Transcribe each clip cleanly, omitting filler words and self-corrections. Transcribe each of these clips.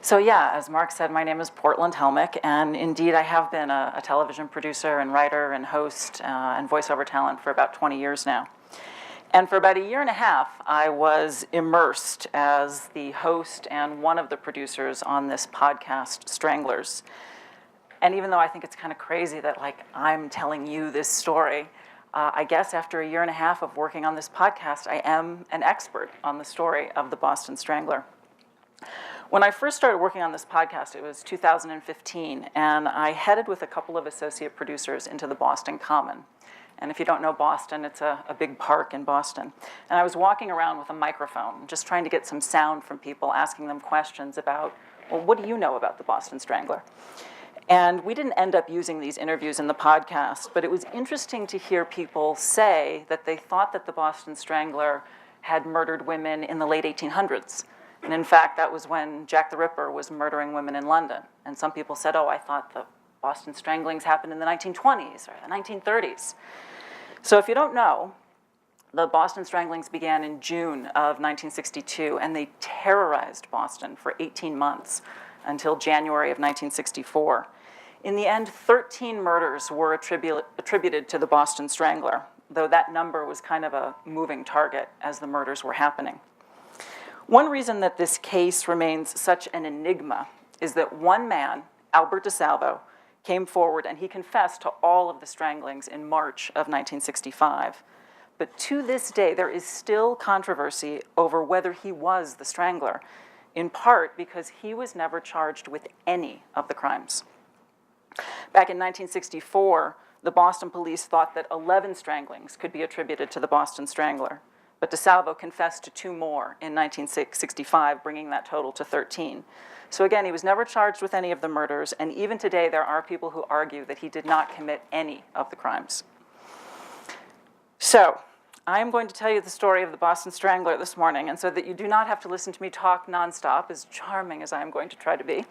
So yeah, as Mark said, my name is Portland Helmick, and indeed I have been a television producer and writer and host and voiceover talent for about 20 years now. And for about a year and a half, I was immersed as the host and one of the producers on this podcast, Stranglers. And even though I think it's kind of crazy that I'm telling you this story, I guess after a year and a half of working on this podcast, I am an expert on the story of the Boston Strangler. When I first started working on this podcast, it was 2015, and I headed with a couple of associate producers into the Boston Common. And if you don't know Boston, it's a big park in Boston. And I was walking around with a microphone, just trying to get some sound from people, asking them questions about, well, what do you know about the Boston Strangler? And we didn't end up using these interviews in the podcast, but it was interesting to hear people say that they thought that the Boston Strangler had murdered women in the late 1800s. And in fact, that was when Jack the Ripper was murdering women in London. And some people said, oh, I thought the Boston Stranglings happened in the 1920s or the 1930s. So if you don't know, the Boston Stranglings began in June of 1962, and they terrorized Boston for 18 months until January of 1964. In the end, 13 murders were attributed to the Boston Strangler, though that number was kind of a moving target as the murders were happening. One reason that this case remains such an enigma is that one man, Albert DeSalvo, came forward and he confessed to all of the stranglings in March of 1965. But to this day, there is still controversy over whether he was the strangler, in part because he was never charged with any of the crimes. Back in 1964, the Boston police thought that 11 stranglings could be attributed to the Boston Strangler. But DeSalvo confessed to 2 more in 1965, bringing that total to 13. So again, he was never charged with any of the murders, and even today there are people who argue that he did not commit any of the crimes. So, I'm going to tell you the story of the Boston Strangler this morning, and so that you do not have to listen to me talk nonstop, as charming as I am going to try to be,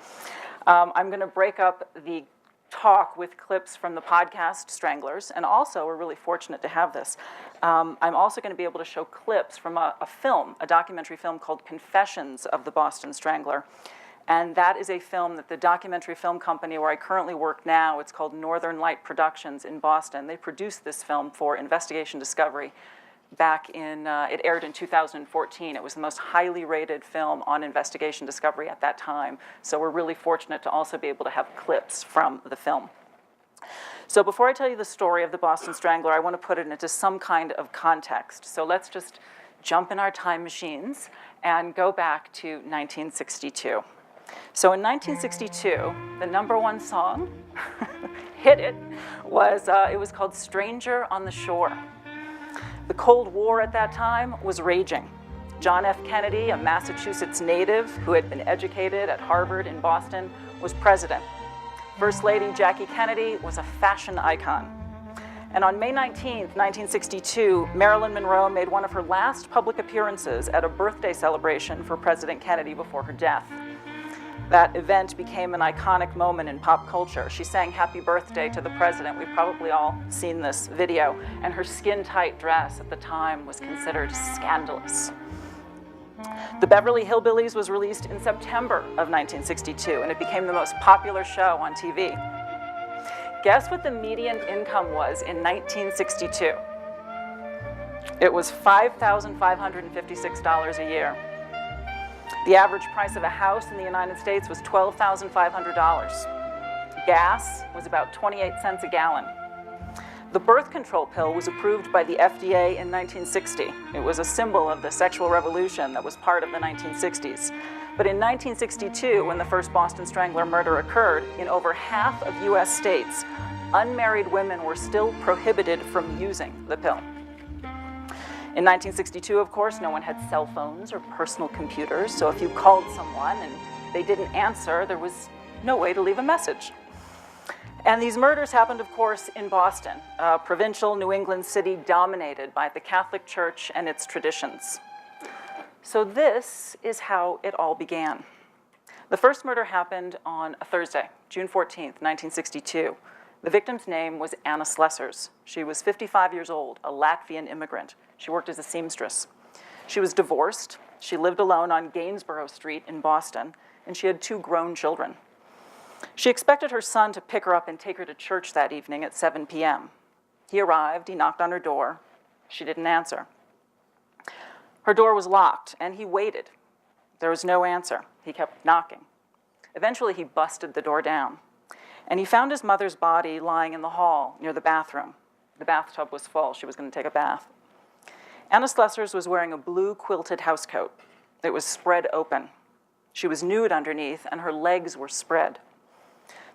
I'm going to break up the talk with clips from the podcast Stranglers, and also, we're really fortunate to have this, I'm also going to be able to show clips from a film, a documentary film called Confessions of the Boston Strangler. And that is a film that the documentary film company where I currently work now, it's called Northern Light Productions in Boston. They produced this film for Investigation Discovery back in, it aired in 2014. It was the most highly rated film on Investigation Discovery at that time. So we're really fortunate to also be able to have clips from the film. So before I tell you the story of the Boston Strangler, I want to put it into some kind of context. So let's just jump in our time machines and go back to 1962. So in 1962, the #1 song, hit it, was called Stranger on the Shore. The Cold War at that time was raging. John F. Kennedy, a Massachusetts native who had been educated at Harvard in Boston, was president. First Lady Jackie Kennedy was a fashion icon. And on May 19, 1962, Marilyn Monroe made one of her last public appearances at a birthday celebration for President Kennedy before her death. That event became an iconic moment in pop culture. She sang happy birthday to the president. We've probably all seen this video. And her skin-tight dress at the time was considered scandalous. The Beverly Hillbillies was released in September of 1962, and it became the most popular show on TV. Guess what the median income was in 1962? It was $5,556 a year. The average price of a house in the United States was $12,500. Gas was about 28 cents a gallon. The birth control pill was approved by the FDA in 1960. It was a symbol of the sexual revolution that was part of the 1960s. But in 1962, when the first Boston Strangler murder occurred, in over half of US states, unmarried women were still prohibited from using the pill. In 1962, of course, no one had cell phones or personal computers, so if you called someone and they didn't answer, there was no way to leave a message. And these murders happened, of course, in Boston, a provincial New England city dominated by the Catholic Church and its traditions. So this is how it all began. The first murder happened on a Thursday, June 14th, 1962. The victim's name was Anna Slessers. She was 55 years old, a Latvian immigrant. She worked as a seamstress. She was divorced, She lived alone on Gainsborough Street in Boston, and she had 2 grown children. She expected her son to pick her up and take her to church that evening at 7 p.m. He arrived, he knocked on her door. She didn't answer. Her door was locked, and he waited. There was no answer. He kept knocking. Eventually, he busted the door down, and he found his mother's body lying in the hall near the bathroom. The bathtub was full. She was going to take a bath. Anna Slessers was wearing a blue quilted housecoat. It was spread open. She was nude underneath, and her legs were spread.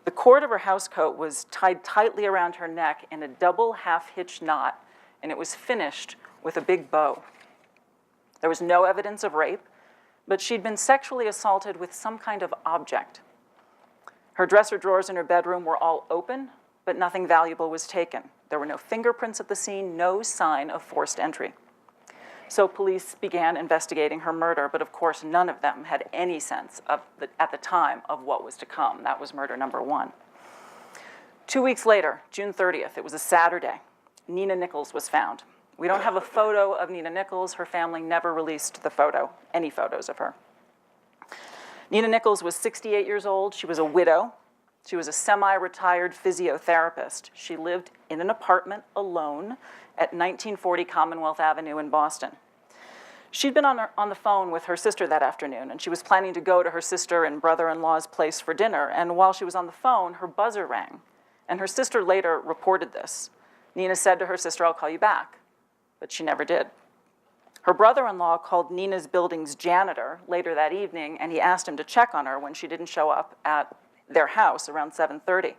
The cord of her housecoat was tied tightly around her neck in a double half-hitch knot, and it was finished with a big bow. There was no evidence of rape, but she'd been sexually assaulted with some kind of object. Her dresser drawers in her bedroom were all open, but nothing valuable was taken. There were no fingerprints at the scene, no sign of forced entry. So police began investigating her murder, but of course none of them had any sense at the time of what was to come. That was murder number 1. 2 weeks later, June 30th, it was a Saturday, Nina Nichols was found. We don't have a photo of Nina Nichols. Her family never released the photo, any photos of her. Nina Nichols was 68 years old. She was a widow. She was a semi-retired physiotherapist. She lived in an apartment alone at 1940 Commonwealth Avenue in Boston. She'd been on the phone with her sister that afternoon, and she was planning to go to her sister and brother-in-law's place for dinner. And while she was on the phone, her buzzer rang, and her sister later reported this. Nina said to her sister, "I'll call you back," but she never did. Her brother-in-law called Nina's building's janitor later that evening, and he asked him to check on her when she didn't show up at their house around 7:30.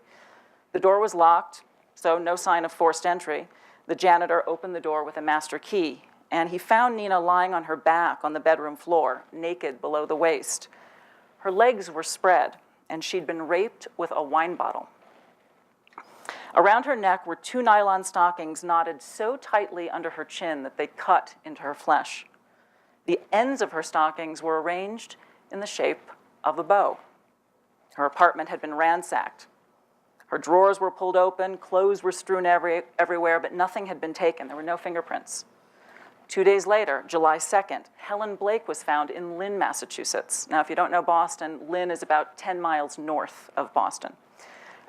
The door was locked, so no sign of forced entry. The janitor opened the door with a master key, and he found Nina lying on her back on the bedroom floor, naked below the waist. Her legs were spread, and she'd been raped with a wine bottle. Around her neck were 2 nylon stockings knotted so tightly under her chin that they cut into her flesh. The ends of her stockings were arranged in the shape of a bow. Her apartment had been ransacked. Her drawers were pulled open, clothes were strewn everywhere, but nothing had been taken. There were no fingerprints. 2 days later, July 2nd, Helen Blake was found in Lynn, Massachusetts. Now, if you don't know Boston, Lynn is about 10 miles north of Boston.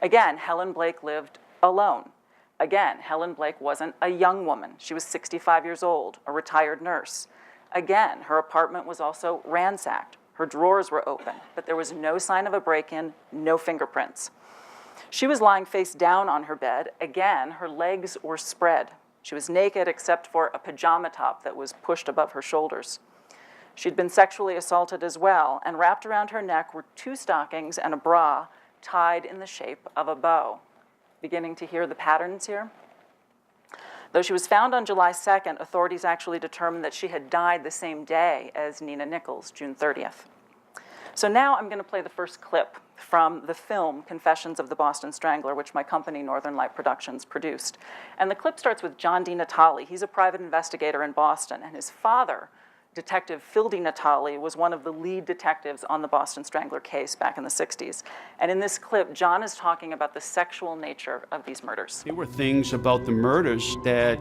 Again, Helen Blake lived alone. Again, Helen Blake wasn't a young woman. She was 65 years old, a retired nurse. Again, her apartment was also ransacked. Her drawers were open, but there was no sign of a break-in, no fingerprints. She was lying face down on her bed. Again, her legs were spread. She was naked except for a pajama top that was pushed above her shoulders. She'd been sexually assaulted as well, and wrapped around her neck were 2 stockings and a bra tied in the shape of a bow. Beginning to hear the patterns here? Though she was found on July 2nd, authorities actually determined that she had died the same day as Nina Nichols, June 30th. So now I'm going to play the first clip from the film Confessions of the Boston Strangler, which my company, Northern Light Productions, produced. And the clip starts with John D. Natale. He's a private investigator in Boston, and his father, Detective Phil D. Natale, was one of the lead detectives on the Boston Strangler case back in the 60s. And in this clip, John is talking about the sexual nature of these murders. There were things about the murders that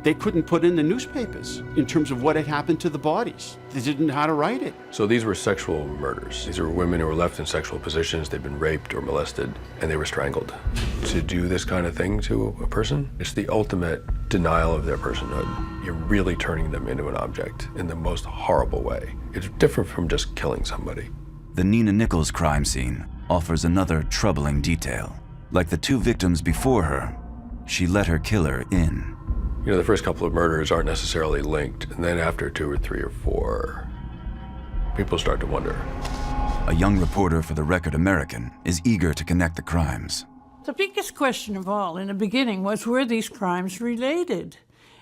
they couldn't put in the newspapers in terms of what had happened to the bodies. They didn't know how to write it. So these were sexual murders. These were women who were left in sexual positions. They'd been raped or molested, and they were strangled. To do this kind of thing to a person, it's the ultimate denial of their personhood. You're really turning them into an object in the most horrible way. It's different from just killing somebody. The Nina Nichols crime scene offers another troubling detail. Like the 2 victims before her, she let her killer in. You know, the first couple of murders aren't necessarily linked, and then after 2 or 3 or 4, people start to wonder. A young reporter for the Record American is eager to connect the crimes. The biggest question of all in the beginning was, were these crimes related?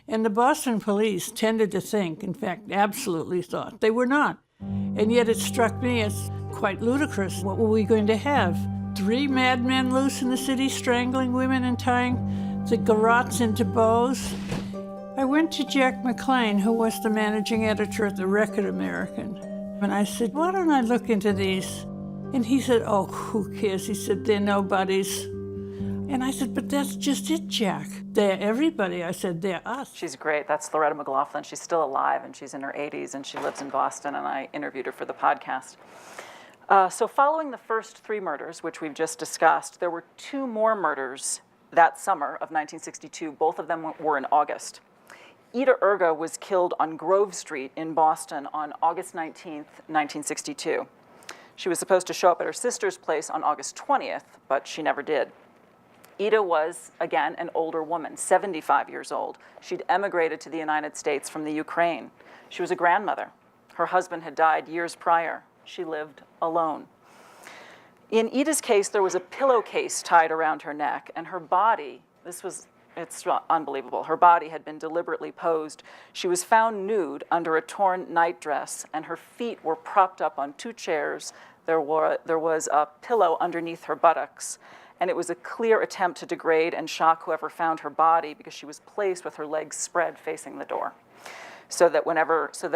And the Boston police tended to think, in fact, absolutely thought they were not. And yet it struck me as quite ludicrous. What were we going to have? 3 madmen loose in the city strangling women and tying the garrots into bows? I went to Jack McLean, who was the managing editor at the Record American, and I said, why don't I look into these? And he said, oh, who cares? He said, they're nobodies. And I said, but that's just it, Jack. They're everybody. I said, they're us. She's great. That's Loretta McLaughlin. She's still alive, and she's in her 80s, and she lives in Boston, and I interviewed her for the podcast. So following the first 3 murders, which we've just discussed, there were 2 more murders that summer of 1962. Both of them were in August. Ida Erga was killed on Grove Street in Boston on August 19th, 1962. She was supposed to show up at her sister's place on August 20th, but she never did. Ida was, again, an older woman, 75 years old. She'd emigrated to the United States from the Ukraine. She was a grandmother. Her husband had died years prior. She lived alone. In Ida's case, there was a pillowcase tied around her neck, and her body, it's unbelievable. Her body had been deliberately posed. She was found nude under a torn nightdress, and her feet were propped up on 2 chairs. There was a pillow underneath her buttocks, and it was a clear attempt to degrade and shock whoever found her body because she was placed with her legs spread facing the door, so that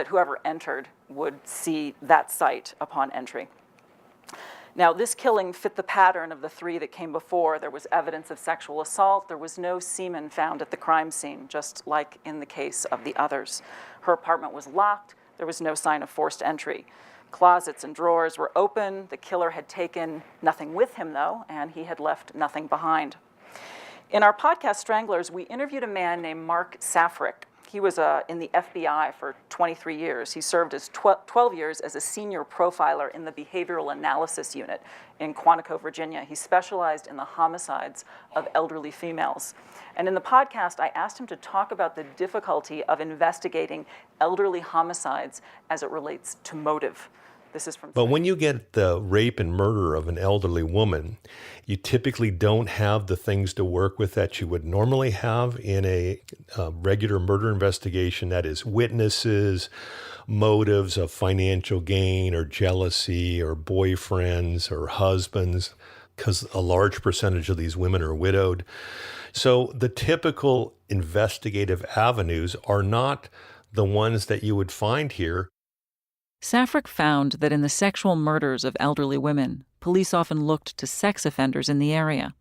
whoever entered would see that sight upon entry. Now, this killing fit the pattern of the 3 that came before. There was evidence of sexual assault. There was no semen found at the crime scene, just like in the case of the others. Her apartment was locked. There was no sign of forced entry. Closets and drawers were open. The killer had taken nothing with him, though, and he had left nothing behind. In our podcast, Stranglers, we interviewed a man named Mark Safrick. He was in the FBI for 23 years. He served as 12 years as a senior profiler in the Behavioral Analysis Unit in Quantico, Virginia. He specialized in the homicides of elderly females. And in the podcast, I asked him to talk about the difficulty of investigating elderly homicides as it relates to motive. This is from. But when you get the rape and murder of an elderly woman, you typically don't have the things to work with that you would normally have in a regular murder investigation. That is witnesses, motives of financial gain or jealousy or boyfriends or husbands, because a large percentage of these women are widowed. So the typical investigative avenues are not the ones that you would find here. Safrick found that in the sexual murders of elderly women, police often looked to sex offenders in the area.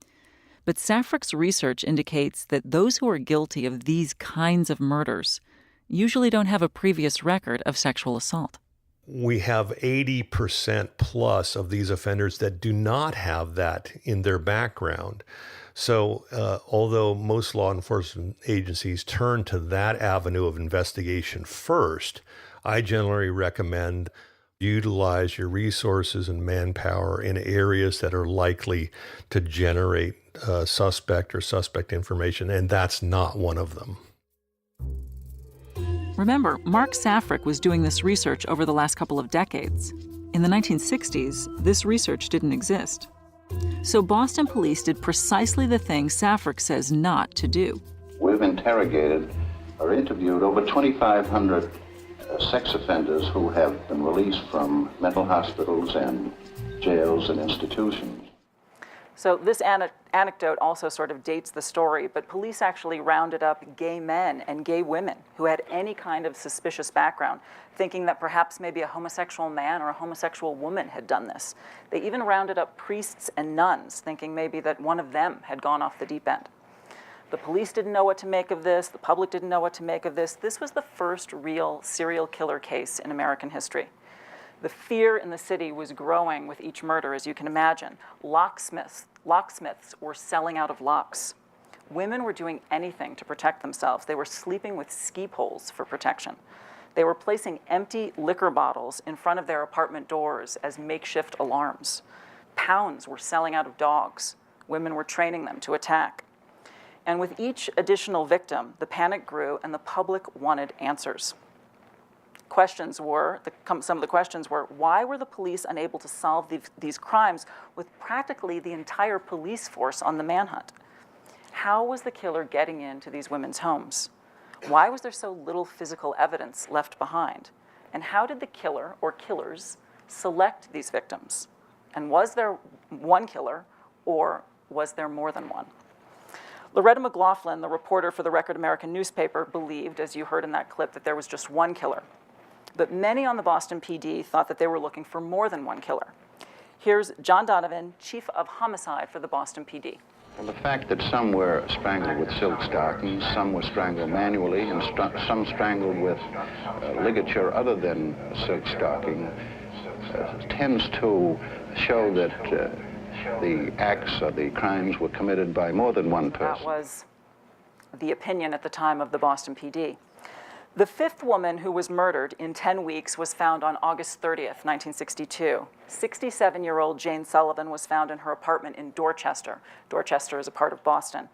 But Safrick's research indicates that those who are guilty of these kinds of murders usually don't have a previous record of sexual assault. We have 80% plus of these offenders that do not have that in their background. So although most law enforcement agencies turn to that avenue of investigation first, I generally recommend utilize your resources and manpower in areas that are likely to generate suspect information, and that's not one of them. Remember, Mark Safrick was doing this research over the last couple of decades. In the 1960s, this research didn't exist. So Boston police did precisely the thing Safrick says not to do. We've interrogated or interviewed over 2,500 sex offenders who have been released from mental hospitals and jails and institutions. So this anecdote also sort of dates the story, but police actually rounded up gay men and gay women who had any kind of suspicious background, thinking that perhaps maybe a homosexual man or a homosexual woman had done this. They even rounded up priests and nuns, thinking maybe that one of them had gone off the deep end. The police didn't know what to make of this. The public didn't know what to make of this. This was the first real serial killer case in American history. The fear in the city was growing with each murder, as you can imagine. Locksmiths were selling out of locks. Women were doing anything to protect themselves. They were sleeping with ski poles for protection. They were placing empty liquor bottles in front of their apartment doors as makeshift alarms. Pounds were selling out of dogs. Women were training them to attack. And with each additional victim, the panic grew and the public wanted answers. Some of the questions were, why were the police unable to solve these crimes with practically the entire police force on the manhunt? How was the killer getting into these women's homes? Why was there so little physical evidence left behind? And how did the killer or killers select these victims? And was there one killer, or was there more than one? Loretta McLaughlin, the reporter for the Record American newspaper, believed, as you heard in that clip, that there was just one killer. But many on the Boston PD thought that they were looking for more than one killer. Here's John Donovan, chief of homicide for the Boston PD. Well, the fact that some were strangled with silk stockings, some were strangled manually, and some strangled with ligature other than silk stocking tends to show that the acts or the crimes were committed by more than one person. That was the opinion at the time of the Boston PD. The fifth woman who was murdered in 10 weeks was found on August 30th, 1962. 67-year-old Jane Sullivan was found in her apartment in Dorchester. Dorchester is a part of Boston.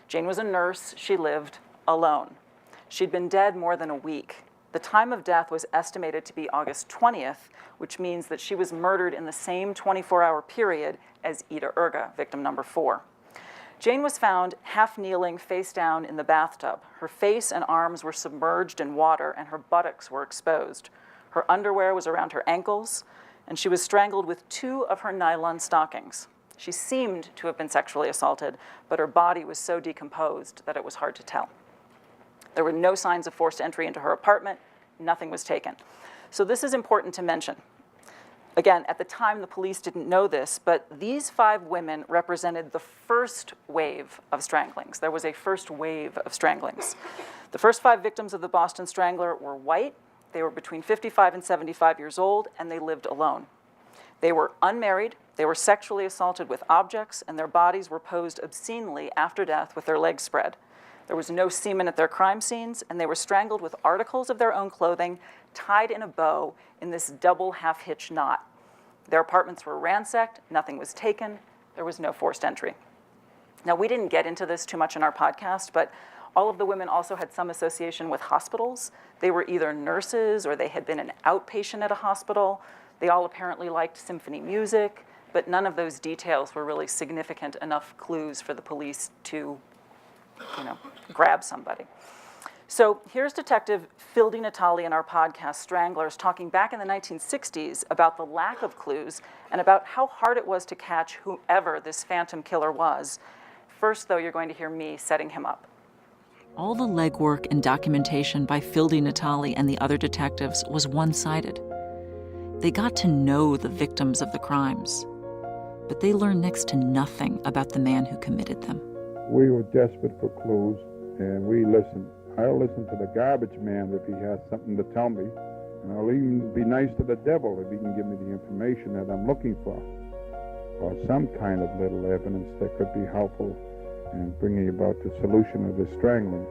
Jane was a nurse. She lived alone. She'd been dead more than a week. The time of death was estimated to be August 20th, which means that she was murdered in the same 24-hour period as Ida Urga, victim number 4. Jane was found half-kneeling, face down in the bathtub. Her face and arms were submerged in water, and her buttocks were exposed. Her underwear was around her ankles, and she was strangled with 2 of her nylon stockings. She seemed to have been sexually assaulted, but her body was so decomposed that it was hard to tell. There were no signs of forced entry into her apartment. Nothing was taken. So this is important to mention. Again, at the time, the police didn't know this, but these 5 women represented the first wave of stranglings. There was a first wave of stranglings. The first 5 victims of the Boston Strangler were white. They were between 55 and 75 years old, and they lived alone. They were unmarried. They were sexually assaulted with objects, and their bodies were posed obscenely after death with their legs spread. There was no semen at their crime scenes, and they were strangled with articles of their own clothing tied in a bow in this double half-hitch knot. Their apartments were ransacked, nothing was taken, there was no forced entry. Now, we didn't get into this too much in our podcast, but all of the women also had some association with hospitals. They were either nurses or they had been an outpatient at a hospital. They all apparently liked symphony music, but none of those details were really significant enough clues for the police to, grab somebody. So here's Detective Phil DiNatale in our podcast, Stranglers, talking back in the 1960s about the lack of clues and about how hard it was to catch whoever this phantom killer was. First, though, you're going to hear me setting him up. All the legwork and documentation by Phil DiNatale and the other detectives was one-sided. They got to know the victims of the crimes, but they learned next to nothing about the man who committed them. We were desperate for clues, and we listened. I'll listen to the garbage man if he has something to tell me, and I'll even be nice to the devil if he can give me the information that I'm looking for, or some kind of little evidence that could be helpful in bringing about the solution of the strangling.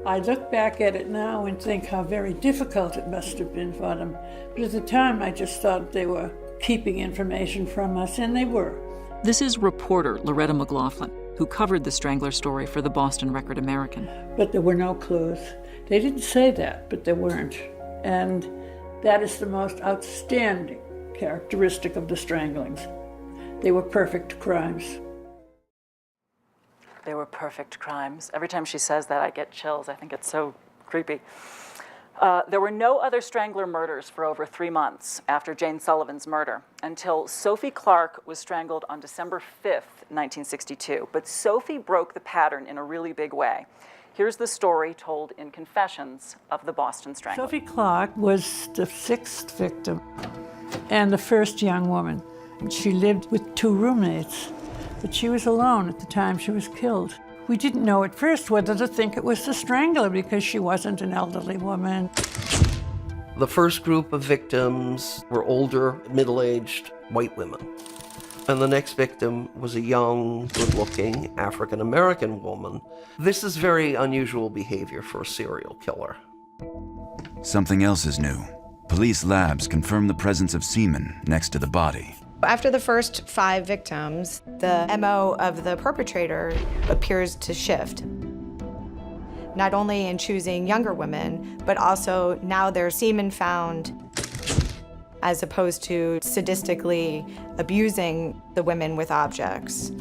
I look back at it now and think how very difficult it must have been for them. But at the time, I just thought they were keeping information from us, and they were. This is reporter Loretta McLaughlin, who covered the Strangler story for the Boston Record-American. But there were no clues. They didn't say that, but there weren't. And that is the most outstanding characteristic of the stranglings. They were perfect crimes. They were perfect crimes. Every time she says that, I get chills. I think it's so creepy. There were no other Strangler murders for over 3 months after Jane Sullivan's murder, until Sophie Clark was strangled on December 5th, 1962. But Sophie broke the pattern in a really big way. Here's the story told in Confessions of the Boston Strangler. Sophie Clark was the 6th victim and the first young woman. She lived with 2 roommates, but she was alone at the time she was killed. We didn't know at first whether to think it was the Strangler because she wasn't an elderly woman. The first group of victims were older, middle-aged white women. And the next victim was a young, good-looking African-American woman. This is very unusual behavior for a serial killer. Something else is new. Police labs confirm the presence of semen next to the body. After the first 5 victims, the MO of the perpetrator appears to shift. Not only in choosing younger women, but also now there's semen found, as opposed to sadistically abusing the women with objects.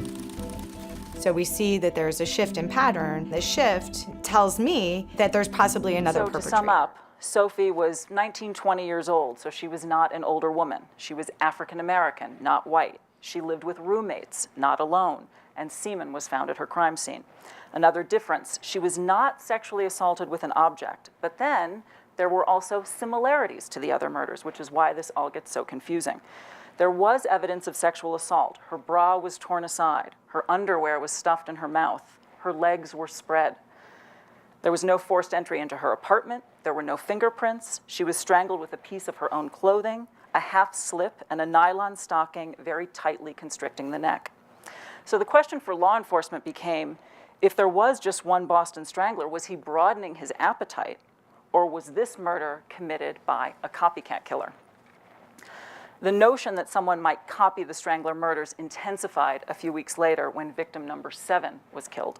So we see that there's a shift in pattern. The shift tells me that there's possibly another perpetrator. So to sum up, Sophie was 19, 20 years old, so she was not an older woman. She was African American, not white. She lived with roommates, not alone, and semen was found at her crime scene. Another difference, she was not sexually assaulted with an object, but then there were also similarities to the other murders, which is why this all gets so confusing. There was evidence of sexual assault. Her bra was torn aside. Her underwear was stuffed in her mouth. Her legs were spread. There was no forced entry into her apartment. There were no fingerprints. She was strangled with a piece of her own clothing, a half slip, and a nylon stocking very tightly constricting the neck. So the question for law enforcement became, if there was just one Boston Strangler, was he broadening his appetite, or was this murder committed by a copycat killer? The notion that someone might copy the Strangler murders intensified a few weeks later when victim number 7 was killed.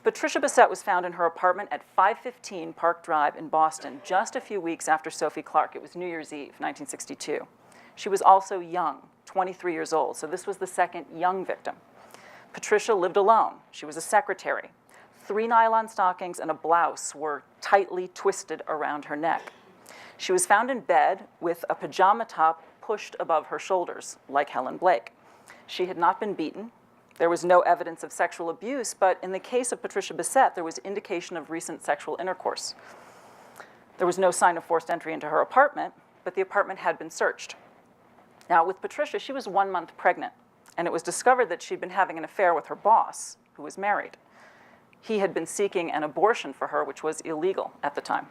Patricia Bissett was found in her apartment at 515 Park Drive in Boston just a few weeks after Sophie Clark. It was New Year's Eve, 1962. She was also young, 23 years old, so this was the second young victim. Patricia lived alone. She was a secretary. 3 nylon stockings and a blouse were tightly twisted around her neck. She was found in bed with a pajama top pushed above her shoulders, like Helen Blake. She had not been beaten. There was no evidence of sexual abuse, but in the case of Patricia Bissett, there was indication of recent sexual intercourse. There was no sign of forced entry into her apartment, but the apartment had been searched. Now, with Patricia, she was 1 month pregnant, and it was discovered that she'd been having an affair with her boss, who was married. He had been seeking an abortion for her, which was illegal at the time.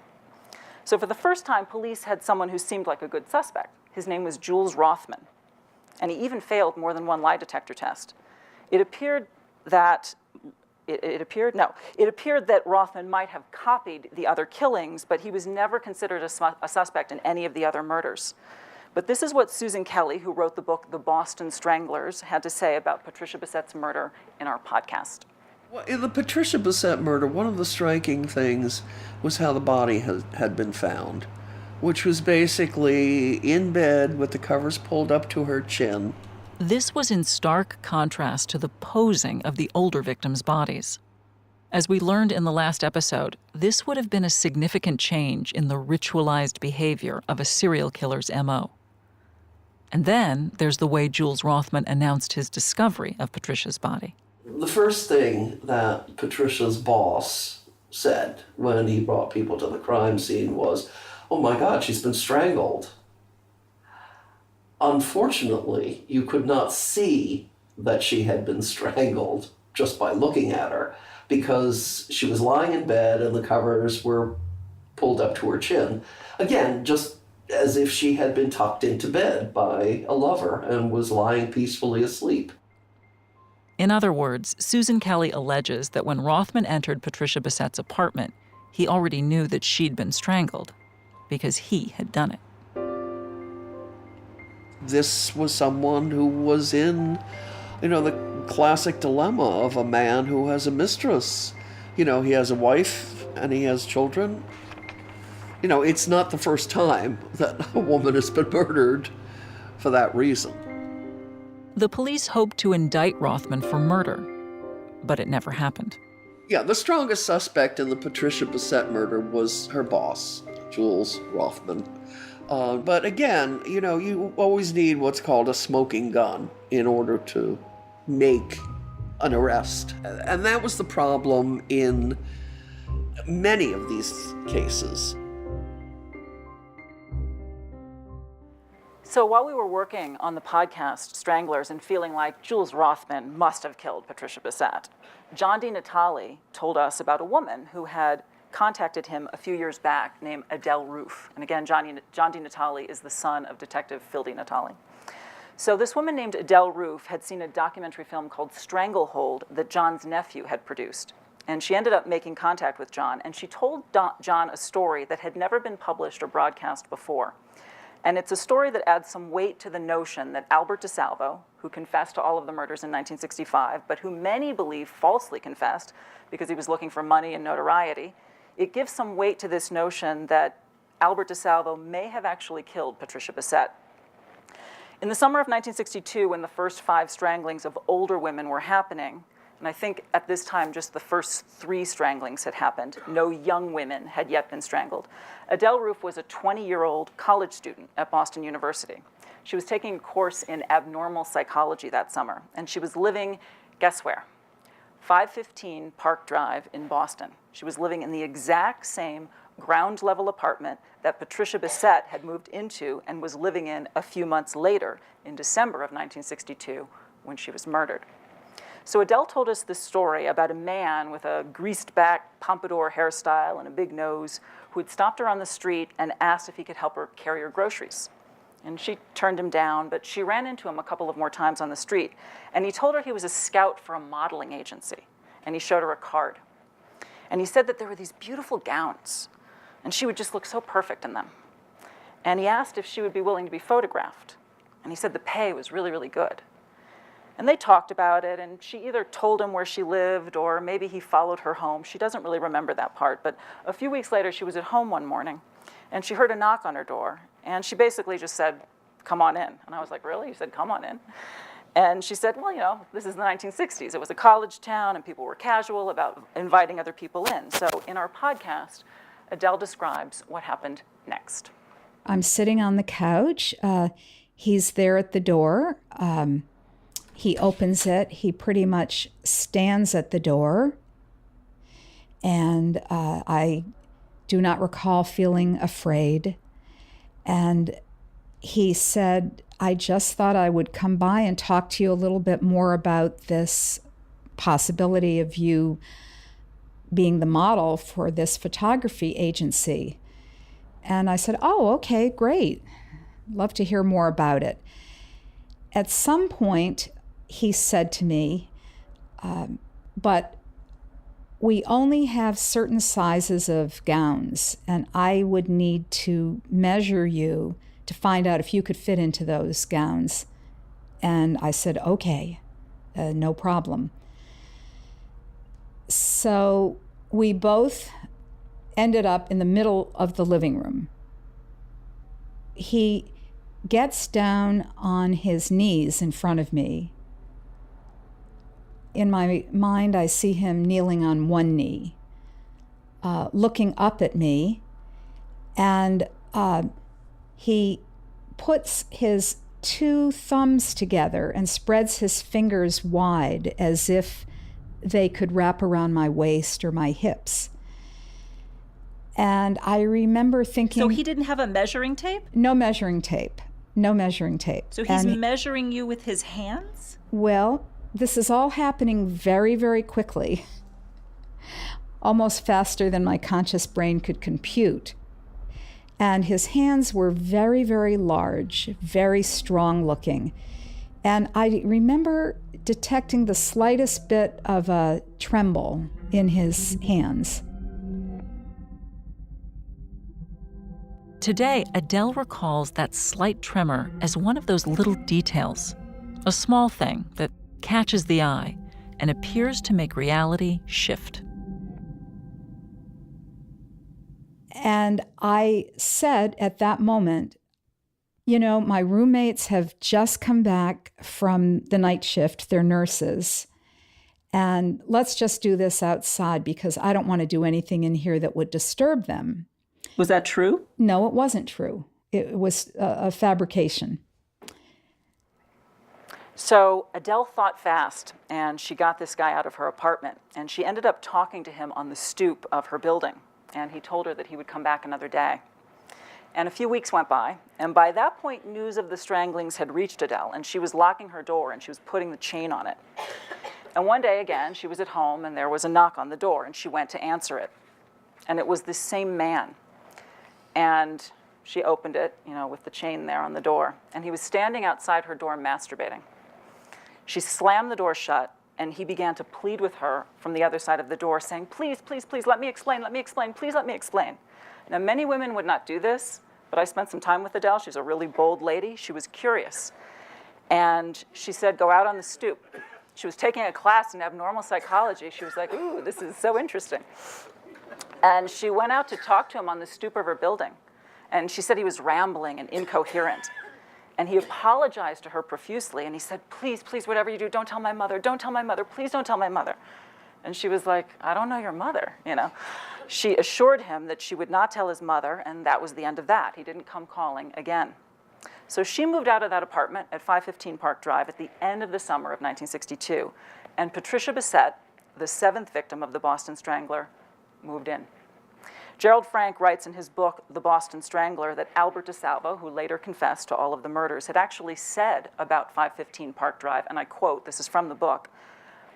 So for the first time, police had someone who seemed like a good suspect. His name was Jules Rothman, and he even failed more than one lie detector test. It appeared that Rothman might have copied the other killings, but he was never considered a suspect in any of the other murders. But this is what Susan Kelly, who wrote the book The Boston Stranglers, had to say about Patricia Bissett's murder in our podcast. Well, in the Patricia Bissett murder, one of the striking things was how the body had been found, which was basically in bed with the covers pulled up to her chin. This was in stark contrast to the posing of the older victims' bodies. As we learned in the last episode, this would have been a significant change in the ritualized behavior of a serial killer's MO. And then there's the way Jules Rothman announced his discovery of Patricia's body. The first thing that Patricia's boss said when he brought people to the crime scene was, "Oh my God, she's been strangled." Unfortunately, you could not see that she had been strangled just by looking at her, because she was lying in bed and the covers were pulled up to her chin. Again, just as if she had been tucked into bed by a lover and was lying peacefully asleep. In other words, Susan Kelly alleges that when Rothman entered Patricia Bissett's apartment, he already knew that she'd been strangled because he had done it. This was someone who was in, the classic dilemma of a man who has a mistress. He has a wife and he has children. It's not the first time that a woman has been murdered for that reason. The police hoped to indict Rothman for murder, but it never happened. Yeah, the strongest suspect in the Patricia Bissett murder was her boss, Jules Rothman. But again, you always need what's called a smoking gun in order to make an arrest. And that was the problem in many of these cases. So while we were working on the podcast Stranglers and feeling like Jules Rothman must have killed Patricia Bissett, John D. Natale told us about a woman who had contacted him a few years back named Adele Roof. And again, John D. Natale is the son of Detective Phil D. Natale. So this woman named Adele Roof had seen a documentary film called Stranglehold that John's nephew had produced. And she ended up making contact with John, and she told John a story that had never been published or broadcast before. And it's a story that adds some weight to the notion that Albert DeSalvo, who confessed to all of the murders in 1965, but who many believe falsely confessed because he was looking for money and notoriety, it gives some weight to this notion that Albert DeSalvo may have actually killed Patricia Bissett. In the summer of 1962, when the first 5 stranglings of older women were happening, and I think at this time just the first 3 stranglings had happened, no young women had yet been strangled, Adele Roof was a 20-year-old college student at Boston University. She was taking a course in abnormal psychology that summer, and she was living, guess where? 515 Park Drive in Boston. She was living in the exact same ground-level apartment that Patricia Bissett had moved into and was living in a few months later, in December of 1962, when she was murdered. So Adele told us this story about a man with a greased-back pompadour hairstyle and a big nose who had stopped her on the street and asked if he could help her carry her groceries. And she turned him down, but she ran into him a couple of more times on the street. And he told her he was a scout for a modeling agency. And he showed her a card. And he said that there were these beautiful gowns, and she would just look so perfect in them. And he asked if she would be willing to be photographed. And he said the pay was really, really good. And they talked about it, and she either told him where she lived, or maybe he followed her home. She doesn't really remember that part, but a few weeks later, she was at home one morning, and she heard a knock on her door. And she basically just said, "Come on in." And I was like, "Really?" You said, "Come on in." And she said, "Well, you know, this is the 1960s. It was a college town, and people were casual about inviting other people in." So in our podcast, Adele describes what happened next. I'm sitting on the couch. He's there at the door. He opens it. He pretty much stands at the door. And I do not recall feeling afraid. And he said, "I just thought I would come by and talk to you a little bit more about this possibility of you being the model for this photography agency." And I said, "Oh, okay, great. Love to hear more about it." At some point, he said to me, "But we only have certain sizes of gowns, and I would need to measure you to find out if you could fit into those gowns." And I said, "Okay, no problem." So we both ended up in the middle of the living room. He gets down on his knees in front of me. In my mind, I see him kneeling on one knee, looking up at me, and he puts his two thumbs together and spreads his fingers wide as if they could wrap around my waist or my hips. And I remember thinking... So he didn't have a measuring tape? No measuring tape. No measuring tape. So he's measuring you with his hands? Well, this is all happening very, very quickly, almost faster than my conscious brain could compute. And his hands were very, very large, very strong looking. And I remember detecting the slightest bit of a tremble in his hands. Today, Adele recalls that slight tremor as one of those little details, a small thing that catches the eye and appears to make reality shift. And I said at that moment, "You know, my roommates have just come back from the night shift, they're nurses, and let's just do this outside because I don't want to do anything in here that would disturb them." Was that true? No, it wasn't true. It was a fabrication. So Adele thought fast, and she got this guy out of her apartment, and she ended up talking to him on the stoop of her building, and he told her that he would come back another day. And a few weeks went by, and by that point, news of the stranglings had reached Adele, and she was locking her door, and she was putting the chain on it. And one day, again, she was at home, and there was a knock on the door, and she went to answer it. And it was this same man. And she opened it, you know, with the chain there on the door, and he was standing outside her door masturbating. She slammed the door shut, and he began to plead with her from the other side of the door, saying, "Please, please, please, let me explain, please let me explain." Now, many women would not do this, but I spent some time with Adele. She's a really bold lady. She was curious. And she said, "Go out on the stoop." She was taking a class in abnormal psychology. She was like, "Ooh, this is so interesting." And she went out to talk to him on the stoop of her building. And she said he was rambling and incoherent. And he apologized to her profusely, and he said, "Please, please, whatever you do, don't tell my mother, please don't tell my mother." And she was like, "I don't know your mother," you know. She assured him that she would not tell his mother, and that was the end of that. He didn't come calling again. So she moved out of that apartment at 515 Park Drive at the end of the summer of 1962, and Patricia Bissett, the seventh victim of the Boston Strangler, moved in. Gerald Frank writes in his book, The Boston Strangler, that Albert DeSalvo, who later confessed to all of the murders, had actually said about 515 Park Drive, and I quote, this is from the book,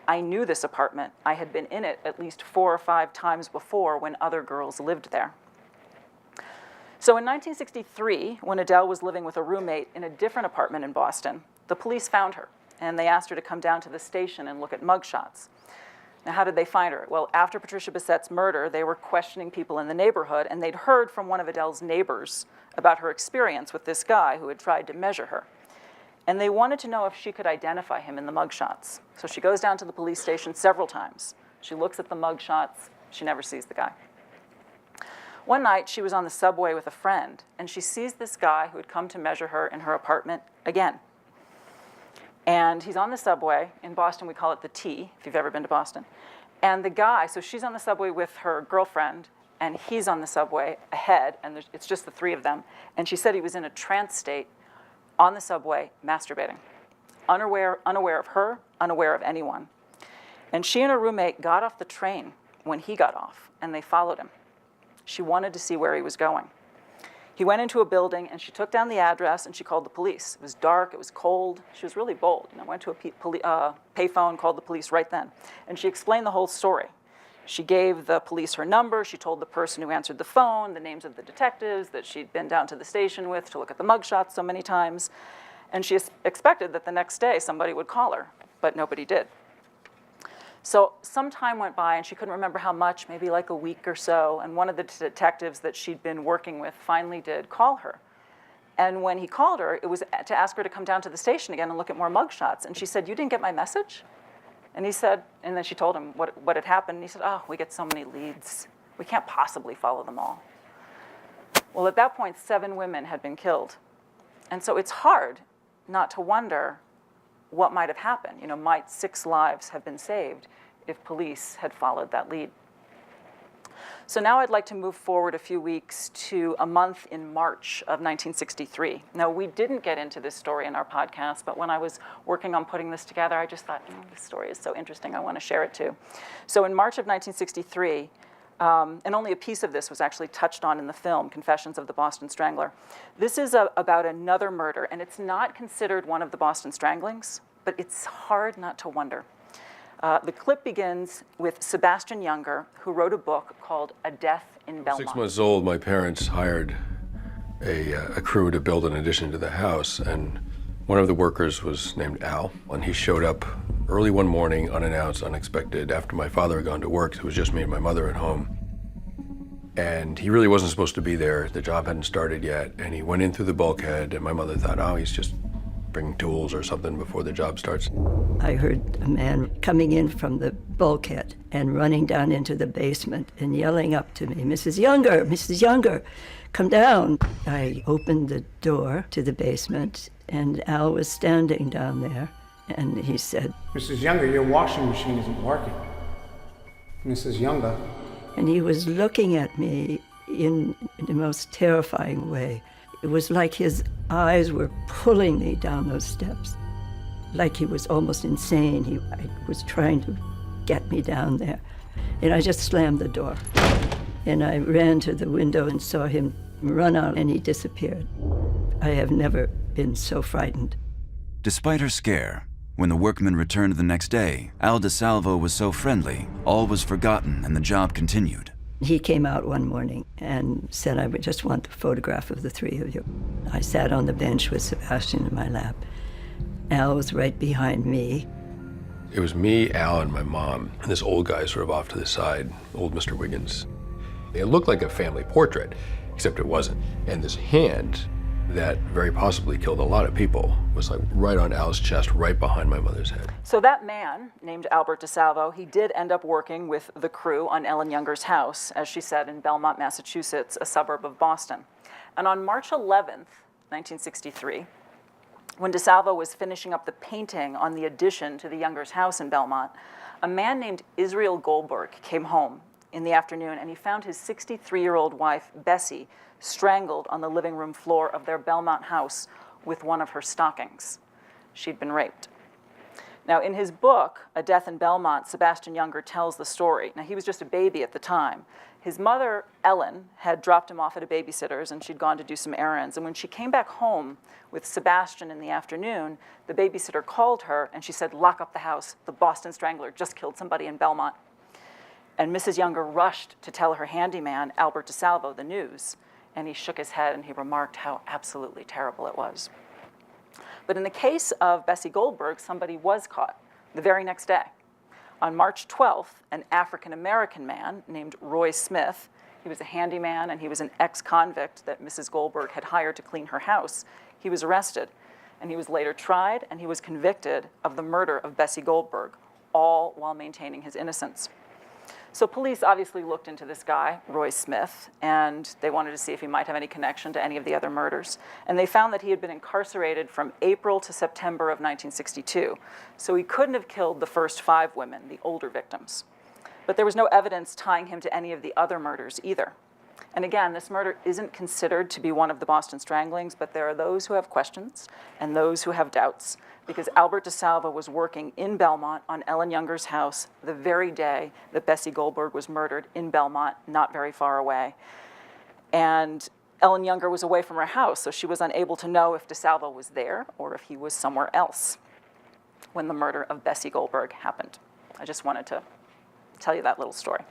"I knew this apartment. I had been in it at least 4 or 5 times before when other girls lived there." So in 1963, when Adele was living with a roommate in a different apartment in Boston, the police found her, and they asked her to come down to the station and look at mugshots. Now, how did they find her? Well, after Patricia Bissett's murder, they were questioning people in the neighborhood, and they'd heard from one of Adele's neighbors about her experience with this guy who had tried to measure her. And they wanted to know if she could identify him in the mugshots. So she goes down to the police station several times. She looks at the mugshots. She never sees the guy. One night, she was on the subway with a friend, and she sees this guy who had come to measure her in her apartment again. And he's on the subway. In Boston, we call it the T, if you've ever been to Boston. And the guy, so she's on the subway with her girlfriend, and he's on the subway ahead, and it's just the 3 of them. And she said he was in a trance state on the subway, masturbating, unaware of her, unaware of anyone. And she and her roommate got off the train when he got off, and they followed him. She wanted to see where he was going. He went into a building, and she took down the address, and she called the police. It was dark, it was cold. She was really bold. Went to a payphone, called the police right then. And she explained the whole story. She gave the police her number. She told the person who answered the phone the names of the detectives that she'd been down to the station with to look at the mugshots so many times. And she expected that the next day somebody would call her, but nobody did. So some time went by, and she couldn't remember how much, maybe like a week or so, and one of the detectives that she'd been working with finally did call her. And when he called her, it was to ask her to come down to the station again and look at more mugshots. And she said, "You didn't get my message?" And he said, and then she told him what had happened. And he said, "Oh, we get so many leads. We can't possibly follow them all." Well, at that point, 7 women had been killed. And so it's hard not to wonder what might have happened. Might 6 lives have been saved if police had followed that lead? So now I'd like to move forward a few weeks to a month in March of 1963. Now, we didn't get into this story in our podcast, but when I was working on putting this together, I just thought, this story is so interesting, I want to share it too. So in March of 1963, and only a piece of this was actually touched on in the film, Confessions of the Boston Strangler. This is about another murder, and it's not considered one of the Boston Stranglings, but it's hard not to wonder. The clip begins with Sebastian Younger, who wrote a book called A Death in Belmont. 6 months old, my parents hired a crew to build an addition to the house, and one of the workers was named Al, and he showed up early one morning, unannounced, unexpected, after my father had gone to work. It was just me and my mother at home. And he really wasn't supposed to be there. The job hadn't started yet, and he went in through the bulkhead, and my mother thought, oh, he's just bringing tools or something before the job starts. I heard a man coming in from the bulkhead and running down into the basement and yelling up to me, Mrs. Younger, come down. I opened the door to the basement, and Al was standing down there, and he said, Mrs. Younger, your washing machine isn't working. Mrs. Younger. And he was looking at me in the most terrifying way. It was like his eyes were pulling me down those steps, like he was almost insane. He was trying to get me down there. And I just slammed the door. And I ran to the window and saw him run out, and he disappeared. I have never been so frightened. Despite her scare, when the workmen returned the next day, Al DeSalvo was so friendly, all was forgotten and the job continued. He came out one morning and said, I would just want a photograph of the 3 of you. I sat on the bench with Sebastian in my lap. Al was right behind me. It was me, Al, and my mom, and this old guy sort of off to the side, old Mr. Wiggins. It looked like a family portrait, except it wasn't. And this hand that very possibly killed a lot of people was like right on Al's chest, right behind my mother's head. So that man, named Albert DeSalvo, he did end up working with the crew on Ellen Younger's house, as she said, in Belmont, Massachusetts, a suburb of Boston. And on March 11th, 1963, when DeSalvo was finishing up the painting on the addition to the Younger's house in Belmont, a man named Israel Goldberg came home in the afternoon, and he found his 63-year-old wife, Bessie, strangled on the living room floor of their Belmont house with one of her stockings. She'd been raped. Now, in his book, A Death in Belmont, Sebastian Younger tells the story. Now, he was just a baby at the time. His mother, Ellen, had dropped him off at a babysitter's, and she'd gone to do some errands. And when she came back home with Sebastian in the afternoon, the babysitter called her, and she said, "Lock up the house. The Boston Strangler just killed somebody in Belmont." And Mrs. Younger rushed to tell her handyman, Albert DeSalvo, the news. And he shook his head, and he remarked how absolutely terrible it was. But in the case of Bessie Goldberg, somebody was caught the very next day. On March 12th, an African-American man named Roy Smith, he was a handyman and he was an ex-convict that Mrs. Goldberg had hired to clean her house, he was arrested. And he was later tried and he was convicted of the murder of Bessie Goldberg, all while maintaining his innocence. So police obviously looked into this guy, Roy Smith, and they wanted to see if he might have any connection to any of the other murders. And they found that he had been incarcerated from April to September of 1962. So he couldn't have killed the first 5 women, the older victims. But there was no evidence tying him to any of the other murders either. And again, this murder isn't considered to be one of the Boston Stranglings, but there are those who have questions and those who have doubts, because Albert DeSalvo was working in Belmont on Ellen Younger's house the very day that Bessie Goldberg was murdered in Belmont, not very far away. And Ellen Younger was away from her house, so she was unable to know if DeSalvo was there or if he was somewhere else when the murder of Bessie Goldberg happened. I just wanted to tell you that little story.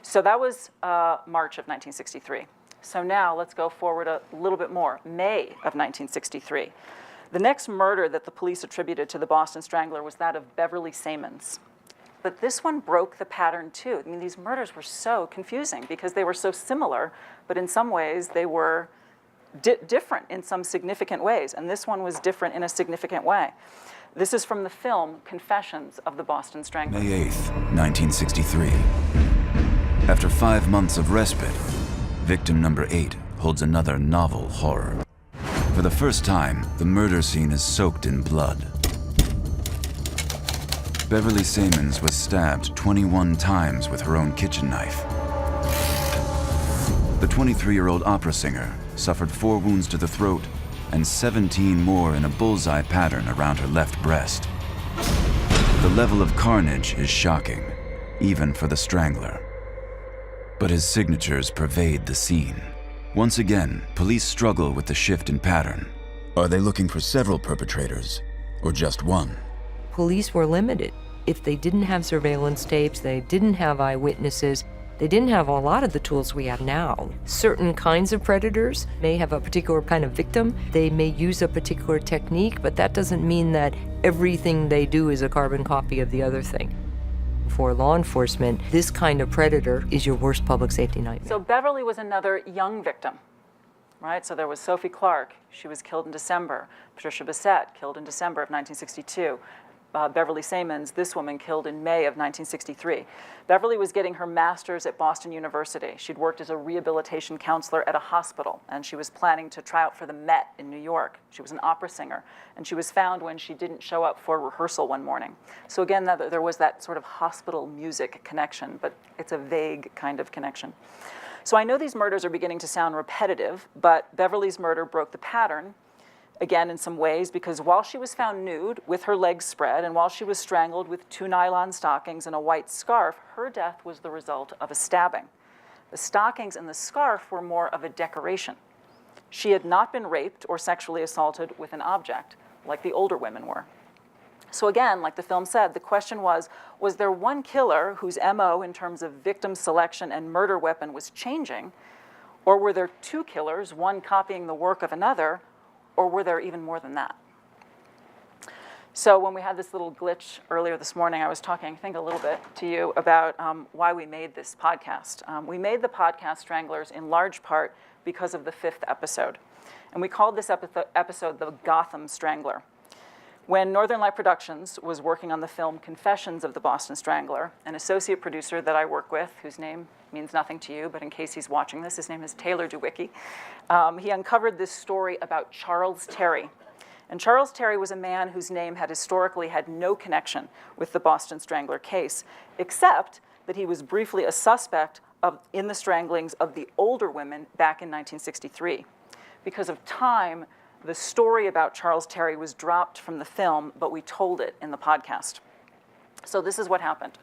So that was March of 1963. So now let's go forward a little bit more, May of 1963. The next murder that the police attributed to the Boston Strangler was that of Beverly Samons. But this one broke the pattern too. I mean, these murders were so confusing because they were so similar, but in some ways they were different in some significant ways, and this one was different in a significant way. This is from the film Confessions of the Boston Strangler. May 8th, 1963. After 5 months of respite, victim number 8 holds another novel horror. For the first time, the murder scene is soaked in blood. Beverly Samons was stabbed 21 times with her own kitchen knife. The 23-year-old opera singer suffered 4 wounds to the throat and 17 more in a bullseye pattern around her left breast. The level of carnage is shocking, even for the Strangler. But his signatures pervade the scene. Once again, police struggle with the shift in pattern. Are they looking for several perpetrators, or just one? Police were limited. If they didn't have surveillance tapes, they didn't have eyewitnesses, they didn't have a lot of the tools we have now. Certain kinds of predators may have a particular kind of victim, they may use a particular technique, but that doesn't mean that everything they do is a carbon copy of the other thing. For law enforcement, this kind of predator is your worst public safety nightmare. So Beverly was another young victim, right? So there was Sophie Clark. She was killed in December. Patricia Bissett, killed in December of 1962. Beverly Samons, this woman, killed in May of 1963. Beverly was getting her master's at Boston University. She'd worked as a rehabilitation counselor at a hospital, and she was planning to try out for the Met in New York. She was an opera singer, and she was found when she didn't show up for rehearsal one morning. So again, there was that sort of hospital music connection, but it's a vague kind of connection. So I know these murders are beginning to sound repetitive, but Beverly's murder broke the pattern, again, in some ways, because while she was found nude with her legs spread and while she was strangled with 2 nylon stockings and a white scarf, her death was the result of a stabbing. The stockings and the scarf were more of a decoration. She had not been raped or sexually assaulted with an object, like the older women were. So again, like the film said, the question was there one killer whose MO in terms of victim selection and murder weapon was changing, or were there 2 killers, one copying the work of another, or were there even more than that? So when we had this little glitch earlier this morning, I was talking, I think, a little bit to you about why we made this podcast. We made the podcast Stranglers in large part because of the 5th episode. And we called this episode the Gotham Strangler. When Northern Light Productions was working on the film Confessions of the Boston Strangler, an associate producer that I work with, whose name means nothing to you, but in case he's watching this, his name is Taylor DeWicki. He uncovered this story about Charles Terry. And Charles Terry was a man whose name had historically had no connection with the Boston Strangler case, except that he was briefly a suspect in the stranglings of the older women back in 1963. Because of time, the story about Charles Terry was dropped from the film, but we told it in the podcast. So this is what happened.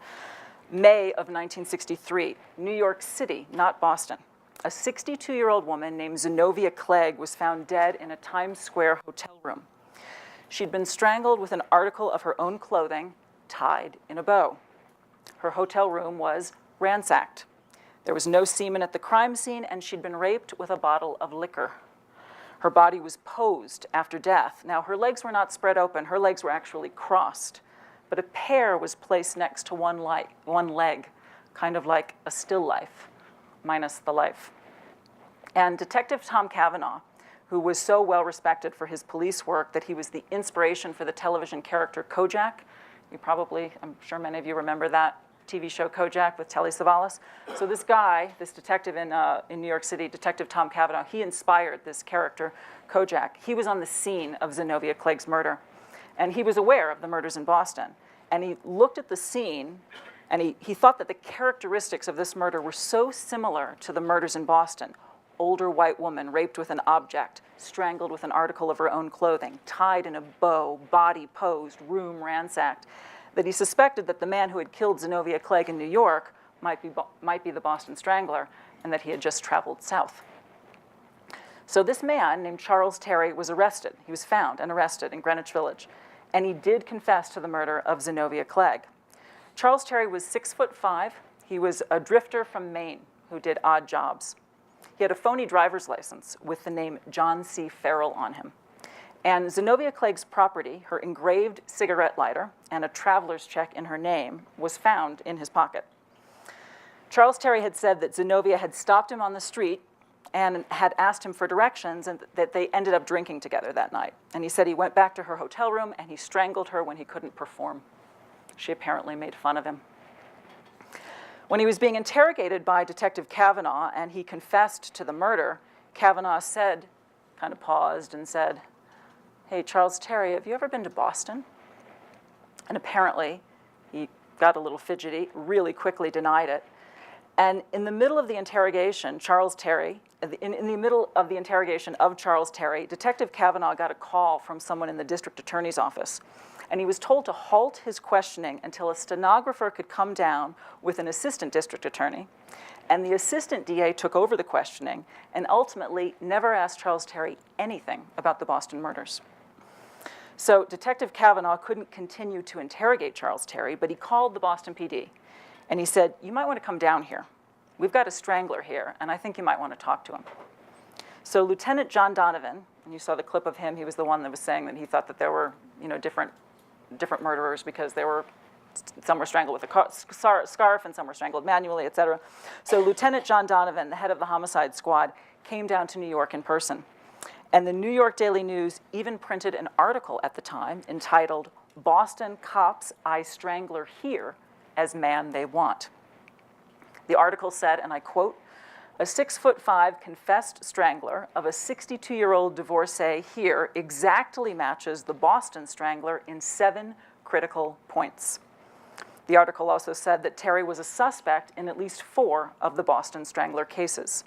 May of 1963, New York City, not Boston. A 62-year-old woman named Zenobia Clegg was found dead in a Times Square hotel room. She'd been strangled with an article of her own clothing tied in a bow. Her hotel room was ransacked. There was no semen at the crime scene, and she'd been raped with a bottle of liquor. Her body was posed after death. Now, her legs were not spread open. Her legs were actually crossed. But a pair was placed next to one leg, kind of like a still life, minus the life. And Detective Tom Cavanaugh, who was so well respected for his police work that he was the inspiration for the television character Kojak. You probably, I'm sure many of you remember that TV show Kojak with Telly Savalas. So this guy, this detective in New York City, Detective Tom Cavanaugh, he inspired this character, Kojak. He was on the scene of Zenobia Clegg's murder. And he was aware of the murders in Boston. And he looked at the scene, and he thought that the characteristics of this murder were so similar to the murders in Boston. Older white woman raped with an object, strangled with an article of her own clothing, tied in a bow, body posed, room ransacked, that he suspected that the man who had killed Zenobia Clegg in New York might be the Boston Strangler, and that he had just traveled south. So this man named Charles Terry was arrested. He was found and arrested in Greenwich Village. And he did confess to the murder of Zenobia Clegg. Charles Terry was 6'5". He was a drifter from Maine who did odd jobs. He had a phony driver's license with the name John C. Farrell on him. And Zenobia Clegg's property, her engraved cigarette lighter and a traveler's check in her name, was found in his pocket. Charles Terry had said that Zenobia had stopped him on the street and had asked him for directions, and that they ended up drinking together that night. And he said he went back to her hotel room and he strangled her when he couldn't perform. She apparently made fun of him. When he was being interrogated by Detective Cavanaugh and he confessed to the murder, Cavanaugh said, kind of paused and said, "Hey, Charles Terry, have you ever been to Boston?" And apparently he got a little fidgety, really quickly denied it. And in the middle of the interrogation, Charles Terry, in the middle of the interrogation of Charles Terry, Detective Cavanaugh got a call from someone in the district attorney's office. And he was told to halt his questioning until a stenographer could come down with an assistant district attorney. And the assistant DA took over the questioning and ultimately never asked Charles Terry anything about the Boston murders. So Detective Cavanaugh couldn't continue to interrogate Charles Terry, but he called the Boston PD. And he said, "You might want to come down here. We've got a strangler here, and I think you might want to talk to him." So Lieutenant John Donovan, and you saw the clip of him, he was the one that was saying that he thought that there were, different murderers because some were strangled with a scarf and some were strangled manually, et cetera. So Lieutenant John Donovan, the head of the homicide squad, came down to New York in person. And the New York Daily News even printed an article at the time entitled, "Boston Cops Eye Strangler Here as Man They Want." The article said, and I quote, "A 6'5" confessed strangler of a 62-year-old divorcee here exactly matches the Boston Strangler in 7 critical points." The article also said that Terry was a suspect in at least 4 of the Boston Strangler cases.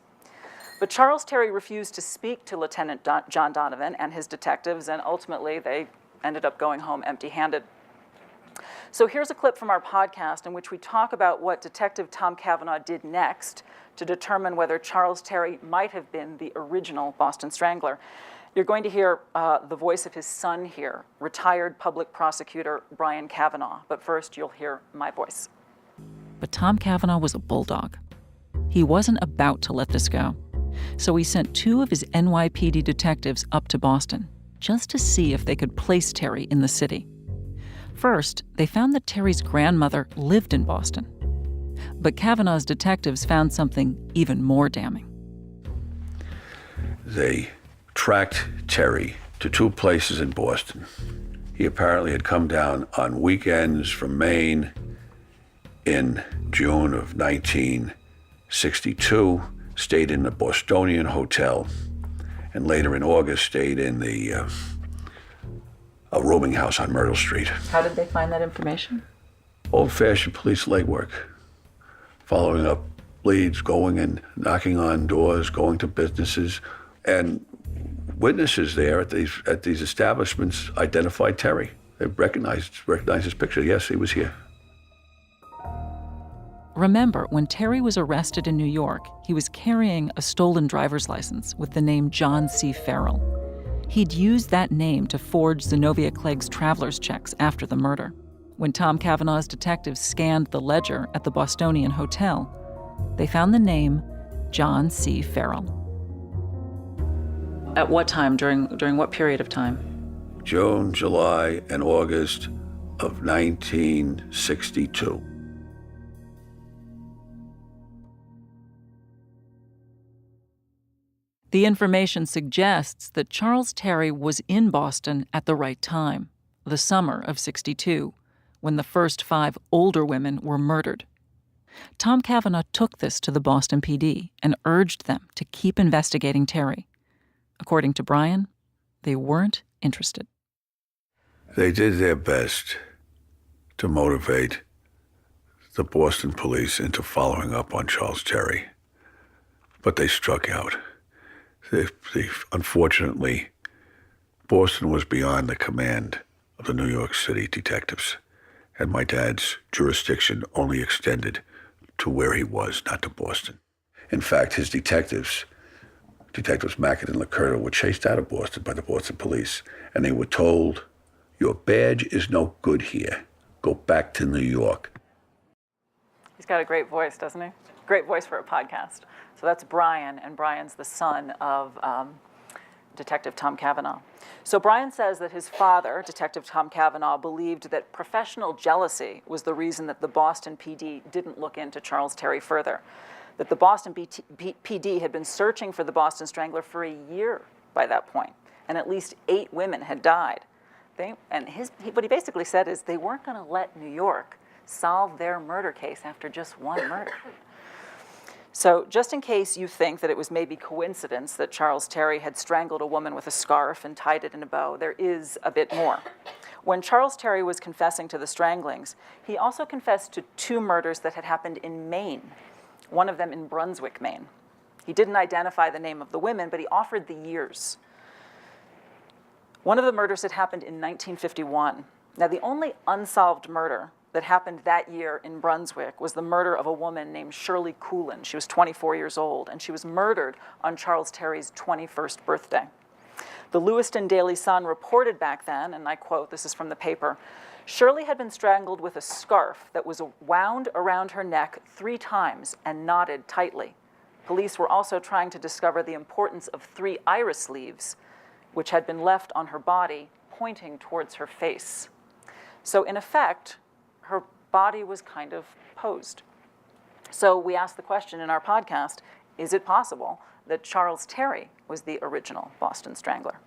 But Charles Terry refused to speak to Lieutenant John Donovan and his detectives, and ultimately they ended up going home empty-handed. So here's a clip from our podcast in which we talk about what Detective Tom Cavanaugh did next to determine whether Charles Terry might have been the original Boston Strangler. You're going to hear the voice of his son here, retired public prosecutor Brian Cavanaugh. But first, you'll hear my voice. But Tom Cavanaugh was a bulldog. He wasn't about to let this go. So he sent 2 of his NYPD detectives up to Boston, just to see if they could place Terry in the city. First, they found that Terry's grandmother lived in Boston. But Cavanaugh's detectives found something even more damning. They tracked Terry to 2 places in Boston. He apparently had come down on weekends from Maine in June of 1962, stayed in a Bostonian hotel, and later in August stayed in a rooming house on Myrtle Street. How did they find that information? Old-fashioned police legwork, following up leads, going and knocking on doors, going to businesses, and witnesses there at these establishments identified Terry. They recognized his picture. Yes, he was here. Remember, when Terry was arrested in New York, he was carrying a stolen driver's license with the name John C. Farrell. He'd used that name to forge Zenobia Clegg's traveler's checks after the murder. When Tom Cavanaugh's detectives scanned the ledger at the Bostonian Hotel, they found the name John C. Farrell. At what time, during what period of time? June, July, and August of 1962. The information suggests that Charles Terry was in Boston at the right time, the summer of '62, when the first 5 older women were murdered. Tom Cavanaugh took this to the Boston PD and urged them to keep investigating Terry. According to Brian, they weren't interested. They did their best to motivate the Boston police into following up on Charles Terry, but they struck out. Unfortunately, Boston was beyond the command of the New York City detectives, and my dad's jurisdiction only extended to where he was, not to Boston. In fact, his Detectives Mackett and Lacerda, were chased out of Boston by the Boston police, and they were told, "Your badge is no good here. Go back to New York." He's got a great voice, doesn't he? Great voice for a podcast. So that's Brian, and Brian's the son of Detective Tom Cavanaugh. So Brian says that his father, Detective Tom Cavanaugh, believed that professional jealousy was the reason that the Boston PD didn't look into Charles Terry further, that the Boston PD had been searching for the Boston Strangler for a year by that point, and at least 8 women had died. What he basically said is they weren't going to let New York solve their murder case after just one murder. So just in case you think that it was maybe coincidence that Charles Terry had strangled a woman with a scarf and tied it in a bow, there is a bit more. When Charles Terry was confessing to the stranglings, he also confessed to 2 murders that had happened in Maine, one of them in Brunswick, Maine. He didn't identify the name of the women, but he offered the years. One of the murders had happened in 1951. Now, the only unsolved murder that happened that year in Brunswick was the murder of a woman named Shirley Coolin. She was 24 years old, and she was murdered on Charles Terry's 21st birthday. The Lewiston Daily Sun reported back then, and I quote, this is from the paper, "Shirley had been strangled with a scarf that was wound around her neck 3 times and knotted tightly. Police were also trying to discover the importance of 3 iris leaves, which had been left on her body, pointing towards her face." So in effect, her body was kind of posed. So we asked the question in our podcast, is it possible that Charles Terry was the original Boston Strangler?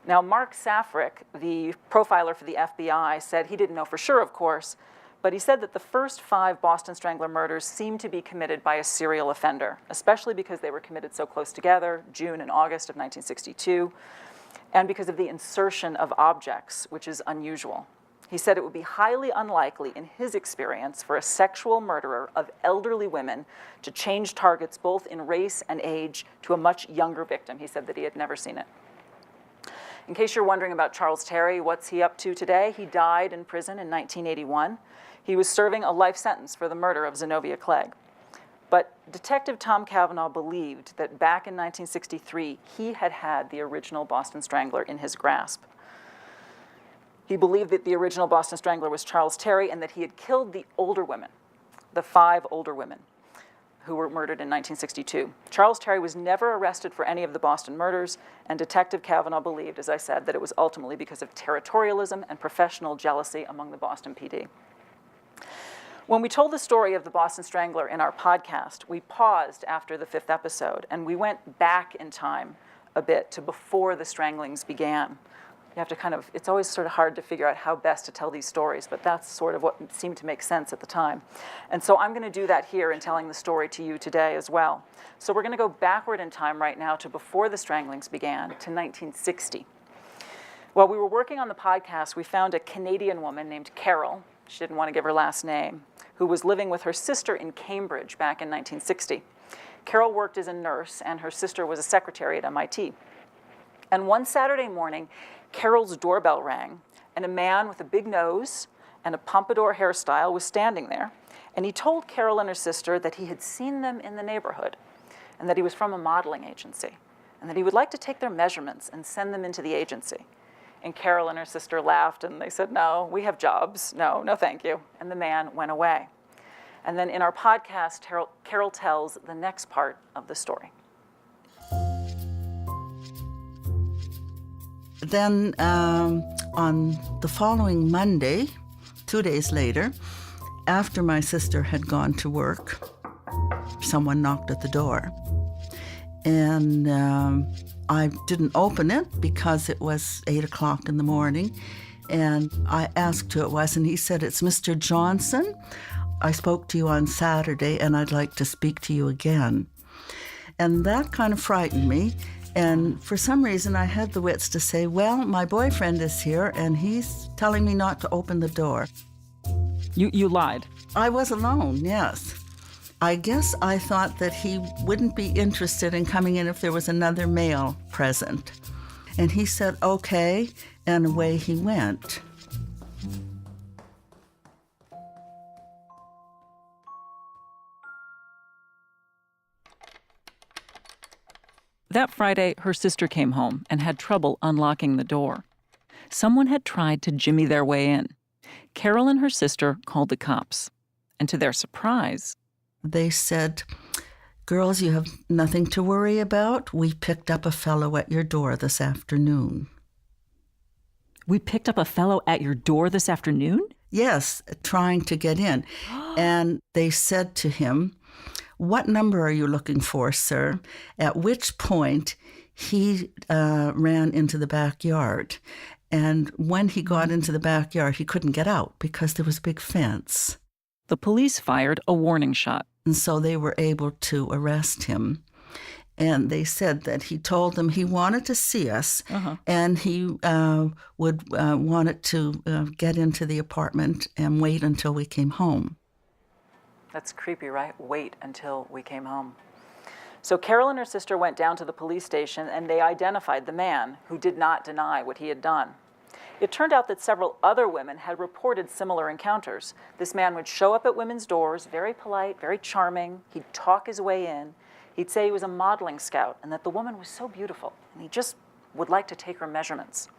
Now, Mark Safrick, the profiler for the FBI, said he didn't know for sure, of course, but he said that the first 5 Boston Strangler murders seemed to be committed by a serial offender, especially because they were committed so close together, June and August of 1962, and because of the insertion of objects, which is unusual. He said it would be highly unlikely, in his experience, for a sexual murderer of elderly women to change targets both in race and age to a much younger victim. He said that he had never seen it. In case you're wondering about Charles Terry, what's he up to today? He died in prison in 1981. He was serving a life sentence for the murder of Zenobia Clegg. But Detective Tom Cavanaugh believed that back in 1963, he had had the original Boston Strangler in his grasp. He believed that the original Boston Strangler was Charles Terry and that he had killed the older women, the 5 older women who were murdered in 1962. Charles Terry was never arrested for any of the Boston murders, and Detective Cavanaugh believed, as I said, that it was ultimately because of territorialism and professional jealousy among the Boston PD. When we told the story of the Boston Strangler in our podcast, we paused after the 5th episode, and we went back in time a bit to before the stranglings began. You have to it's always sort of hard to figure out how best to tell these stories, but that's sort of what seemed to make sense at the time. And so I'm going to do that here in telling the story to you today as well. So we're going to go backward in time right now to before the stranglings began, to 1960. While we were working on the podcast, we found a Canadian woman named Carol, she didn't want to give her last name, who was living with her sister in Cambridge back in 1960. Carol worked as a nurse, and her sister was a secretary at MIT. And one Saturday morning, Carol's doorbell rang, and a man with a big nose and a pompadour hairstyle was standing there, And he told Carol and her sister that he had seen them in the neighborhood and that he was from a modeling agency and that he would like to take their measurements and send them into the agency. And Carol and her sister laughed and they said, no, we have jobs. No, no, thank you. And the man went away. And then in our podcast, Carol tells the next part of the story. Then on the following Monday, 2 days later, after my sister had gone to work, someone knocked at the door. And I didn't open it because it was 8 o'clock in the morning. And I asked who it was, and he said, it's Mr. Johnson. I spoke to you on Saturday, and I'd like to speak to you again. And that kind of frightened me. And for some reason, I had the wits to say, well, my boyfriend is here, and he's telling me not to open the door. You lied? I was alone, yes. I guess I thought that he wouldn't be interested in coming in if there was another male present. And he said, okay, and away he went. That Friday, her sister came home and had trouble unlocking the door. Someone had tried to jimmy their way in. Carol and her sister called the cops. And to their surprise, they said, girls, you have nothing to worry about. We picked up a fellow at your door this afternoon. We picked up a fellow at your door this afternoon? Yes, trying to get in. And they said to him, what number are you looking for, sir? At which point he ran into the backyard. And when he got into the backyard, he couldn't get out because there was a big fence. The police fired a warning shot. And so they were able to arrest him. And they said that he told them he wanted to see us, and he would wanted to get into the apartment and wait until we came home. That's creepy, right? Wait until we came home. So Carol and her sister went down to the police station, and they identified the man who did not deny what he had done. It turned out that several other women had reported similar encounters. This man would show up at women's doors, very polite, very charming. He'd talk his way in. He'd say he was a modeling scout and that the woman was so beautiful, and he just would like to take her measurements.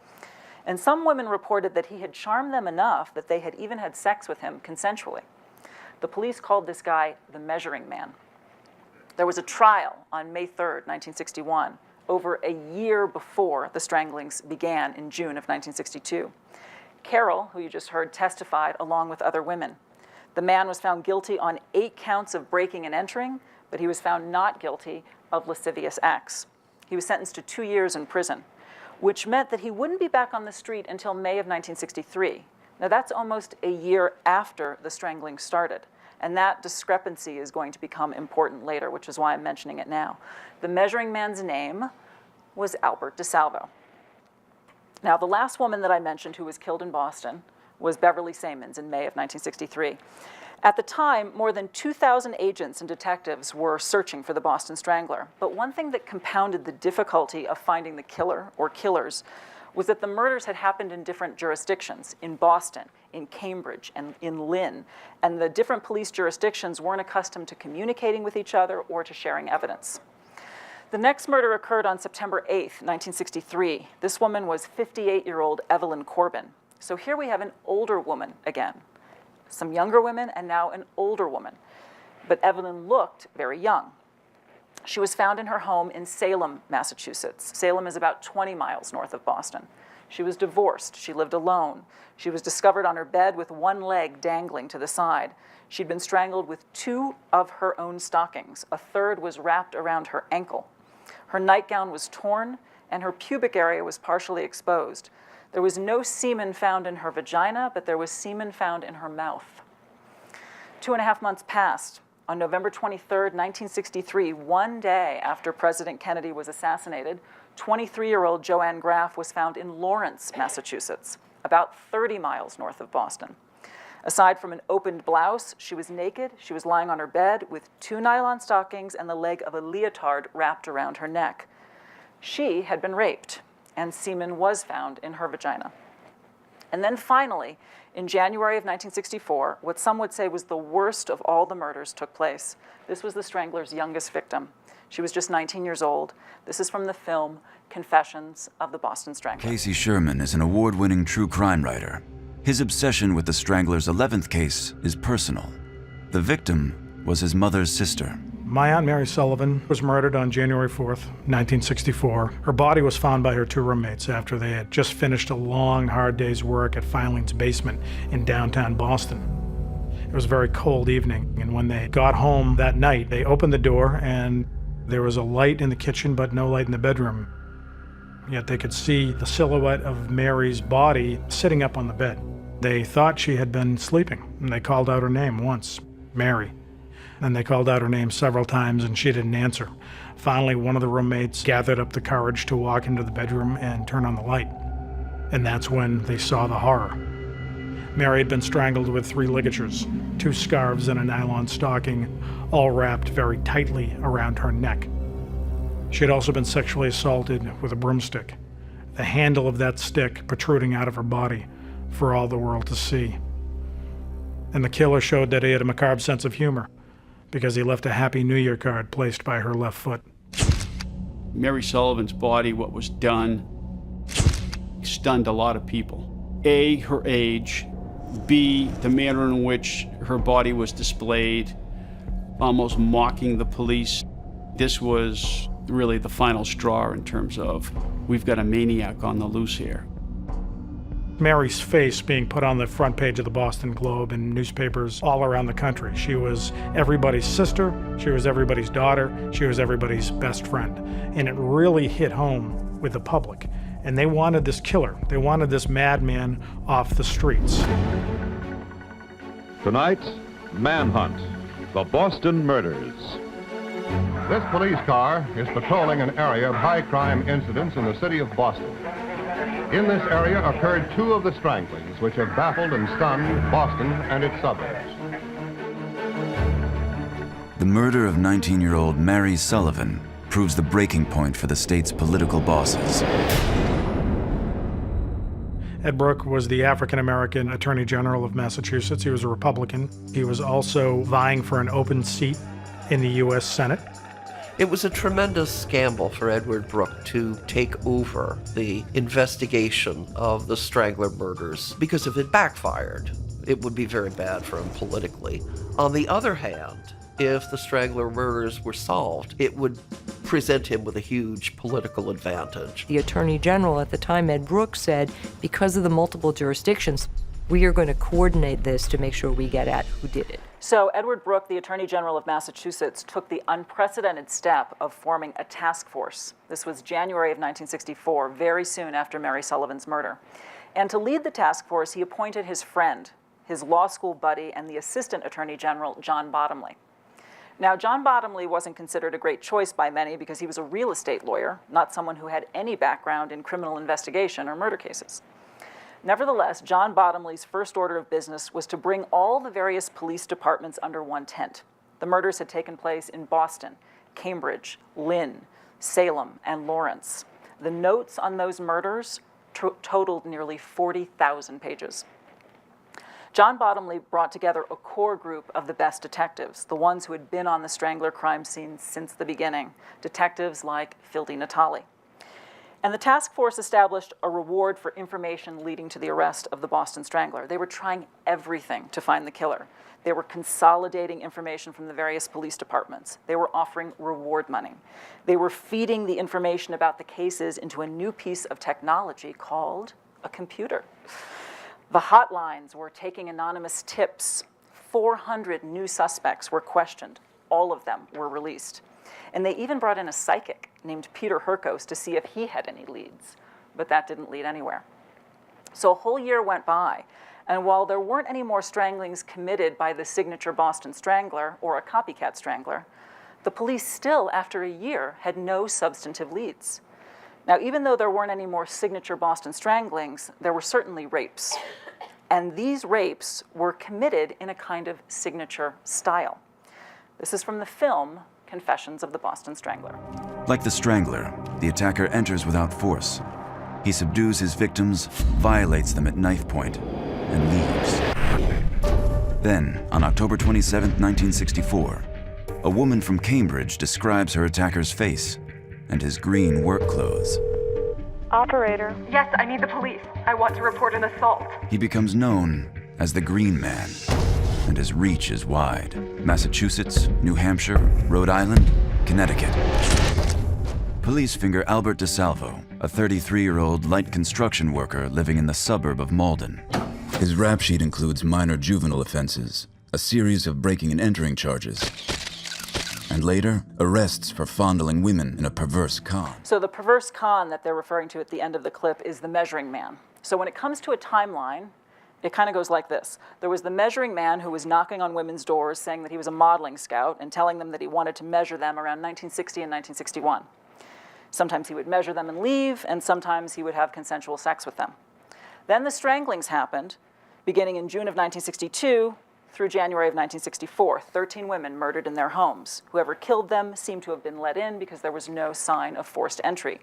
And some women reported that he had charmed them enough that they had even had sex with him consensually. The police called this guy the Measuring Man. There was a trial on May 3rd, 1961, over a year before the stranglings began in June of 1962. Carol, who you just heard, testified along with other women. The man was found guilty on 8 counts of breaking and entering, but he was found not guilty of lascivious acts. He was sentenced to 2 years in prison, which meant that he wouldn't be back on the street until May of 1963. Now that's almost a year after the strangling started. And that discrepancy is going to become important later, which is why I'm mentioning it now. The Measuring Man's name was Albert DeSalvo. Now, the last woman that I mentioned who was killed in Boston was Beverly Sammons in May of 1963. At the time, more than 2,000 agents and detectives were searching for the Boston Strangler. But one thing that compounded the difficulty of finding the killer or killers was that the murders had happened in different jurisdictions, in Boston, in Cambridge, and in Lynn, and the different police jurisdictions weren't accustomed to communicating with each other or to sharing evidence. The next murder occurred on September 8th, 1963. This woman was 58-year-old Evelyn Corbin. So here we have an older woman again, some younger women and now an older woman. But Evelyn looked very young. She was found in her home in Salem, Massachusetts. Salem is about 20 miles north of Boston. She was divorced. She lived alone. She was discovered on her bed with one leg dangling to the side. She'd been strangled with 2 of her own stockings. A third was wrapped around her ankle. Her nightgown was torn, and her pubic area was partially exposed. There was no semen found in her vagina, but there was semen found in her mouth. 2.5 months passed. On November 23rd, 1963, one day after President Kennedy was assassinated, 23-year-old Joanne Graff was found in Lawrence, Massachusetts, about 30 miles north of Boston. Aside from an opened blouse, she was naked. She was lying on her bed with 2 nylon stockings and the leg of a leotard wrapped around her neck. She had been raped, and semen was found in her vagina. And then finally, in January of 1964, what some would say was the worst of all the murders took place. This was the Strangler's youngest victim. She was just 19 years old. This is from the film Confessions of the Boston Strangler. Casey Sherman is an award-winning true crime writer. His obsession with the Strangler's 11th case is personal. The victim was his mother's sister. My Aunt Mary Sullivan was murdered on January 4th, 1964. Her body was found by her two roommates after they had just finished a long, hard day's work at Filing's basement in downtown Boston. It was a very cold evening, and when they got home that night, they opened the door and there was a light in the kitchen but no light in the bedroom. Yet they could see the silhouette of Mary's body sitting up on the bed. They thought she had been sleeping, and they called out her name once, Mary. And they called out her name several times, and she didn't answer. Finally, one of the roommates gathered up the courage to walk into the bedroom and turn on the light. And that's when they saw the horror. Mary had been strangled with 3 ligatures, 2 scarves and a nylon stocking, all wrapped very tightly around her neck. She had also been sexually assaulted with a broomstick, the handle of that stick protruding out of her body for all the world to see. And the killer showed that he had a macabre sense of humor, because he left a Happy New Year card placed by her left foot. Mary Sullivan's body, what was done, stunned a lot of people. A, her age. B, the manner in which her body was displayed, almost mocking the police. This was really the final straw in terms of, we've got a maniac on the loose here. Mary's face being put on the front page of the Boston Globe and newspapers all around the country. She was everybody's sister, she was everybody's daughter, she was everybody's best friend. And it really hit home with the public. And they wanted this killer, they wanted this madman off the streets. Tonight, Manhunt, the Boston Murders. This police car is patrolling an area of high crime incidents in the city of Boston. In this area occurred 2 of the stranglings which have baffled and stunned Boston and its suburbs. The murder of 19-year-old Mary Sullivan proves the breaking point for the state's political bosses. Ed Brooke was the African-American Attorney General of Massachusetts. He was a Republican. He was also vying for an open seat in the U.S. Senate. It was a tremendous gamble for Edward Brooke to take over the investigation of the Strangler murders, because if it backfired, it would be very bad for him politically. On the other hand, if the Strangler murders were solved, it would present him with a huge political advantage. The Attorney General at the time, Ed Brooke, said, because of the multiple jurisdictions, we are going to coordinate this to make sure we get at who did it. So Edward Brooke, the Attorney General of Massachusetts, took the unprecedented step of forming a task force. This was January of 1964, very soon after Mary Sullivan's murder. And to lead the task force, he appointed his friend, his law school buddy, and the Assistant Attorney General, John Bottomley. Now, John Bottomley wasn't considered a great choice by many because he was a real estate lawyer, not someone who had any background in criminal investigation or murder cases. Nevertheless, John Bottomley's first order of business was to bring all the various police departments under one tent. The murders had taken place in Boston, Cambridge, Lynn, Salem, and Lawrence. The notes on those murders totaled nearly 40,000 pages. John Bottomley brought together a core group of the best detectives, the ones who had been on the Strangler crime scene since the beginning, detectives like Phil Natale. And the task force established a reward for information leading to the arrest of the Boston Strangler. They were trying everything to find the killer. They were consolidating information from the various police departments. They were offering reward money. They were feeding the information about the cases into a new piece of technology called a computer. The hotlines were taking anonymous tips. 400 new suspects were questioned. All of them were released. And they even brought in a psychic named Peter Herkos to see if he had any leads, but that didn't lead anywhere. So a whole year went by, and while there weren't any more stranglings committed by the signature Boston Strangler or a copycat strangler, the police still, after a year, had no substantive leads. Now, even though there weren't any more signature Boston Stranglings, there were certainly rapes. And these rapes were committed in a kind of signature style. This is from the film Confessions of the Boston Strangler. Like the Strangler, the attacker enters without force. He subdues his victims, violates them at knife point, and leaves. Then, on October 27, 1964, a woman from Cambridge describes her attacker's face and his green work clothes. Operator. Yes, I need the police. I want to report an assault. He becomes known as the Green Man, and his reach is wide. Massachusetts, New Hampshire, Rhode Island, Connecticut. Police finger Albert DeSalvo, a 33-year-old light construction worker living in the suburb of Malden. His rap sheet includes minor juvenile offenses, a series of breaking and entering charges, and later, arrests for fondling women in a perverse con. So the perverse con that they're referring to at the end of the clip is the measuring man. So when it comes to a timeline, it kind of goes like this. There was the measuring man who was knocking on women's doors saying that he was a modeling scout and telling them that he wanted to measure them around 1960 and 1961. Sometimes he would measure them and leave, and sometimes he would have consensual sex with them. Then the stranglings happened, beginning in June of 1962 through January of 1964. 13 women murdered in their homes. Whoever killed them seemed to have been let in because there was no sign of forced entry.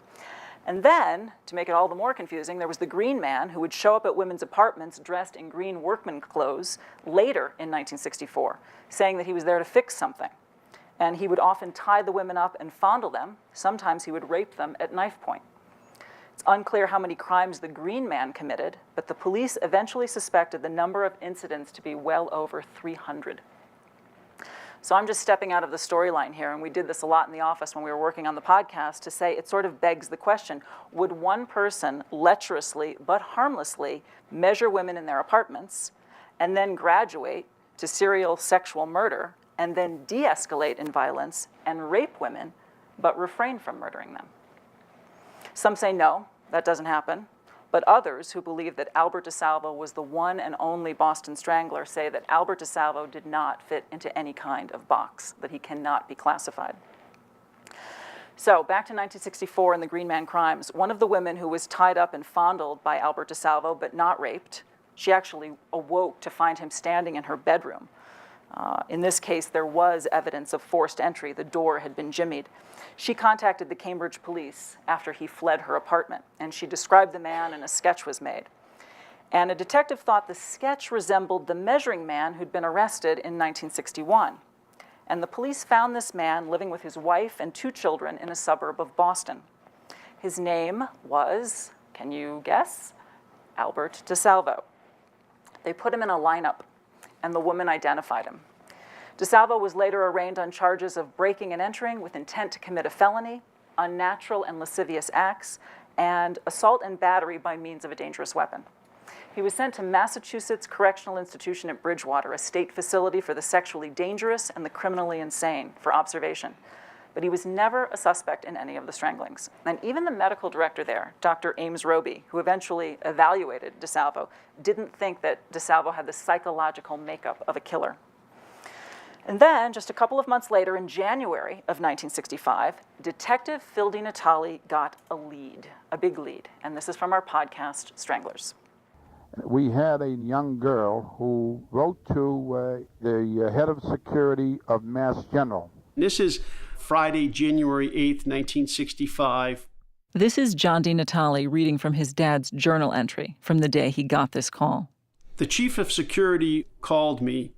And then, to make it all the more confusing, there was the Green Man who would show up at women's apartments dressed in green workman clothes later in 1964, saying that he was there to fix something. And he would often tie the women up and fondle them. Sometimes he would rape them at knife point. It's unclear how many crimes the Green Man committed, but the police eventually suspected the number of incidents to be well over 300. So I'm just stepping out of the storyline here, and we did this a lot in the office when we were working on the podcast, to say it sort of begs the question, would one person lecherously but harmlessly measure women in their apartments and then graduate to serial sexual murder and then de-escalate in violence and rape women but refrain from murdering them? Some say no, that doesn't happen. But others who believe that Albert DeSalvo was the one and only Boston Strangler say that Albert DeSalvo did not fit into any kind of box, that he cannot be classified. So back to 1964 and the Green Man crimes. One of the women who was tied up and fondled by Albert DeSalvo but not raped, she actually awoke to find him standing in her bedroom. In this case, there was evidence of forced entry. The door had been jimmied. She contacted the Cambridge police after he fled her apartment, and she described the man, and a sketch was made. And a detective thought the sketch resembled the measuring man who'd been arrested in 1961. And the police found this man living with his wife and 2 children in a suburb of Boston. His name was, can you guess? Albert DeSalvo. They put him in a lineup, and the woman identified him. DeSalvo was later arraigned on charges of breaking and entering with intent to commit a felony, unnatural and lascivious acts, and assault and battery by means of a dangerous weapon. He was sent to Massachusetts Correctional Institution at Bridgewater, a state facility for the sexually dangerous and the criminally insane, for observation. But he was never a suspect in any of the stranglings. And even the medical director there, Dr. Ames Roby, who eventually evaluated DeSalvo, didn't think that DeSalvo had the psychological makeup of a killer. And then, just a couple of months later, in January of 1965, Detective Phil DiNatale got a lead, a big lead. And this is from our podcast, Stranglers. We had a young girl who wrote to the head of security of Mass General. This is Friday, January 8th, 1965. This is John DiNatale reading from his dad's journal entry from the day he got this call. The chief of security called me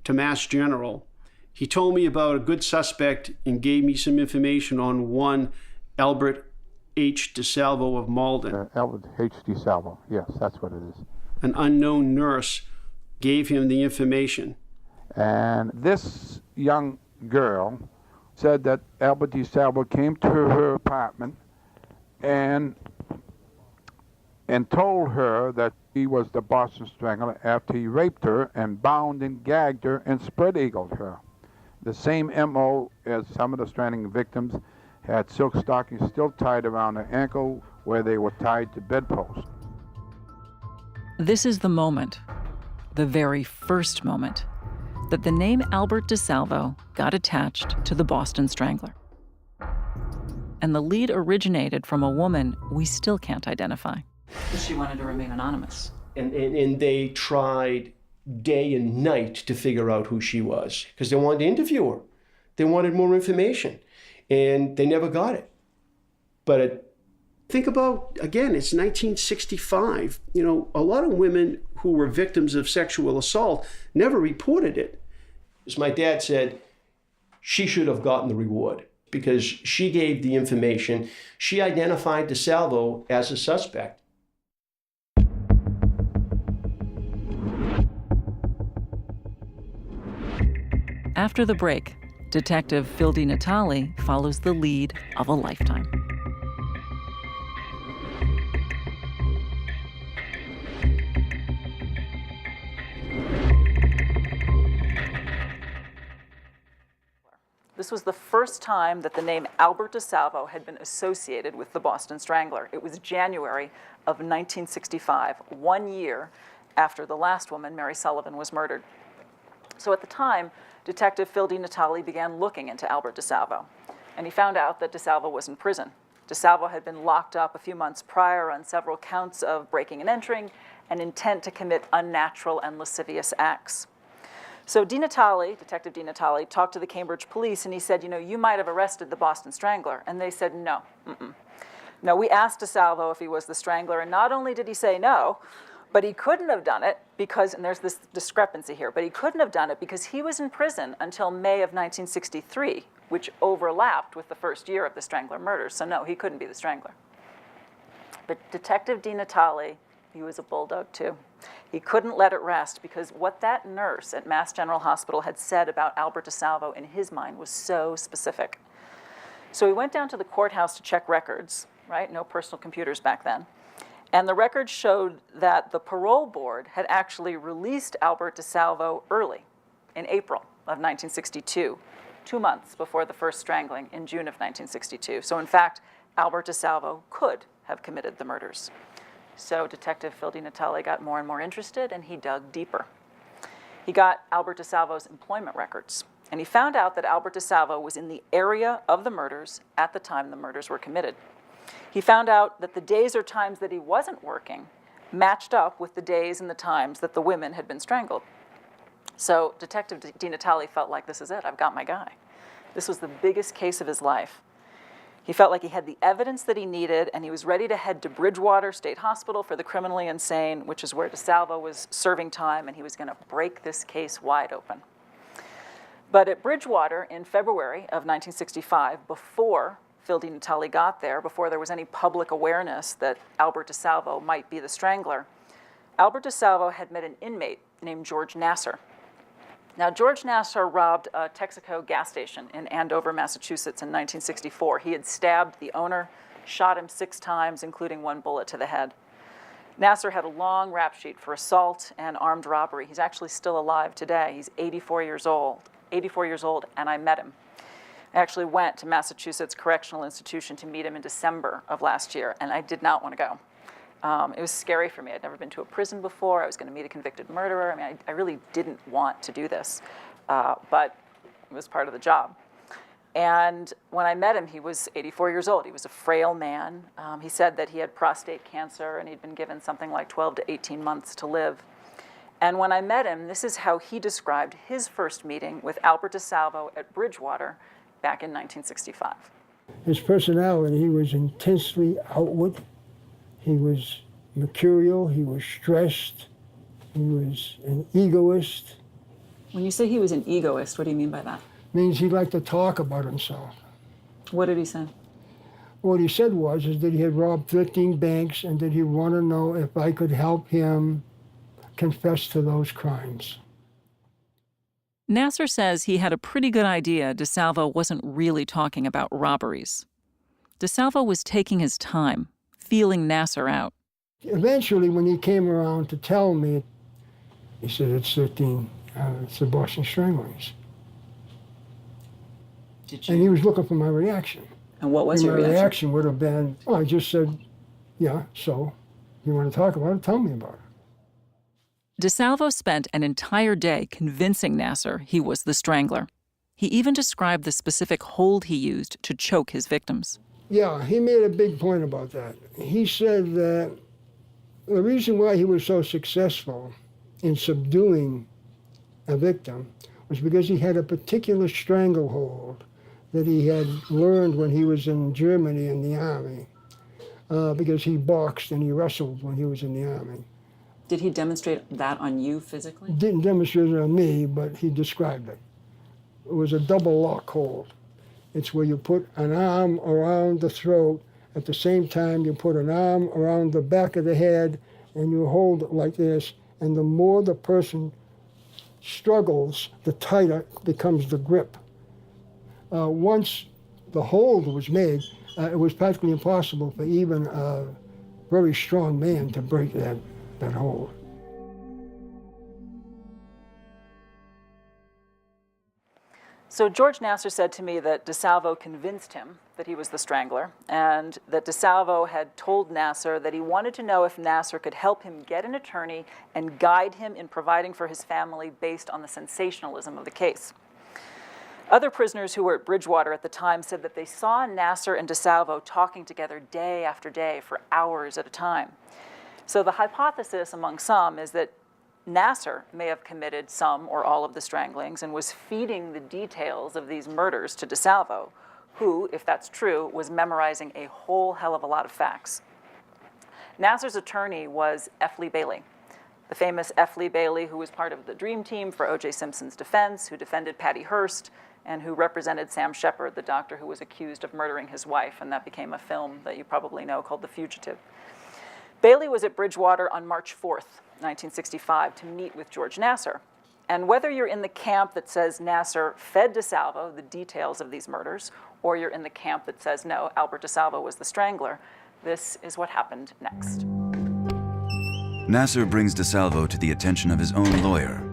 to Mass General. He told me about a good suspect and gave me some information on one Albert H. DeSalvo of Malden. Albert H. DeSalvo, yes, that's what it is. An unknown nurse gave him the information. And this young girl said that Albert DeSalvo came to her apartment and told her that he was the Boston Strangler after he raped her and bound and gagged her and spread-eagled her. The same M.O. as some of the strangling victims, had silk stockings still tied around her ankle where they were tied to bedposts. This is the moment, the very first moment, that the name Albert DeSalvo got attached to the Boston Strangler. And the lead originated from a woman we still can't identify. She wanted to remain anonymous. And they tried day and night to figure out who she was because they wanted to interview her. They wanted more information, and they never got it. But at Think about, again, it's 1965. You know, a lot of women who were victims of sexual assault never reported it. As my dad said, she should have gotten the reward because she gave the information. She identified DeSalvo as a suspect. After the break, Detective Phil DiNatale follows the lead of a lifetime. This was the first time that the name Albert DeSalvo had been associated with the Boston Strangler. It was January of 1965, 1 year after the last woman, Mary Sullivan, was murdered. So at the time, Detective Phil DiNatale began looking into Albert DeSalvo, and he found out that DeSalvo was in prison. DeSalvo had been locked up a few months prior on several counts of breaking and entering and intent to commit unnatural and lascivious acts. So Detective DiNatale, talked to the Cambridge police, and he said, you know, you might have arrested the Boston Strangler. And they said, no. No, we asked DeSalvo if he was the Strangler, and not only did he say no, but he couldn't have done it because, and there's this discrepancy here, but he couldn't have done it because he was in prison until May of 1963, which overlapped with the first year of the Strangler murders. So no, he couldn't be the Strangler. But Detective DiNatale, he was a bulldog too. He couldn't let it rest because what that nurse at Mass General Hospital had said about Albert DeSalvo in his mind was so specific. So he went down to the courthouse to check records, right? No personal computers back then. And the records showed that the parole board had actually released Albert DeSalvo early, in April of 1962, 2 months before the first strangling in June of 1962. So in fact, Albert DeSalvo could have committed the murders. So Detective Phil DiNatale got more and more interested, and he dug deeper. He got Albert DeSalvo's employment records, and he found out that Albert DeSalvo was in the area of the murders at the time the murders were committed. He found out that the days or times that he wasn't working matched up with the days and the times that the women had been strangled. So Detective DiNatale felt like, this is it, I've got my guy. This was the biggest case of his life. He felt like he had the evidence that he needed, and he was ready to head to Bridgewater State Hospital for the criminally insane, which is where DeSalvo was serving time, and he was going to break this case wide open. But at Bridgewater in February of 1965, before Phil DiNatale got there, before there was any public awareness that Albert DeSalvo might be the Strangler, Albert DeSalvo had met an inmate named George Nassar. Now, George Nassar robbed a Texaco gas station in Andover, Massachusetts in 1964. He had stabbed the owner, shot him 6 times, including 1 bullet to the head. Nassar had a long rap sheet for assault and armed robbery. He's actually still alive today. He's 84 years old, and I met him. I actually went to Massachusetts Correctional Institution to meet him in December of last year, and I did not want to go. It was scary for me. I'd never been to a prison before. I was going to meet a convicted murderer. I mean, I really didn't want to do this, but it was part of the job. And when I met him, he was 84 years old. He was a frail man. He said that he had prostate cancer, and he'd been given something like 12 to 18 months to live. And when I met him, this is how he described his first meeting with Albert DeSalvo at Bridgewater back in 1965. His personality, he was intensely outward. He was mercurial, he was stressed, he was an egoist. When you say he was an egoist, what do you mean by that? Means he liked to talk about himself. What did he say? What he said is that he had robbed 13 banks and that he wanted to know if I could help him confess to those crimes. Nassar says he had a pretty good idea DeSalvo wasn't really talking about robberies. DeSalvo was taking his time, feeling Nassar out. Eventually, when he came around to tell me, he said, it's 13, it's the Boston Stranglers. And he was looking for my reaction. And what was your reaction? My reaction would have been, I just said, yeah, so you want to talk about it? Tell me about it. DeSalvo spent an entire day convincing Nassar he was the Strangler. He even described the specific hold he used to choke his victims. Yeah, he made a big point about that. He said that the reason why he was so successful in subduing a victim was because he had a particular stranglehold that he had learned when he was in Germany in the army. because he boxed and he wrestled when he was in the Army. Did he demonstrate that on you physically? Didn't demonstrate it on me, but he described it. It was a double lock hold. It's where you put an arm around the throat, at the same time you put an arm around the back of the head, and you hold it like this, and the more the person struggles, the tighter becomes the grip. Once the hold was made, it was practically impossible for even a very strong man to break that hold. So George Nassar said to me that DeSalvo convinced him that he was the Strangler, and that DeSalvo had told Nassar that he wanted to know if Nassar could help him get an attorney and guide him in providing for his family based on the sensationalism of the case. Other prisoners who were at Bridgewater at the time said that they saw Nassar and DeSalvo talking together day after day for hours at a time. So the hypothesis among some is that Nassar may have committed some or all of the stranglings and was feeding the details of these murders to DeSalvo, who, if that's true, was memorizing a whole hell of a lot of facts. Nassar's attorney was F. Lee Bailey, the famous F. Lee Bailey who was part of the Dream Team for O.J. Simpson's defense, who defended Patty Hearst, and who represented Sam Shepard, the doctor who was accused of murdering his wife, and that became a film that you probably know called The Fugitive. Bailey was at Bridgewater on March 4th, 1965, to meet with George Nassar. And whether you're in the camp that says Nassar fed DeSalvo the details of these murders, or you're in the camp that says, no, Albert DeSalvo was the Strangler, this is what happened next. Nassar brings DeSalvo to the attention of his own lawyer,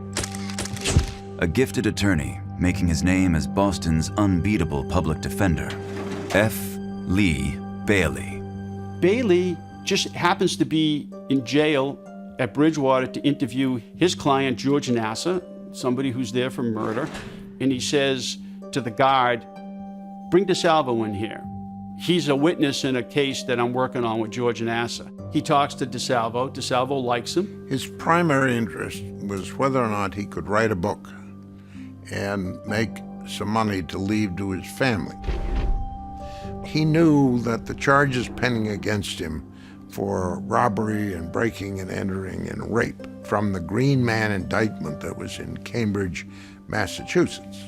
a gifted attorney making his name as Boston's unbeatable public defender, F. Lee Bailey. Bailey just happens to be in jail at Bridgewater to interview his client, George Nassar, somebody who's there for murder, and he says to the guard, bring DeSalvo in here. He's a witness in a case that I'm working on with George Nassar. He talks to DeSalvo. DeSalvo likes him. His primary interest was whether or not he could write a book and make some money to leave to his family. He knew that the charges pending against him for robbery and breaking and entering and rape from the Green Man indictment that was in Cambridge, Massachusetts,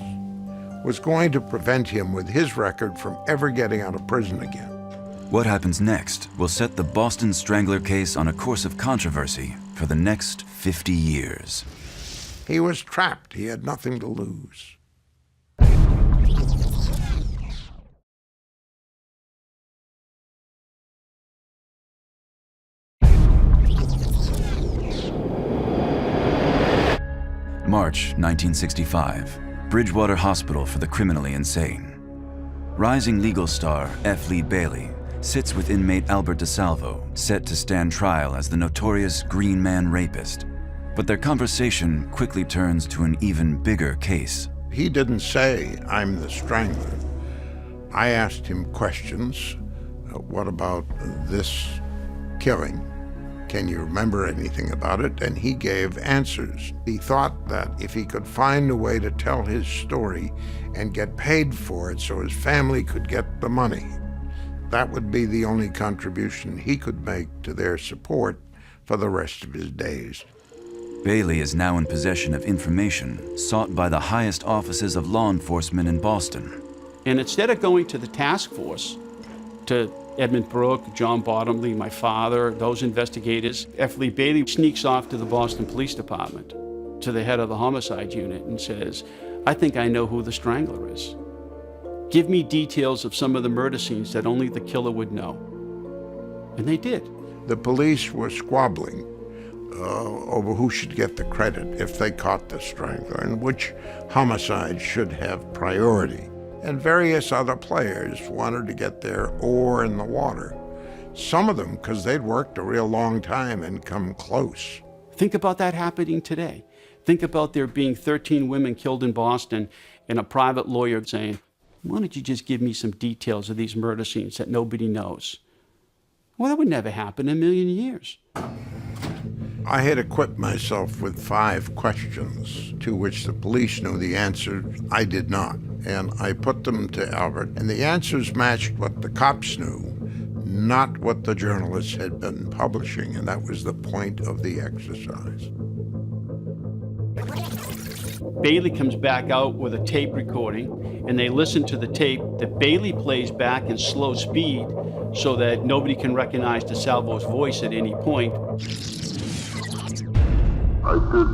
was going to prevent him with his record from ever getting out of prison again. What happens next will set the Boston Strangler case on a course of controversy for the next 50 years. He was trapped. He had nothing to lose. March 1965, Bridgewater Hospital for the Criminally Insane. Rising legal star F. Lee Bailey sits with inmate Albert DeSalvo, set to stand trial as the notorious Green Man rapist. But their conversation quickly turns to an even bigger case. He didn't say, I'm the Strangler. I asked him questions. What about this killing? Can you remember anything about it? And he gave answers. He thought that if he could find a way to tell his story and get paid for it so his family could get the money, that would be the only contribution he could make to their support for the rest of his days. Bailey is now in possession of information sought by the highest offices of law enforcement in Boston. And instead of going to the task force, to Edmund Brooke, John Bottomley, my father, those investigators, F. Lee Bailey sneaks off to the Boston Police Department, to the head of the homicide unit, and says, I think I know who the Strangler is. Give me details of some of the murder scenes that only the killer would know. And they did. The police were squabbling over who should get the credit if they caught the Strangler and which homicide should have priority. And various other players wanted to get their oar in the water. Some of them because they'd worked a real long time and come close. Think about that happening today. Think about there being 13 women killed in Boston and a private lawyer saying, why don't you just give me some details of these murder scenes that nobody knows? Well, that would never happen in a million years. I had equipped myself with 5 questions to which the police knew the answer. I did not. And I put them to Albert, and the answers matched what the cops knew, not what the journalists had been publishing, and that was the point of the exercise. Bailey comes back out with a tape recording, and they listen to the tape that Bailey plays back in slow speed so that nobody can recognize DeSalvo's voice at any point. I did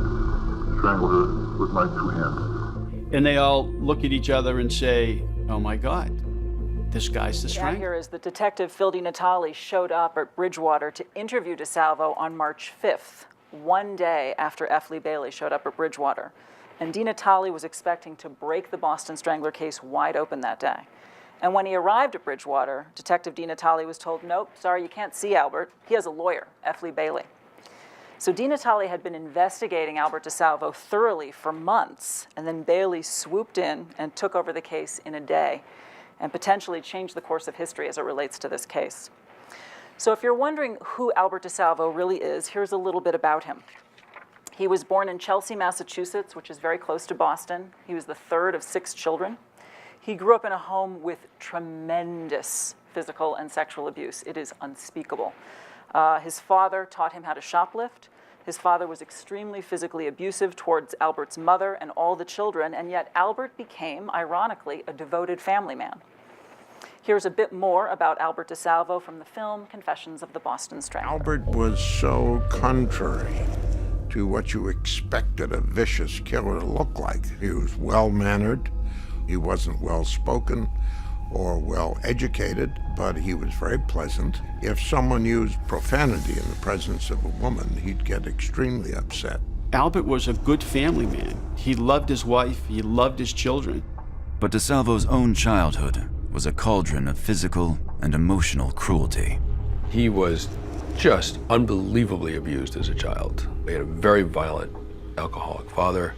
strangle her with my 2 hands. And they all look at each other and say, oh my God, this guy's the Down Strangler. here is that Detective Phil DiNatale showed up at Bridgewater to interview DeSalvo on March 5th, one day after F. Lee Bailey showed up at Bridgewater. And DiNatale was expecting to break the Boston Strangler case wide open that day. And when he arrived at Bridgewater, Detective DiNatale was told, nope, sorry, you can't see Albert. He has a lawyer, F. Lee Bailey. So DiNatale had been investigating Albert DeSalvo thoroughly for months, and then Bailey swooped in and took over the case in a day and potentially changed the course of history as it relates to this case. So if you're wondering who Albert DeSalvo really is, here's a little bit about him. He was born in Chelsea, Massachusetts, which is very close to Boston. He was the third of 6 children. He grew up in a home with tremendous physical and sexual abuse. It is unspeakable. His father taught him how to shoplift. His father was extremely physically abusive towards Albert's mother and all the children, and yet Albert became, ironically, a devoted family man. Here's a bit more about Albert DeSalvo from the film Confessions of the Boston Strangler. Albert was so contrary to what you expected a vicious killer to look like. He was well-mannered, he wasn't well-spoken or well-educated, but he was very pleasant. If someone used profanity in the presence of a woman, he'd get extremely upset. Albert was a good family man. He loved his wife, he loved his children. But DeSalvo's own childhood was a cauldron of physical and emotional cruelty. He was just unbelievably abused as a child. He had a very violent alcoholic father.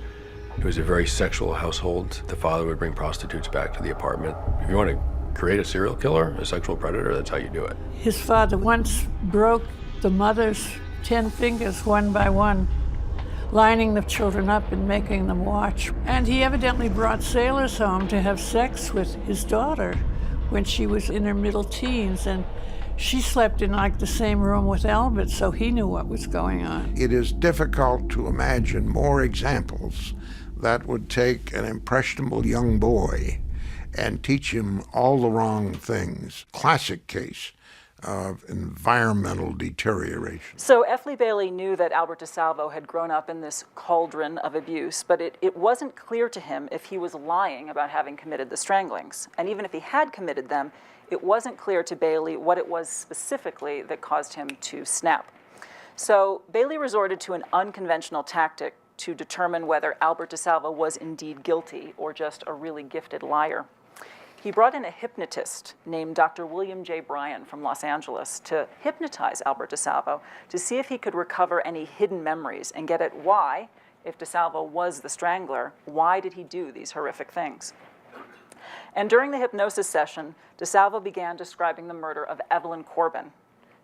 It was a very sexual household. The father would bring prostitutes back to the apartment. If you want to create a serial killer, a sexual predator, that's how you do it. His father once broke the mother's 10 fingers one by one, lining the children up and making them watch. And he evidently brought sailors home to have sex with his daughter when she was in her middle teens, and she slept in like the same room with Albert, so he knew what was going on. It is difficult to imagine more examples that would take an impressionable young boy and teach him all the wrong things. Classic case of environmental deterioration. So F. Lee Bailey knew that Albert DeSalvo had grown up in this cauldron of abuse, but it wasn't clear to him if he was lying about having committed the stranglings. And even if he had committed them, it wasn't clear to Bailey what it was specifically that caused him to snap. So Bailey resorted to an unconventional tactic to determine whether Albert DeSalvo was indeed guilty or just a really gifted liar. He brought in a hypnotist named Dr. William J. Bryan from Los Angeles to hypnotize Albert DeSalvo to see if he could recover any hidden memories and get at why, if DeSalvo was the Strangler, why did he do these horrific things? And during the hypnosis session, DeSalvo began describing the murder of Evelyn Corbin.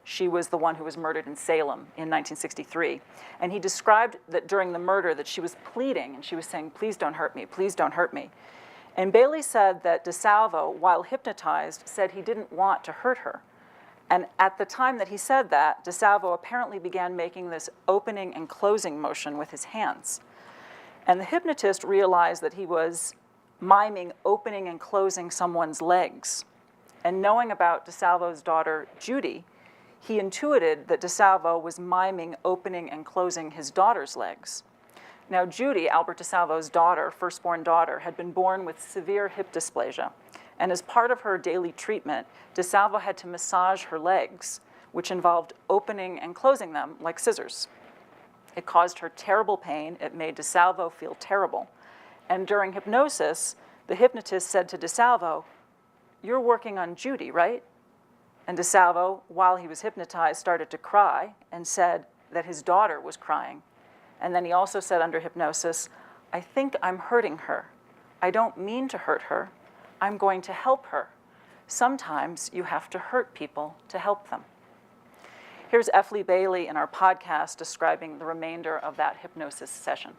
She was the one who was murdered in Salem in 1963. And he described that during the murder that she was pleading and she was saying, please don't hurt me, please don't hurt me. And Bailey said that DeSalvo, while hypnotized, said he didn't want to hurt her. And at the time that he said that, DeSalvo apparently began making this opening and closing motion with his hands. And the hypnotist realized that he was miming opening and closing someone's legs. And knowing about DeSalvo's daughter, Judy, he intuited that DeSalvo was miming opening and closing his daughter's legs. Now, Judy, Albert DeSalvo's daughter, firstborn daughter, had been born with severe hip dysplasia. And as part of her daily treatment, DeSalvo had to massage her legs, which involved opening and closing them like scissors. It caused her terrible pain. It made DeSalvo feel terrible. And during hypnosis, the hypnotist said to DeSalvo, you're working on Judy, right? And DeSalvo, while he was hypnotized, started to cry and said that his daughter was crying. And then he also said under hypnosis, I think I'm hurting her. I don't mean to hurt her. I'm going to help her. Sometimes you have to hurt people to help them. Here's F. Lee Bailey in our podcast describing the remainder of that hypnosis session.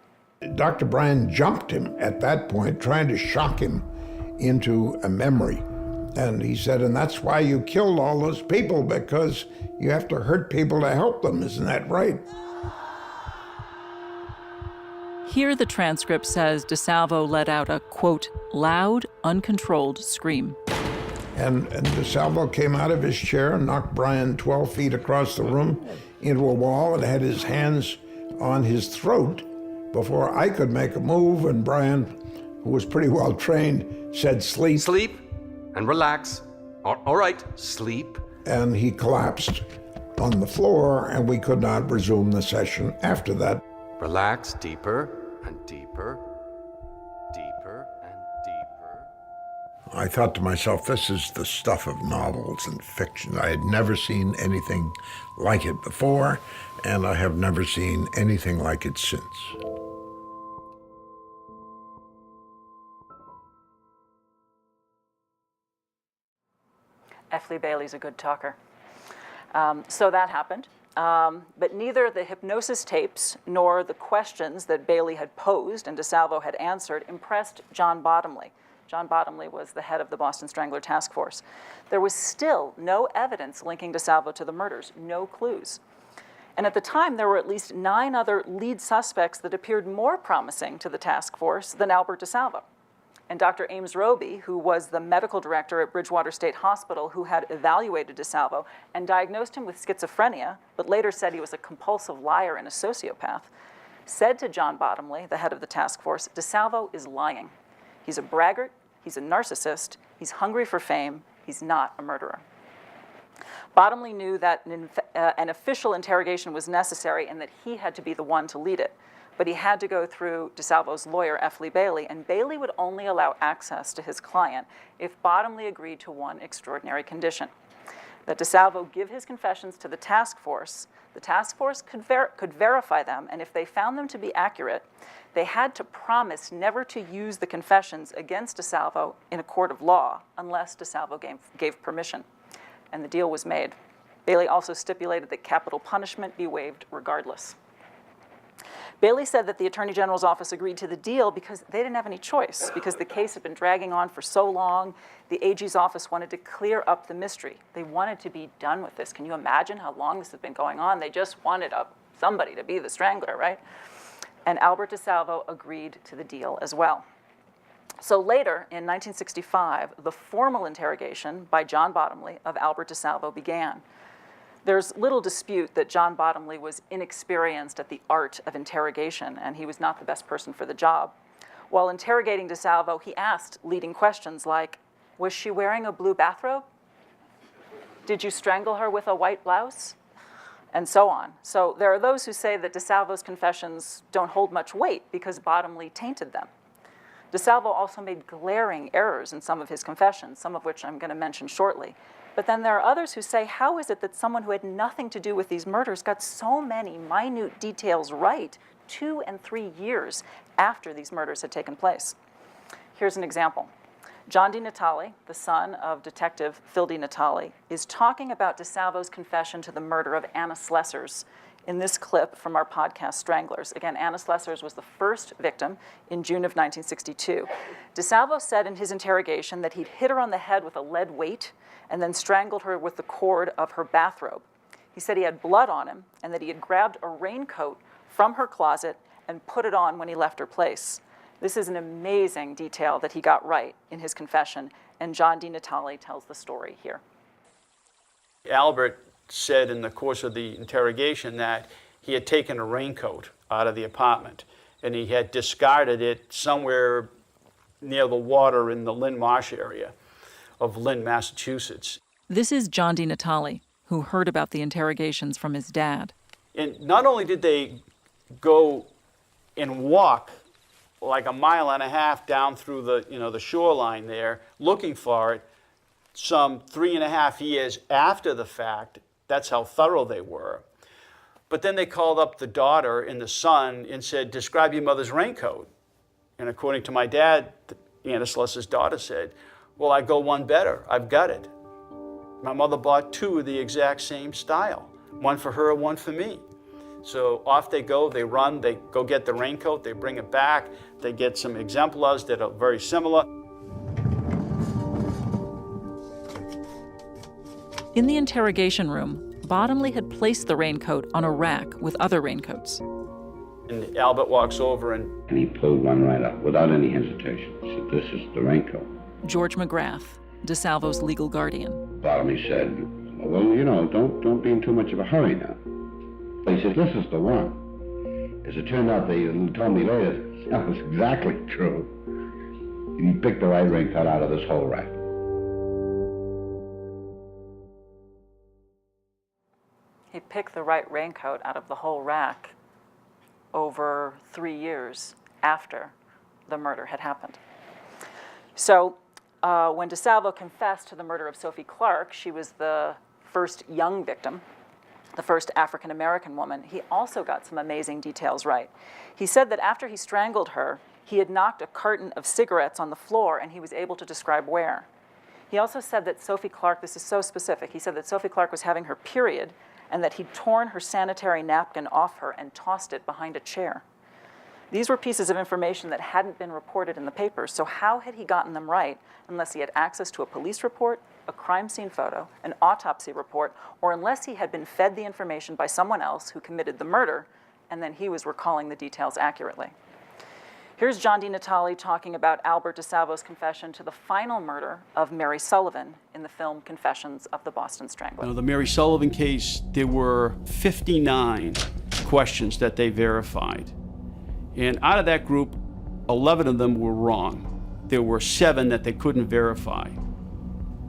Dr. Bryan jumped him at that point, trying to shock him into a memory And he said, and that's why you killed all those people, because you have to hurt people to help them. Isn't that right? Here the transcript says DeSalvo let out a, quote, loud, uncontrolled scream. And DeSalvo came out of his chair and knocked Brian 12 feet across the room into a wall and had his hands on his throat before I could make a move. And Brian, who was pretty well trained, said, sleep. Sleep and relax. All right, sleep. And he collapsed on the floor, and we could not resume the session after that. Relax deeper and deeper, deeper and deeper. I thought to myself, this is the stuff of novels and fiction. I had never seen anything like it before, and I have never seen anything like it since. F. Lee Bailey's a good talker. So that happened. But neither the hypnosis tapes nor the questions that Bailey had posed and DeSalvo had answered impressed John Bottomley. John Bottomley was the head of the Boston Strangler Task Force. There was still no evidence linking DeSalvo to the murders, no clues. And at the time, there were at least 9 other lead suspects that appeared more promising to the task force than Albert DeSalvo. And Dr. Ames Roby, who was the medical director at Bridgewater State Hospital, who had evaluated DeSalvo and diagnosed him with schizophrenia, but later said he was a compulsive liar and a sociopath, said to John Bottomley, the head of the task force, DeSalvo is lying. He's a braggart, he's a narcissist, he's hungry for fame, he's not a murderer. Bottomley knew that an official interrogation was necessary and that he had to be the one to lead it. But he had to go through DeSalvo's lawyer, F. Lee Bailey, and Bailey would only allow access to his client if Bottomley agreed to one extraordinary condition, that DeSalvo give his confessions to the task force could verify them, and if they found them to be accurate, they had to promise never to use the confessions against DeSalvo in a court of law unless DeSalvo gave permission. And the deal was made. Bailey also stipulated that capital punishment be waived regardless. Bailey said that the Attorney General's office agreed to the deal because they didn't have any choice, because the case had been dragging on for so long. The AG's office wanted to clear up the mystery. They wanted to be done with this. Can you imagine how long this had been going on? They just wanted somebody to be the Strangler, right? And Albert DeSalvo agreed to the deal as well. So later, in 1965, the formal interrogation by John Bottomley of Albert DeSalvo began. There's little dispute that John Bottomley was inexperienced at the art of interrogation, and he was not the best person for the job. While interrogating DeSalvo, he asked leading questions like, was she wearing a blue bathrobe? Did you strangle her with a white blouse? And so on. So there are those who say that DeSalvo's confessions don't hold much weight because Bottomley tainted them. DeSalvo also made glaring errors in some of his confessions, some of which I'm going to mention shortly. But then there are others who say, how is it that someone who had nothing to do with these murders got so many minute details right 2 and 3 years after these murders had taken place? Here's an example. John D. Natale, the son of Detective Phil D. Natale, is talking about DeSalvo's confession to the murder of Anna Slessers in this clip from our podcast, Stranglers. Again, Anna Slessers was the first victim in June of 1962. DeSalvo said in his interrogation that he'd hit her on the head with a lead weight and then strangled her with the cord of her bathrobe. He said he had blood on him and that he had grabbed a raincoat from her closet and put it on when he left her place. This is an amazing detail that he got right in his confession, and John D. Natale tells the story here. Albert said in the course of the interrogation that he had taken a raincoat out of the apartment and he had discarded it somewhere near the water in the Lynn Marsh area of Lynn, Massachusetts. This is John D. Natale, who heard about the interrogations from his dad. And not only did they go and walk like a mile and a half down through the shoreline there looking for it, some 3.5 years after the fact. That's how thorough they were. But then they called up the daughter and the son and said, describe your mother's raincoat. And according to my dad, Anna Slessers' daughter said, well, I go one better. I've got it. My mother bought 2 of the exact same style, one for her, one for me. So off they go, they run, they go get the raincoat, they bring it back, they get some exemplars that are very similar. In the interrogation room, Bottomley had placed the raincoat on a rack with other raincoats. And Albert walks over and he pulled one right up without any hesitation. He said, "This is the raincoat." George McGrath, DeSalvo's legal guardian. Bottomley said, "Well, don't be in too much of a hurry now." He said, "This is the one." As it turned out, they told me later, that was exactly true. He picked the right raincoat out of this whole rack. He picked the right raincoat out of the whole rack over 3 years after the murder had happened. So when DeSalvo confessed to the murder of Sophie Clark, she was the first young victim, the first African-American woman. He also got some amazing details right. He said that after he strangled her, he had knocked a carton of cigarettes on the floor, and he was able to describe where. He also said that Sophie Clark, this is so specific, he said that Sophie Clark was having her period and that he'd torn her sanitary napkin off her and tossed it behind a chair. These were pieces of information that hadn't been reported in the papers, so how had he gotten them right unless he had access to a police report, a crime scene photo, an autopsy report, or unless he had been fed the information by someone else who committed the murder, and then he was recalling the details accurately. Here's John DiNatale talking about Albert DeSalvo's confession to the final murder of Mary Sullivan in the film Confessions of the Boston Strangler. The Mary Sullivan case, there were 59 questions that they verified. And out of that group, 11 of them were wrong. There were 7 that they couldn't verify.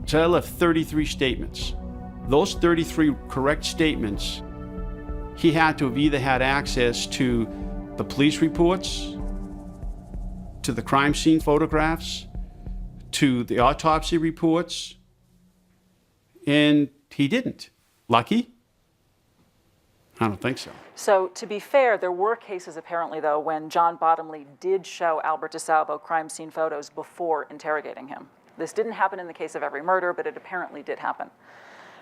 So that left 33 statements. Those 33 correct statements, he had to have either had access to the police reports, to the crime scene photographs, to the autopsy reports, and he didn't. Lucky? I don't think so. So to be fair, there were cases apparently, though, when John Bottomley did show Albert DeSalvo crime scene photos before interrogating him. This didn't happen in the case of every murder, but it apparently did happen.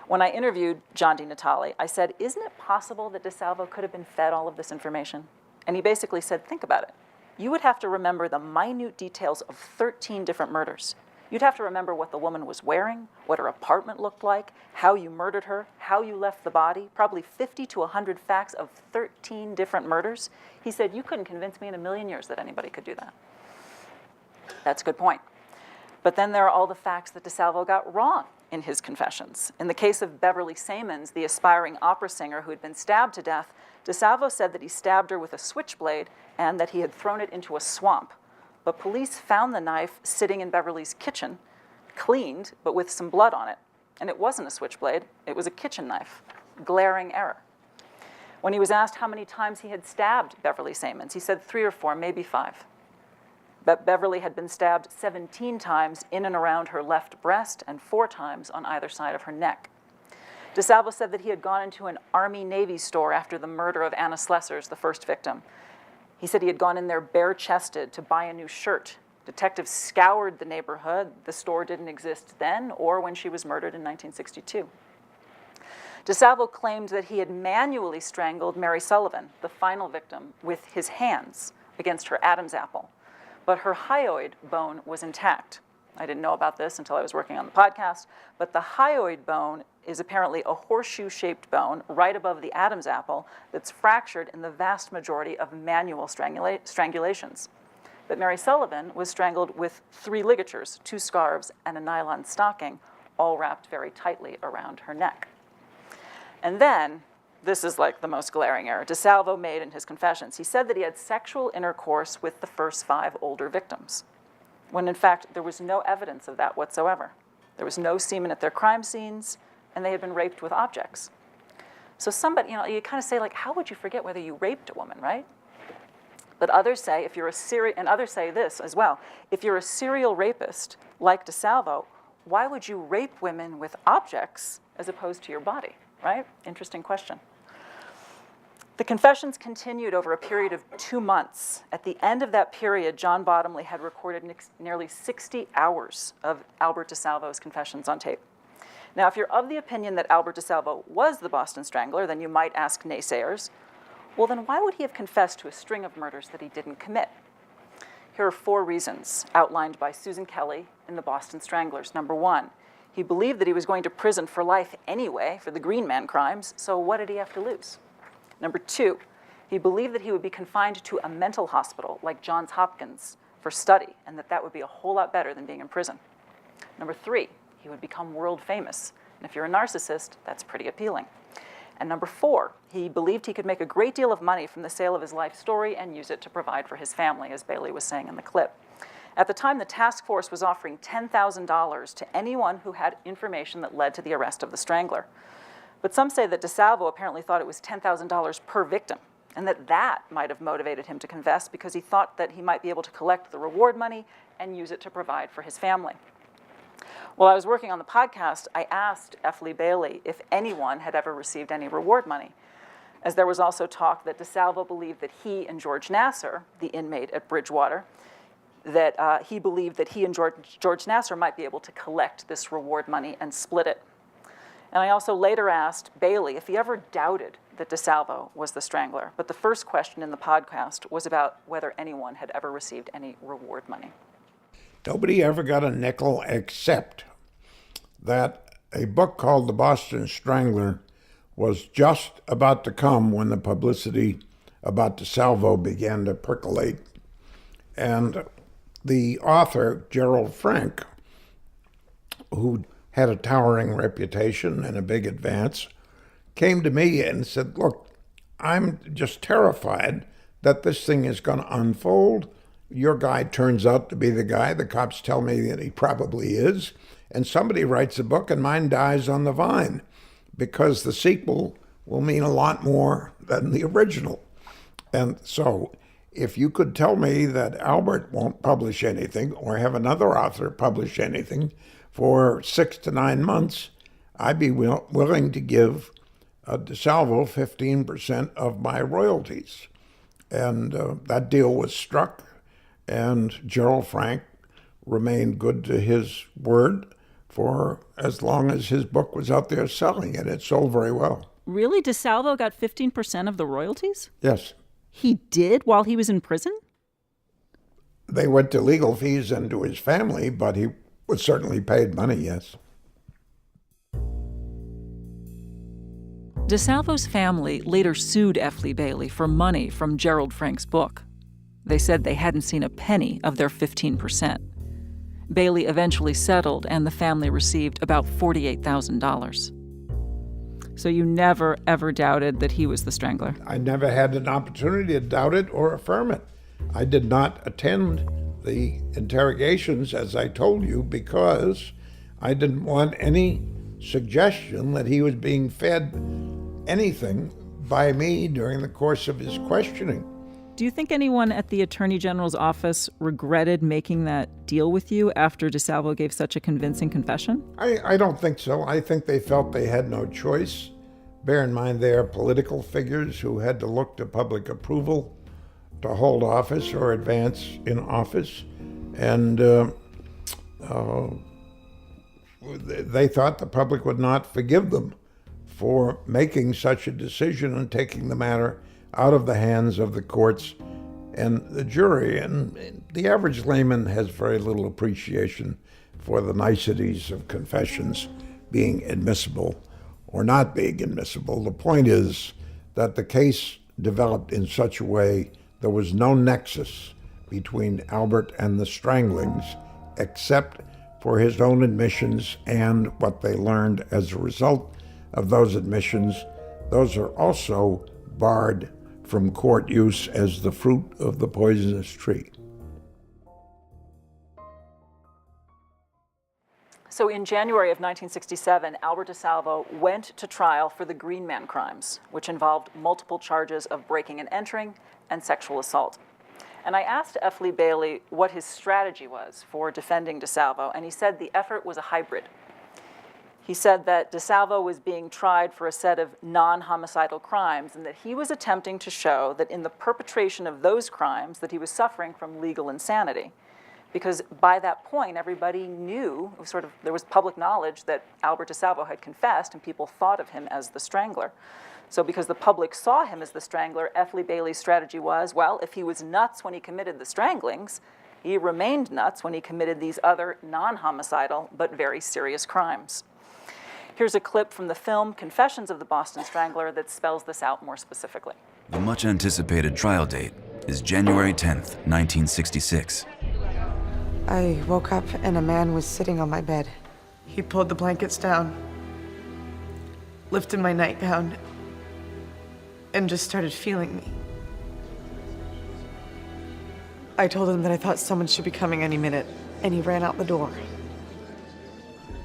When I interviewed John DiNatale, I said, isn't it possible that DeSalvo could have been fed all of this information? And he basically said, think about it. You would have to remember the minute details of 13 different murders. You'd have to remember what the woman was wearing, what her apartment looked like, how you murdered her, how you left the body, probably 50 to 100 facts of 13 different murders. He said, you couldn't convince me in a million years that anybody could do that. That's a good point. But then there are all the facts that DeSalvo got wrong in his confessions. In the case of Beverly Samons, the aspiring opera singer who had been stabbed to death, DeSalvo said that he stabbed her with a switchblade and that he had thrown it into a swamp. But police found the knife sitting in Beverly's kitchen, cleaned, but with some blood on it. And it wasn't a switchblade, it was a kitchen knife. Glaring error. When he was asked how many times he had stabbed Beverly Samons, he said 3 or 4, maybe 5. But Beverly had been stabbed 17 times in and around her left breast and 4 times on either side of her neck. DeSalvo said that he had gone into an Army-Navy store after the murder of Anna Slessers, the first victim. He said he had gone in there bare-chested to buy a new shirt. Detectives scoured the neighborhood. The store didn't exist then or when she was murdered in 1962. DeSalvo claimed that he had manually strangled Mary Sullivan, the final victim, with his hands against her Adam's apple. But her hyoid bone was intact. I didn't know about this until I was working on the podcast, but the hyoid bone is apparently a horseshoe-shaped bone right above the Adam's apple that's fractured in the vast majority of manual strangulations. But Mary Sullivan was strangled with 3 ligatures, 2 scarves, and a nylon stocking, all wrapped very tightly around her neck. And then, this is like the most glaring error DeSalvo made in his confessions. He said that he had sexual intercourse with the first 5 older victims, when in fact there was no evidence of that whatsoever. There was no semen at their crime scenes, and they had been raped with objects. So somebody, you kind of say, like, how would you forget whether you raped a woman, right? But others say, and others say this as well, if you're a serial rapist like DeSalvo, why would you rape women with objects as opposed to your body, right? Interesting question. The confessions continued over a period of 2 months. At the end of that period, John Bottomley had recorded nearly 60 hours of Albert DeSalvo's confessions on tape. Now, if you're of the opinion that Albert DeSalvo was the Boston Strangler, then you might ask naysayers, well, then why would he have confessed to a string of murders that he didn't commit? Here are 4 reasons outlined by Susan Kelly in The Boston Stranglers. Number 1, He believed that he was going to prison for life anyway for the Green Man crimes, so what did he have to lose? Number 2, he believed that he would be confined to a mental hospital like Johns Hopkins for study, and that would be a whole lot better than being in prison. Number 3, he would become world famous, and if you're a narcissist, that's pretty appealing. And number 4, he believed he could make a great deal of money from the sale of his life story and use it to provide for his family, as Bailey was saying in the clip. At the time, the task force was offering $10,000 to anyone who had information that led to the arrest of the Strangler. But some say that DeSalvo apparently thought it was $10,000 per victim, and that might have motivated him to confess because he thought that he might be able to collect the reward money and use it to provide for his family. While I was working on the podcast, I asked F. Lee Bailey if anyone had ever received any reward money, as there was also talk that DeSalvo believed that he and George Nassar, the inmate at Bridgewater, that he believed that he and George Nassar might be able to collect this reward money and split it. And I also later asked Bailey if he ever doubted that DeSalvo was the Strangler, but the first question in the podcast was about whether anyone had ever received any reward money. Nobody ever got a nickel except that a book called The Boston Strangler was just about to come when the publicity about DeSalvo began to percolate. And the author, Gerald Frank, who had a towering reputation and a big advance, came to me and said, look, I'm just terrified that this thing is going to unfold. Your guy turns out to be the guy. The cops tell me that he probably is. And somebody writes a book and mine dies on the vine because the sequel will mean a lot more than the original. And so if you could tell me that Albert won't publish anything or have another author publish anything for 6 to 9 months, I'd be willing to give DeSalvo 15% of my royalties. And that deal was struck. And Gerald Frank remained good to his word for as long as his book was out there selling, and it sold very well. Really? DeSalvo got 15% of the royalties? Yes. He did while he was in prison? They went to legal fees and to his family, but he was certainly paid money, yes. DeSalvo's family later sued F. Lee Bailey for money from Gerald Frank's book. They said they hadn't seen a penny of their 15%. Bailey eventually settled, and the family received about $48,000. So you never, ever doubted that he was the Strangler? I never had an opportunity to doubt it or affirm it. I did not attend the interrogations, as I told you, because I didn't want any suggestion that he was being fed anything by me during the course of his questioning. Do you think anyone at the Attorney General's office regretted making that deal with you after DeSalvo gave such a convincing confession? I don't think so. I think they felt they had no choice. Bear in mind they are political figures who had to look to public approval to hold office or advance in office. And they thought the public would not forgive them for making such a decision and taking the matter out of the hands of the courts and the jury. And the average layman has very little appreciation for the niceties of confessions being admissible or not being admissible. The point is that the case developed in such a way there was no nexus between Albert and the Stranglings except for his own admissions and what they learned as a result of those admissions. Those are also barred from court use as the fruit of the poisonous tree. So in January of 1967, Albert DeSalvo went to trial for the Green Man crimes, which involved multiple charges of breaking and entering and sexual assault. And I asked F. Lee Bailey what his strategy was for defending DeSalvo, and he said the effort was a hybrid. He said that DeSalvo was being tried for a set of non-homicidal crimes and that he was attempting to show that in the perpetration of those crimes that he was suffering from legal insanity. Because by that point, everybody knew, there was public knowledge that Albert DeSalvo had confessed and people thought of him as the Strangler. So because the public saw him as the Strangler, F. Lee Bailey's strategy was, well, if he was nuts when he committed the stranglings, He remained nuts when he committed these other non-homicidal but very serious crimes. Here's a clip from the film Confessions of the Boston Strangler that spells this out more specifically. The much-anticipated trial date is January 10th, 1966. I woke up and a man was sitting on my bed. He pulled the blankets down, lifted my nightgown, and just started feeling me. I told him that I thought someone should be coming any minute, and he ran out the door.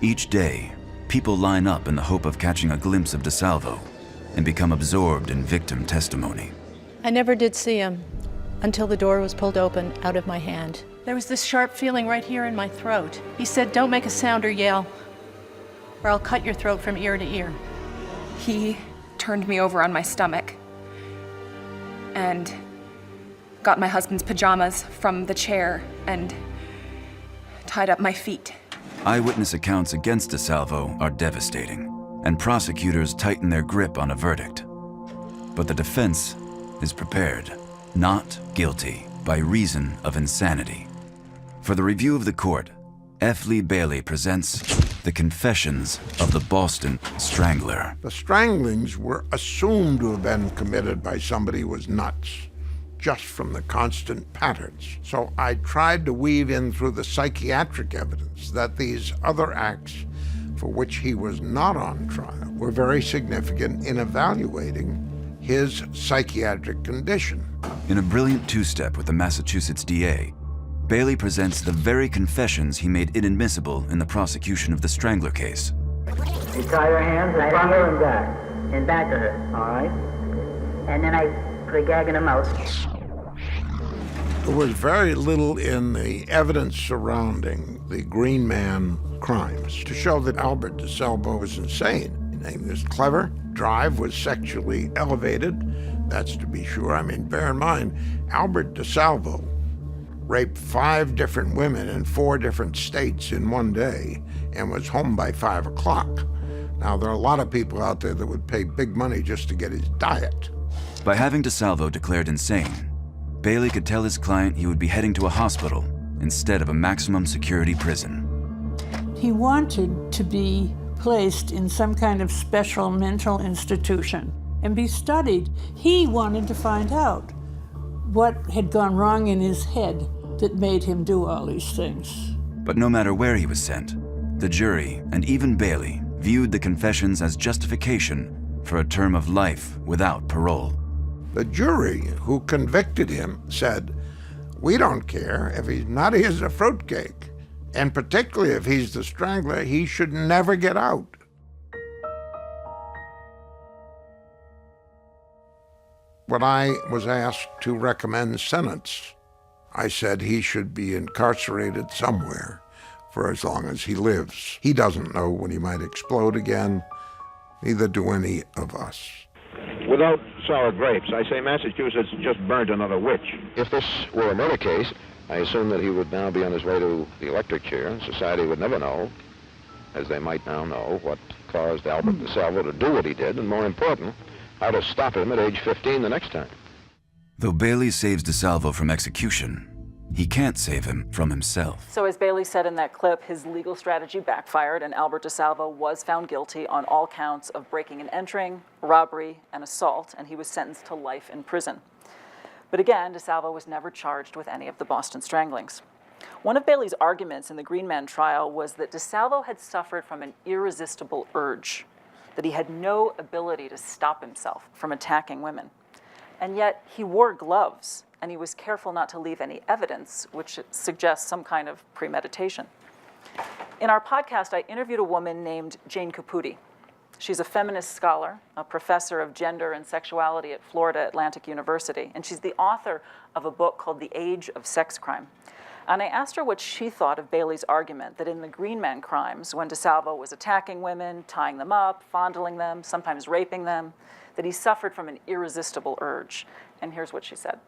Each day, people line up in the hope of catching a glimpse of DeSalvo and become absorbed in victim testimony. I never did see him until the door was pulled open out of my hand. There was this sharp feeling right here in my throat. He said, "Don't make a sound or yell, or I'll cut your throat from ear to ear." He turned me over on my stomach and got my husband's pajamas from the chair and tied up my feet. Eyewitness accounts against DeSalvo are devastating, and prosecutors tighten their grip on a verdict. But the defense is prepared. Not guilty by reason of insanity. For the review of the court, F. Lee Bailey presents The Confessions of the Boston Strangler. The stranglings were assumed to have been committed by somebody who was nuts, just from the constant patterns. So I tried to weave in through the psychiatric evidence that these other acts for which he was not on trial were very significant in evaluating his psychiatric condition. In a brilliant two-step with the Massachusetts DA, Bailey presents the very confessions he made inadmissible in the prosecution of the Strangler case. You tie her hands in front of her and back. And back of her, all right? And then I put a gag in her mouth. There was very little in the evidence surrounding the Green Man crimes to show that Albert DeSalvo was insane. He was clever. Drive was sexually elevated. That's to be sure. I mean, bear in mind, Albert DeSalvo raped 5 different women in 4 different states in one day and was home by 5 o'clock. Now, there are a lot of people out there that would pay big money just to get his diet. By having DeSalvo declared insane, Bailey could tell his client he would be heading to a hospital instead of a maximum security prison. He wanted to be placed in some kind of special mental institution and be studied. He wanted to find out what had gone wrong in his head that made him do all these things. But no matter where he was sent, the jury and even Bailey viewed the confessions as justification for a term of life without parole. The jury who convicted him said, "We don't care if he's nutty as a fruitcake. And particularly if he's the Strangler, he should never get out." When I was asked to recommend sentence, I said he should be incarcerated somewhere for as long as he lives. He doesn't know when he might explode again, neither do any of us. Without sour grapes, I say Massachusetts just burned another witch. If this were a murder case, I assume that he would now be on his way to the electric chair, and society would never know, as they might now know, what caused Albert DeSalvo to do what he did, and more important, how to stop him at age 15 the next time. Though Bailey saves DeSalvo from execution, he can't save him from himself. So as Bailey said in that clip, his legal strategy backfired, and Albert DeSalvo was found guilty on all counts of breaking and entering, robbery, and assault, and he was sentenced to life in prison. But again, DeSalvo was never charged with any of the Boston stranglings. One of Bailey's arguments in the Green Man trial was that DeSalvo had suffered from an irresistible urge, that he had no ability to stop himself from attacking women. And yet he wore gloves, and he was careful not to leave any evidence, which suggests some kind of premeditation. In our podcast, I interviewed a woman named Jane Caputi. She's a feminist scholar, a professor of gender and sexuality at Florida Atlantic University, and she's the author of a book called The Age of Sex Crime. And I asked her what she thought of Bailey's argument that in the Green Man crimes, when DeSalvo was attacking women, tying them up, fondling them, sometimes raping them, that he suffered from an irresistible urge. And here's what she said.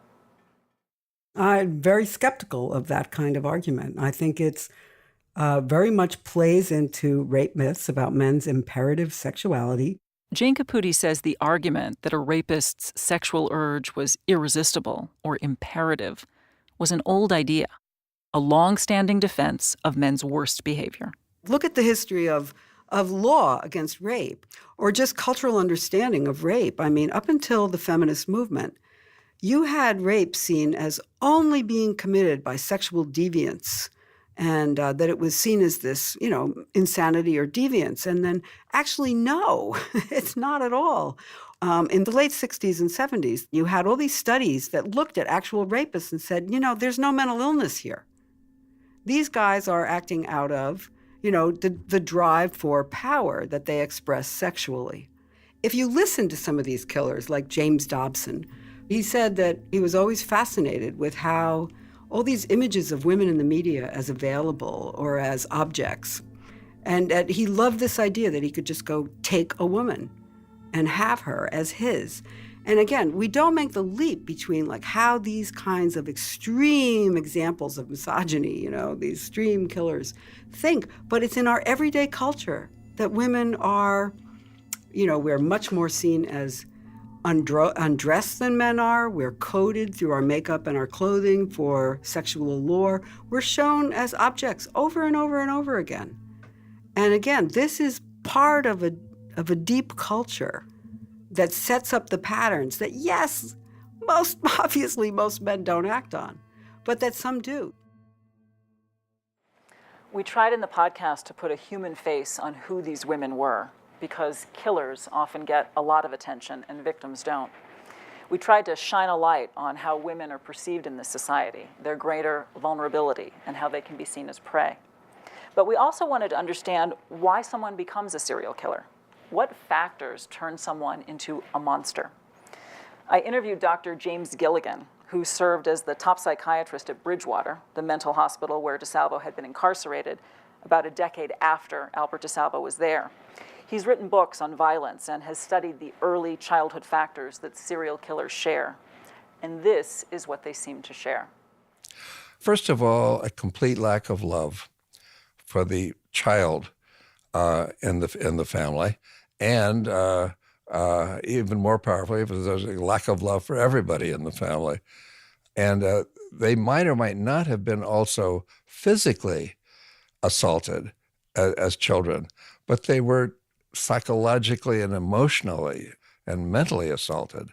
I'm very skeptical of that kind of argument. I think it's very much plays into rape myths about men's imperative sexuality. Jane Caputi says the argument that a rapist's sexual urge was irresistible or imperative was an old idea. a long-standing defense of men's worst behavior. Look at the history of law against rape, or just cultural understanding of rape. I mean, up until the feminist movement, you had rape seen as only being committed by sexual deviants, and that it was seen as this, insanity or deviance. And then actually, no, it's not at all. In the late 60s and 70s, you had all these studies that looked at actual rapists and said, there's no mental illness here. These guys are acting out of, the drive for power that they express sexually. If you listen to some of these killers, like James Dobson, he said that he was always fascinated with how all these images of women in the media as available or as objects, and that he loved this idea that he could just go take a woman and have her as his. And again, we don't make the leap between like how these kinds of extreme examples of misogyny, these extreme killers think, but it's in our everyday culture that women are, we're much more seen as undressed than men are. We're coded through our makeup and our clothing for sexual allure. We're shown as objects over and over and over again. And again, this is part of a deep culture that sets up the patterns that, yes, most men don't act on, but that some do. We tried in the podcast to put a human face on who these women were, because killers often get a lot of attention and victims don't. We tried to shine a light on how women are perceived in this society, their greater vulnerability, and how they can be seen as prey. But we also wanted to understand why someone becomes a serial killer. What factors turn someone into a monster? I interviewed Dr. James Gilligan, who served as the top psychiatrist at Bridgewater, the mental hospital where DeSalvo had been incarcerated about a decade after Albert DeSalvo was there. He's written books on violence and has studied the early childhood factors that serial killers share. And this is what they seem to share. First of all, a complete lack of love for the child in the family. And even more powerfully, there's a lack of love for everybody in the family. And they might or might not have been also physically assaulted as children, but they were psychologically and emotionally and mentally assaulted.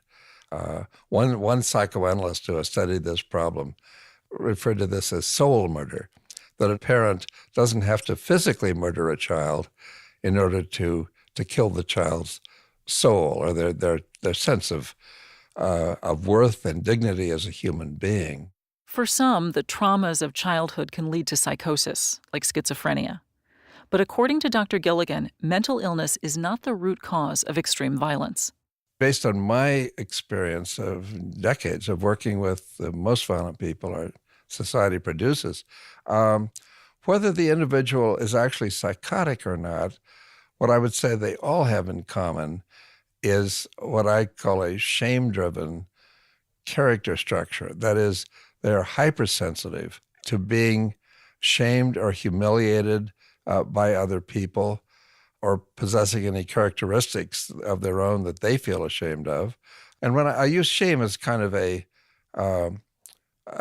One psychoanalyst who has studied this problem referred to this as soul murder, that a parent doesn't have to physically murder a child in order to kill the child's soul or their sense of worth and dignity as a human being. For some, the traumas of childhood can lead to psychosis, like schizophrenia. But according to Dr. Gilligan, mental illness is not the root cause of extreme violence. Based on my experience of decades of working with the most violent people our society produces, whether the individual is actually psychotic or not, what I would say they all have in common is what I call a shame-driven character structure. That is, they're hypersensitive to being shamed or humiliated by other people or possessing any characteristics of their own that they feel ashamed of. And when I use shame as kind of a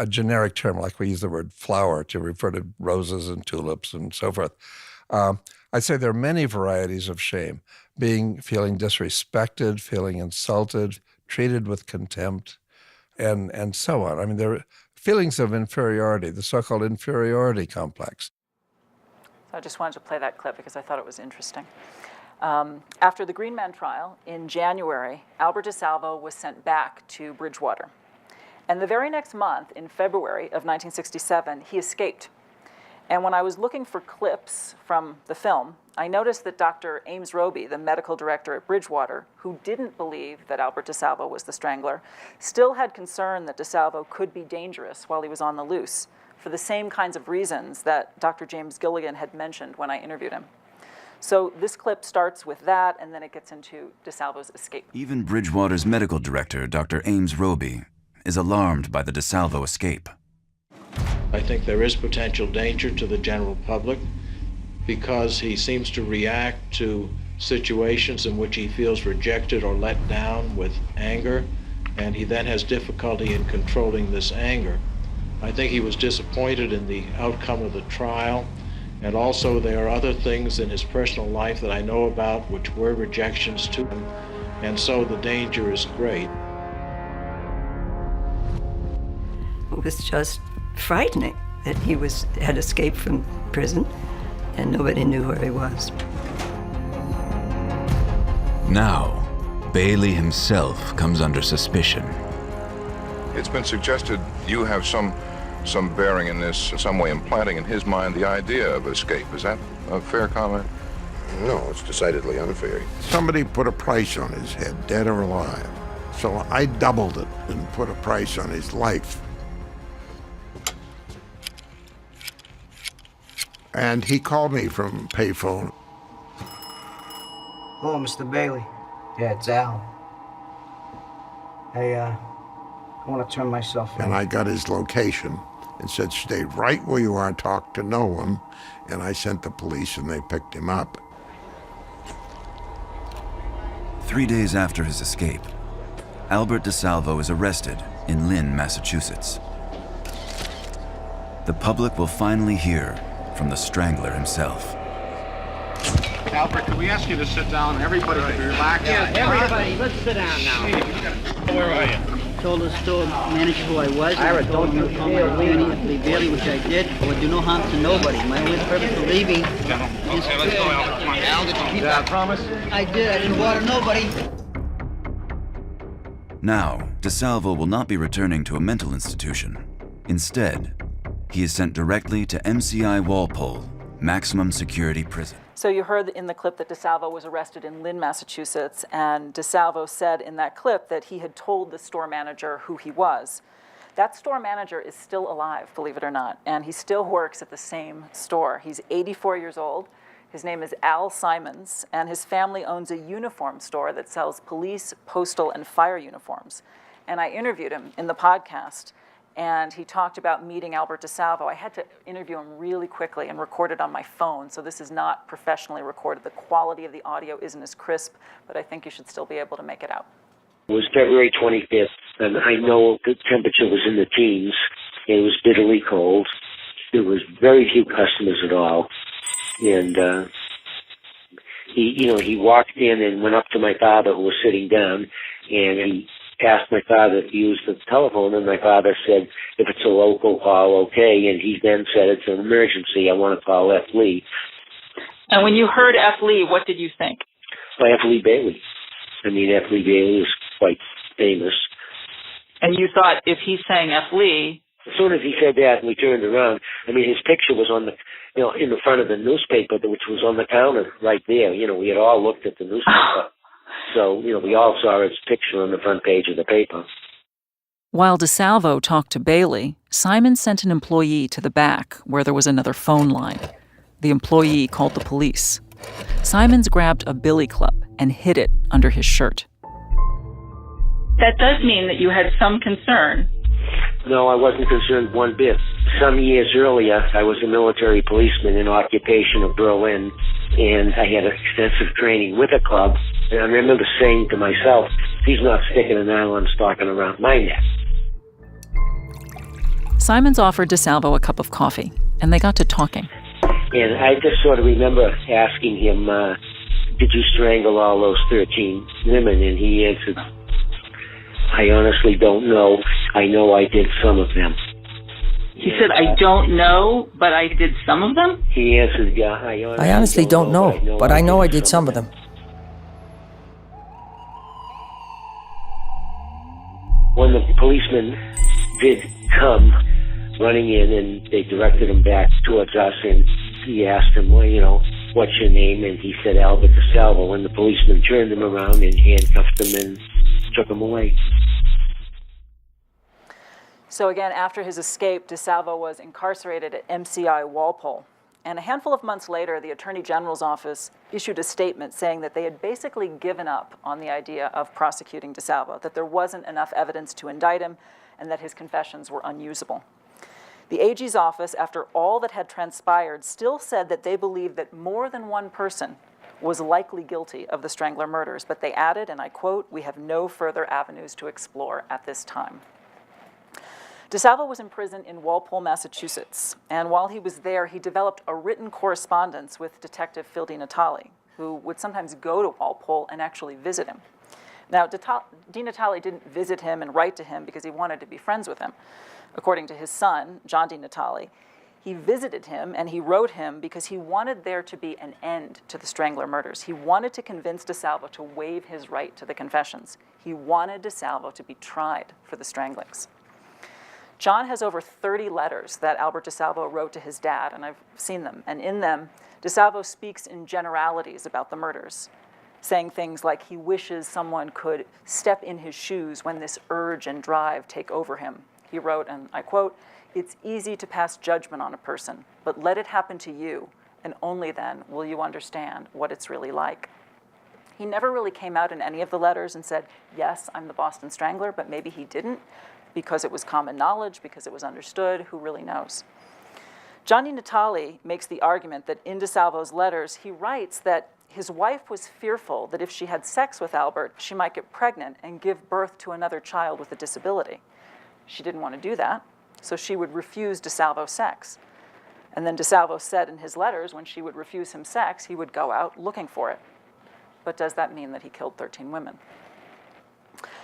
generic term, like we use the word flower to refer to roses and tulips and so forth, I'd say there are many varieties of shame: feeling disrespected, feeling insulted, treated with contempt, and so on. I mean, there are feelings of inferiority, the so-called inferiority complex. So I just wanted to play that clip because I thought it was interesting. After the Green Man trial in January, Albert DeSalvo was sent back to Bridgewater. And the very next month, in February of 1967, he escaped. And when I was looking for clips from the film, I noticed that Dr. Ames Roby, the medical director at Bridgewater, who didn't believe that Albert DeSalvo was the Strangler, still had concern that DeSalvo could be dangerous while he was on the loose, for the same kinds of reasons that Dr. James Gilligan had mentioned when I interviewed him. So this clip starts with that, and then it gets into DeSalvo's escape. Even Bridgewater's medical director, Dr. Ames Roby, is alarmed by the DeSalvo escape. I think there is potential danger to the general public because he seems to react to situations in which he feels rejected or let down with anger, and he then has difficulty in controlling this anger. I think he was disappointed in the outcome of the trial, and also there are other things in his personal life that I know about which were rejections to him, and so the danger is great. It was just frightening that he had escaped from prison and nobody knew where he was. Now, Bailey himself comes under suspicion. It's been suggested you have some bearing in this, in some way implanting in his mind the idea of escape. Is that a fair comment? No, it's decidedly unfair. Somebody put a price on his head, dead or alive. So I doubled it and put a price on his life. And he called me from payphone. Hello, Mr. Bailey. Yeah, it's Al. Hey, I want to turn myself in. And I got his location and said, stay right where you are, talk to no one. And I sent the police and they picked him up. 3 days after his escape, Albert DeSalvo is arrested in Lynn, Massachusetts. The public will finally hear from the Strangler himself. Albert, could we ask you to sit down? Everybody can relax. Yeah, everybody, let's sit down now. Where are you? Told the store manager who I was. I told him to call my attorney, Bailey, which I did. I would do no harm to nobody. My only purpose for leaving is Okay, let's go, Albert. Come on. Al, did you keep that promise? I did. I didn't water nobody. Now, DeSalvo will not be returning to a mental institution. Instead, he is sent directly to MCI Walpole, maximum security prison. So you heard in the clip that DeSalvo was arrested in Lynn, Massachusetts, and DeSalvo said in that clip that he had told the store manager who he was. That store manager is still alive, believe it or not, and he still works at the same store. He's 84 years old. His name is Al Simons, and his family owns a uniform store that sells police, postal, and fire uniforms. And I interviewed him in the podcast, and he talked about meeting Albert DeSalvo. I had to interview him really quickly and record it on my phone, so this is not professionally recorded. The quality of the audio isn't as crisp, but I think you should still be able to make it out. It was February 25th, and I know the temperature was in the teens. It was bitterly cold. There was very few customers at all. And he walked in and went up to my father, who was sitting down, and he asked my father to use the telephone, and my father said, if it's a local call, okay. And he then said, it's an emergency. I want to call F. Lee. And when you heard F. Lee, what did you think? By F. Lee Bailey. I mean, F. Lee Bailey is quite famous. And you thought if he's saying F. Lee... As soon as he said that and we turned around, I mean, his picture was on the, in the front of the newspaper, which was on the counter right there. We had all looked at the newspaper. So, we all saw his picture on the front page of the paper. While DeSalvo talked to Bailey, Simon sent an employee to the back where there was another phone line. The employee called the police. Simons grabbed a billy club and hid it under his shirt. That does mean that you had some concern. No, I wasn't concerned one bit. Some years earlier, I was a military policeman in occupation of Berlin, and I had extensive training with a club. And I remember saying to myself, he's not sticking an nylon stocking around my neck. Simons offered DeSalvo a cup of coffee, and they got to talking. And I just sort of remember asking him, did you strangle all those 13 women? And he answered, I honestly don't know. I know I did some of them. He said, I don't know, but I did some of them? He answered, yeah, I honestly don't know, but I know I did some of them. When the policeman did come running in, and they directed him back towards us, and he asked him, well, what's your name? And he said, Albert DeSalvo. And the policeman turned him around and handcuffed him and took him away. So again, after his escape, DeSalvo was incarcerated at MCI Walpole. And a handful of months later, the Attorney General's office issued a statement saying that they had basically given up on the idea of prosecuting DeSalvo, that there wasn't enough evidence to indict him, and that his confessions were unusable. The AG's office, after all that had transpired, still said that they believed that more than one person was likely guilty of the Strangler murders, but they added, and I quote, "We have no further avenues to explore at this time." DeSalvo was in prison in Walpole, Massachusetts, and while he was there, he developed a written correspondence with Detective Phil DiNatale, who would sometimes go to Walpole and actually visit him. Now, DiNatale didn't visit him and write to him because he wanted to be friends with him. According to his son, John DiNatale, he visited him and he wrote him because he wanted there to be an end to the Strangler murders. He wanted to convince DeSalvo to waive his right to the confessions. He wanted DeSalvo to be tried for the stranglings. John has over 30 letters that Albert DeSalvo wrote to his dad, and I've seen them. And in them, DeSalvo speaks in generalities about the murders, saying things like he wishes someone could step in his shoes when this urge and drive take over him. He wrote, and I quote, "It's easy to pass judgment on a person, but let it happen to you, and only then will you understand what it's really like." He never really came out in any of the letters and said, yes, I'm the Boston Strangler, but maybe he didn't, because it was common knowledge, because it was understood, who really knows? John DiNatale makes the argument that in DeSalvo's letters, he writes that his wife was fearful that if she had sex with Albert, she might get pregnant and give birth to another child with a disability. She didn't want to do that, so she would refuse DeSalvo sex. And then DeSalvo said in his letters, when she would refuse him sex, he would go out looking for it. But does that mean that he killed 13 women?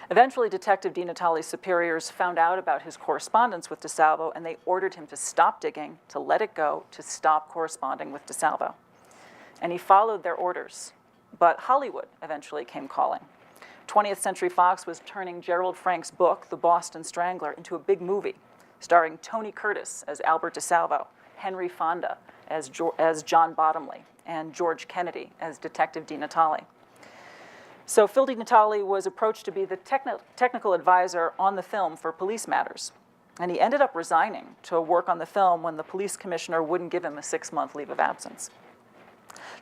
Eventually, Detective DiNatale's superiors found out about his correspondence with DeSalvo, and they ordered him to stop digging, to let it go, to stop corresponding with DeSalvo. And he followed their orders. But Hollywood eventually came calling. 20th Century Fox was turning Gerald Frank's book, The Boston Strangler, into a big movie, starring Tony Curtis as Albert DeSalvo, Henry Fonda as John Bottomley, and George Kennedy as Detective DiNatale. So Phil DiNatale was approached to be the technical advisor on the film for police matters. And he ended up resigning to work on the film when the police commissioner wouldn't give him a 6-month leave of absence.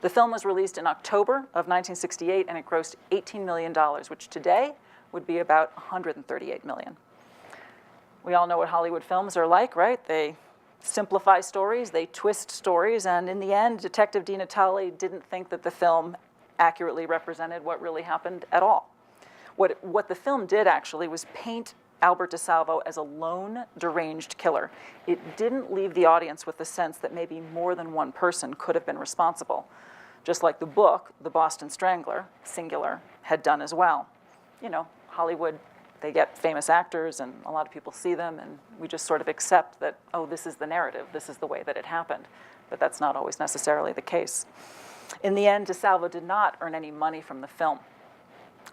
The film was released in October of 1968, and it grossed $18 million, which today would be about $138 million. We all know what Hollywood films are like, right? They simplify stories, they twist stories, and in the end, Detective DiNatale didn't think that the film accurately represented what really happened at all. What the film did actually was paint Albert DeSalvo as a lone, deranged killer. It didn't leave the audience with the sense that maybe more than one person could have been responsible, just like the book, The Boston Strangler, singular, had done as well. You know, Hollywood, they get famous actors and a lot of people see them, and we just sort of accept that, oh, this is the narrative, this is the way that it happened. But that's not always necessarily the case. In the end, DeSalvo did not earn any money from the film.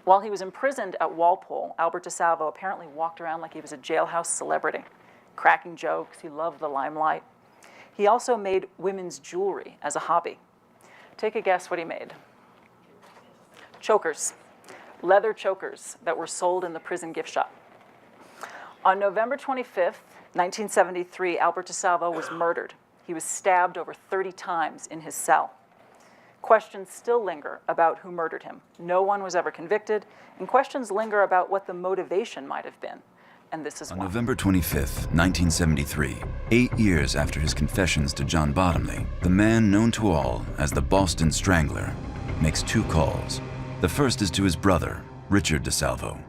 While he was imprisoned at Walpole, Albert DeSalvo apparently walked around like he was a jailhouse celebrity, cracking jokes. He loved the limelight. He also made women's jewelry as a hobby. Take a guess what he made. Chokers, leather chokers that were sold in the prison gift shop. On November 25th, 1973, Albert DeSalvo was murdered. He was stabbed over 30 times in his cell. Questions still linger about who murdered him. No one was ever convicted, and questions linger about what the motivation might have been. And this is On why. November 25th, 1973, 8 years after his confessions to John Bottomley, the man known to all as the Boston Strangler makes 2 calls. The first is to his brother, Richard DeSalvo.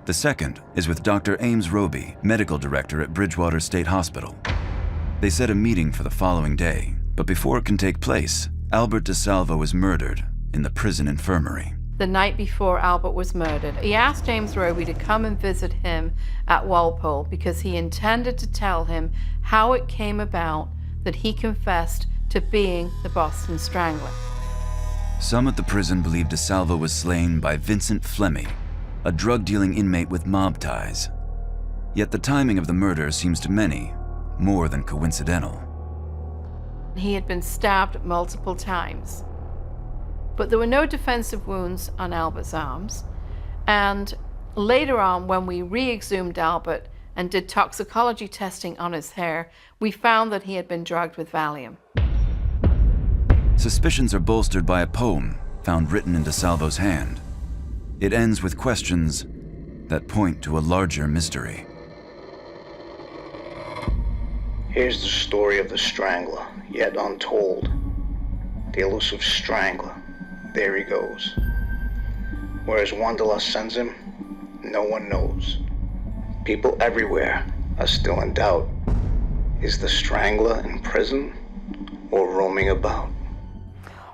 The second is with Dr. Ames Roby, medical director at Bridgewater State Hospital. They set a meeting for the following day, but before it can take place, Albert DeSalvo was murdered in the prison infirmary. The night before Albert was murdered, he asked James Roby to come and visit him at Walpole because he intended to tell him how it came about that he confessed to being the Boston Strangler. Some at the prison believe DeSalvo was slain by Vincent Fleming, a drug-dealing inmate with mob ties. Yet the timing of the murder seems to many more than coincidental. He had been stabbed multiple times, but there were no defensive wounds on Albert's arms. And later on, when we re-exhumed Albert and did toxicology testing on his hair, we found that he had been drugged with Valium. Suspicions are bolstered by a poem found written in DeSalvo's hand. It ends with questions that point to a larger mystery. Here's the story of the Strangler, yet untold. The elusive Strangler, there he goes. Whereas Wanderlust sends him, no one knows. People everywhere are still in doubt. Is the Strangler in prison or roaming about?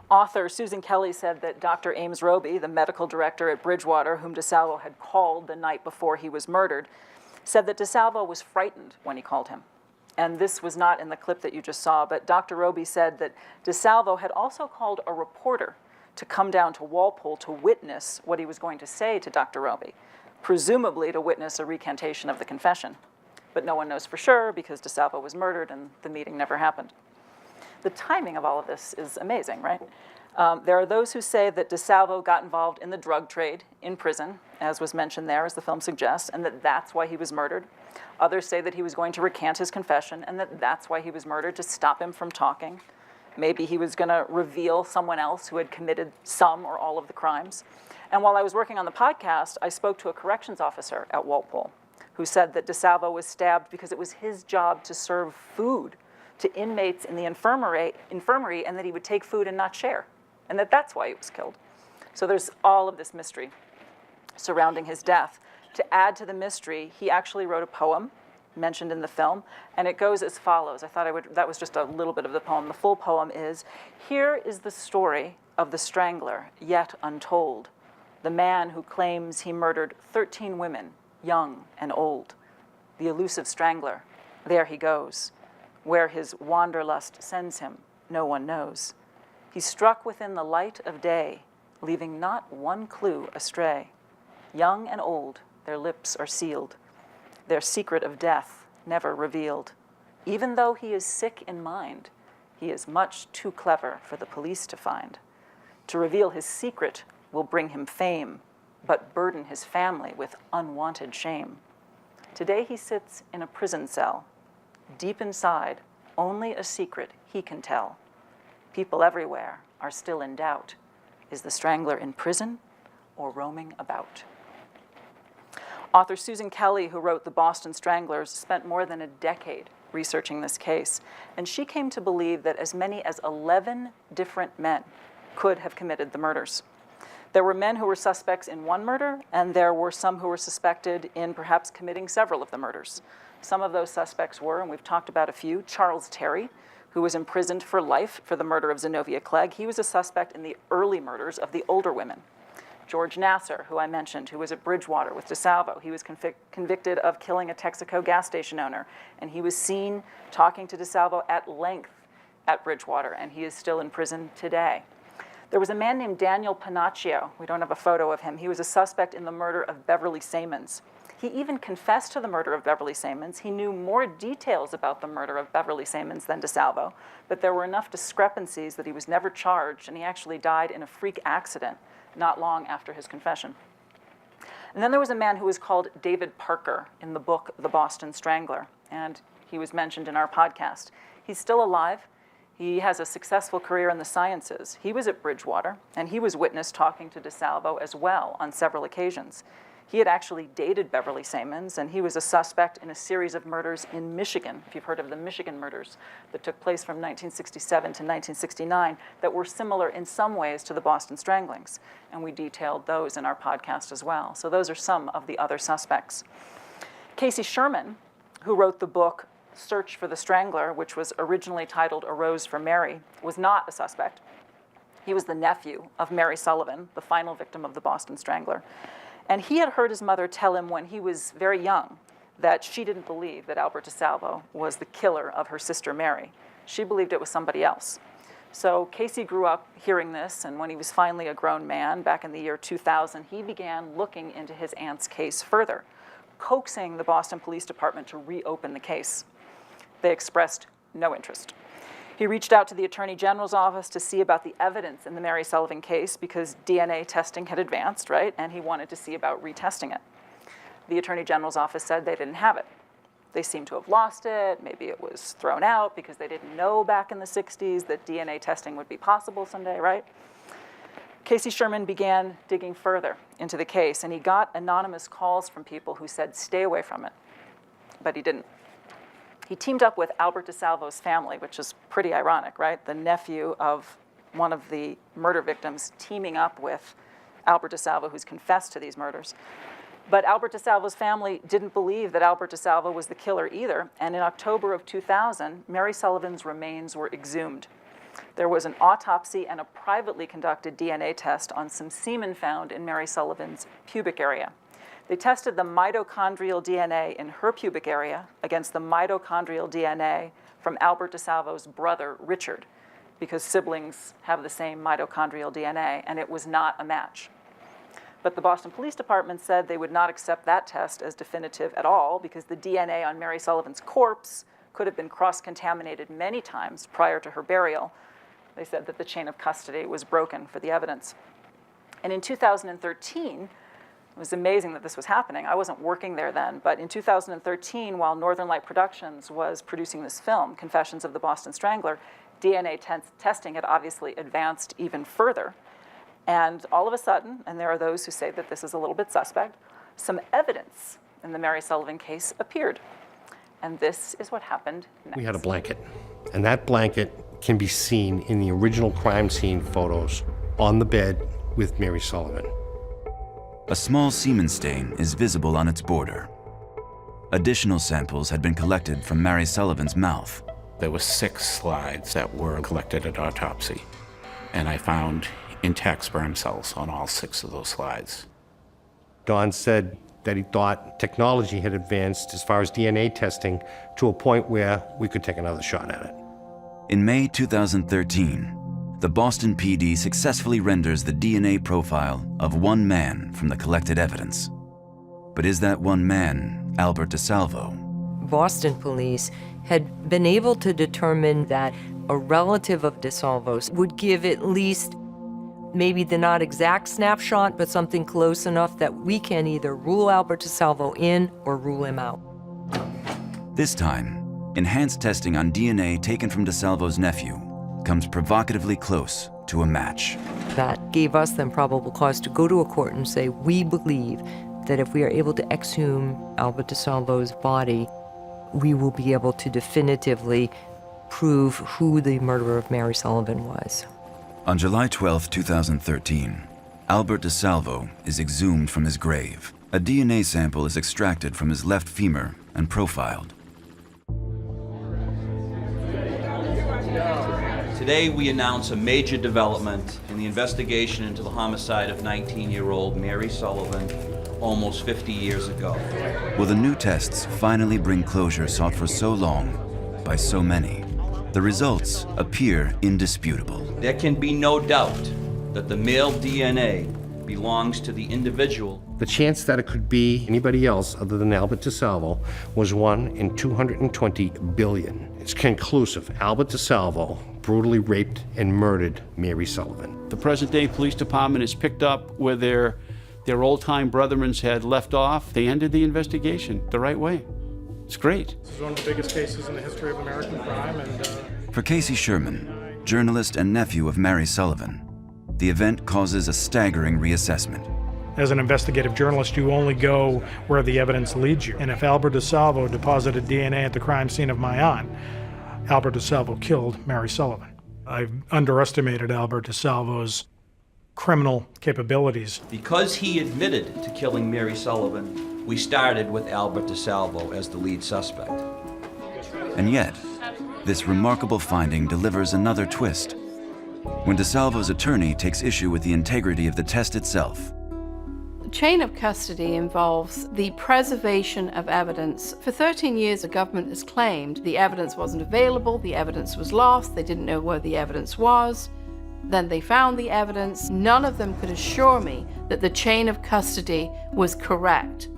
Author Susan Kelly said that Dr. Ames Roby, the medical director at Bridgewater, whom DeSalvo had called the night before he was murdered, said that DeSalvo was frightened when he called him. And this was not in the clip that you just saw, but Dr. Roby said that DeSalvo had also called a reporter to come down to Walpole to witness what he was going to say to Dr. Roby, presumably to witness a recantation of the confession. But no one knows for sure because DeSalvo was murdered and the meeting never happened. The timing of all of this is amazing, right? There are those who say that DeSalvo got involved in the drug trade in prison, as was mentioned there, as the film suggests, and that that's why he was murdered. Others say that he was going to recant his confession and that that's why he was murdered, to stop him from talking. Maybe he was going to reveal someone else who had committed some or all of the crimes. And while I was working on the podcast, I spoke to a corrections officer at Walpole who said that DeSalvo was stabbed because it was his job to serve food to inmates in the infirmary and that he would take food and not share, and that that's why he was killed. So there's all of this mystery surrounding his death. To add to the mystery, he actually wrote a poem mentioned in the film, and it goes as follows. I thought that was just a little bit of the poem. The full poem is, "Here is the story of the Strangler, yet untold, the man who claims he murdered 13 women, young and old. The elusive Strangler, there he goes. Where his wanderlust sends him, no one knows. He struck within the light of day, leaving not one clue astray. Young and old, their lips are sealed, their secret of death never revealed. Even though he is sick in mind, he is much too clever for the police to find. To reveal his secret will bring him fame, but burden his family with unwanted shame. Today he sits in a prison cell. Deep inside, only a secret he can tell. People everywhere are still in doubt. Is the Strangler in prison or roaming about?" Author Susan Kelly, who wrote The Boston Stranglers, spent more than a decade researching this case, and she came to believe that as many as 11 different men could have committed the murders. There were men who were suspects in one murder, and there were some who were suspected in perhaps committing several of the murders. Some of those suspects were, and we've talked about a few, Charles Terry, who was imprisoned for life for the murder of Zenobia Clegg. He was a suspect in the early murders of the older women. George Nassar, who I mentioned, who was at Bridgewater with DeSalvo. He was convicted of killing a Texaco gas station owner, and he was seen talking to DeSalvo at length at Bridgewater, and he is still in prison today. There was a man named Daniel Panaccio. We don't have a photo of him. He was a suspect in the murder of Beverly Sammons. He even confessed to the murder of Beverly Sammons. He knew more details about the murder of Beverly Sammons than DeSalvo, but there were enough discrepancies that he was never charged, and he actually died in a freak accident not long after his confession. And then there was a man who was called David Parker in the book The Boston Strangler, and he was mentioned in our podcast. He's still alive. He has a successful career in the sciences. He was at Bridgewater, and he was witnessed talking to DeSalvo as well on several occasions. He had actually dated Beverly Sammons, and he was a suspect in a series of murders in Michigan, if you've heard of the Michigan murders that took place from 1967 to 1969 that were similar in some ways to the Boston Stranglings. And we detailed those in our podcast as well. So those are some of the other suspects. Casey Sherman, who wrote the book Search for the Strangler, which was originally titled A Rose for Mary, was not a suspect. He was the nephew of Mary Sullivan, the final victim of the Boston Strangler. And he had heard his mother tell him when he was very young that she didn't believe that Albert DeSalvo was the killer of her sister Mary. She believed it was somebody else. So Casey grew up hearing this, and when he was finally a grown man back in the year 2000, he began looking into his aunt's case further, coaxing the Boston Police Department to reopen the case. They expressed no interest. He reached out to the Attorney General's office to see about the evidence in the Mary Sullivan case because DNA testing had advanced, right? And he wanted to see about retesting it. The Attorney General's office said they didn't have it. They seemed to have lost it. Maybe it was thrown out because they didn't know back in the 60s that DNA testing would be possible someday, right? Casey Sherman began digging further into the case, and he got anonymous calls from people who said, stay away from it, but he didn't. He teamed up with Albert DeSalvo's family, which is pretty ironic, right? The nephew of one of the murder victims teaming up with Albert DeSalvo, who's confessed to these murders. But Albert DeSalvo's family didn't believe that Albert DeSalvo was the killer either, and in October of 2000, Mary Sullivan's remains were exhumed. There was an autopsy and a privately conducted DNA test on some semen found in Mary Sullivan's pubic area. They tested the mitochondrial DNA in her pubic area against the mitochondrial DNA from Albert DeSalvo's brother, Richard, because siblings have the same mitochondrial DNA, and it was not a match. But the Boston Police Department said they would not accept that test as definitive at all because the DNA on Mary Sullivan's corpse could have been cross-contaminated many times prior to her burial. They said that the chain of custody was broken for the evidence. And in 2013, it was amazing that this was happening. I wasn't working there then, but in 2013, while Northern Light Productions was producing this film, Confessions of the Boston Strangler, DNA testing had obviously advanced even further. And all of a sudden, and there are those who say that this is a little bit suspect, some evidence in the Mary Sullivan case appeared. And this is what happened next. We had a blanket, and that blanket can be seen in the original crime scene photos on the bed with Mary Sullivan. A small semen stain is visible on its border. Additional samples had been collected from Mary Sullivan's mouth. There were 6 slides that were collected at autopsy, and I found intact sperm cells on all 6 of those slides. Don said that he thought technology had advanced as far as DNA testing to a point where we could take another shot at it. In May 2013, the Boston PD successfully renders the DNA profile of one man from the collected evidence. But is that one man Albert DeSalvo? Boston police had been able to determine that a relative of DeSalvo's would give at least maybe the not exact snapshot, but something close enough that we can either rule Albert DeSalvo in or rule him out. This time, enhanced testing on DNA taken from DeSalvo's nephew comes provocatively close to a match. That gave us then probable cause to go to a court and say, we believe that if we are able to exhume Albert DeSalvo's body, we will be able to definitively prove who the murderer of Mary Sullivan was. On July 12, 2013, Albert DeSalvo is exhumed from his grave. A DNA sample is extracted from his left femur and profiled. Today we announce a major development in the investigation into the homicide of 19-year-old Mary Sullivan almost 50 years ago. Will the new tests finally bring closure sought for so long by so many? The results appear indisputable. There can be no doubt that the male DNA belongs to the individual. The chance that it could be anybody else other than Albert DeSalvo was 1 in 220 billion. It's conclusive. Albert DeSalvo brutally raped and murdered Mary Sullivan. The present-day police department has picked up where their old-time brethren had left off. They ended the investigation the right way. It's great. This is one of the biggest cases in the history of American crime. For Casey Sherman, journalist and nephew of Mary Sullivan, the event causes a staggering reassessment. As an investigative journalist, you only go where the evidence leads you. And if Albert DeSalvo deposited DNA at the crime scene of my aunt, Albert DeSalvo killed Mary Sullivan. I've underestimated Albert DeSalvo's criminal capabilities. Because he admitted to killing Mary Sullivan, we started with Albert DeSalvo as the lead suspect. And yet, this remarkable finding delivers another twist. When DeSalvo's attorney takes issue with the integrity of the test itself. Chain of custody involves the preservation of evidence. For 13 years, the government has claimed the evidence wasn't available, the evidence was lost, they didn't know where the evidence was. Then they found the evidence. None of them could assure me that the chain of custody was correct,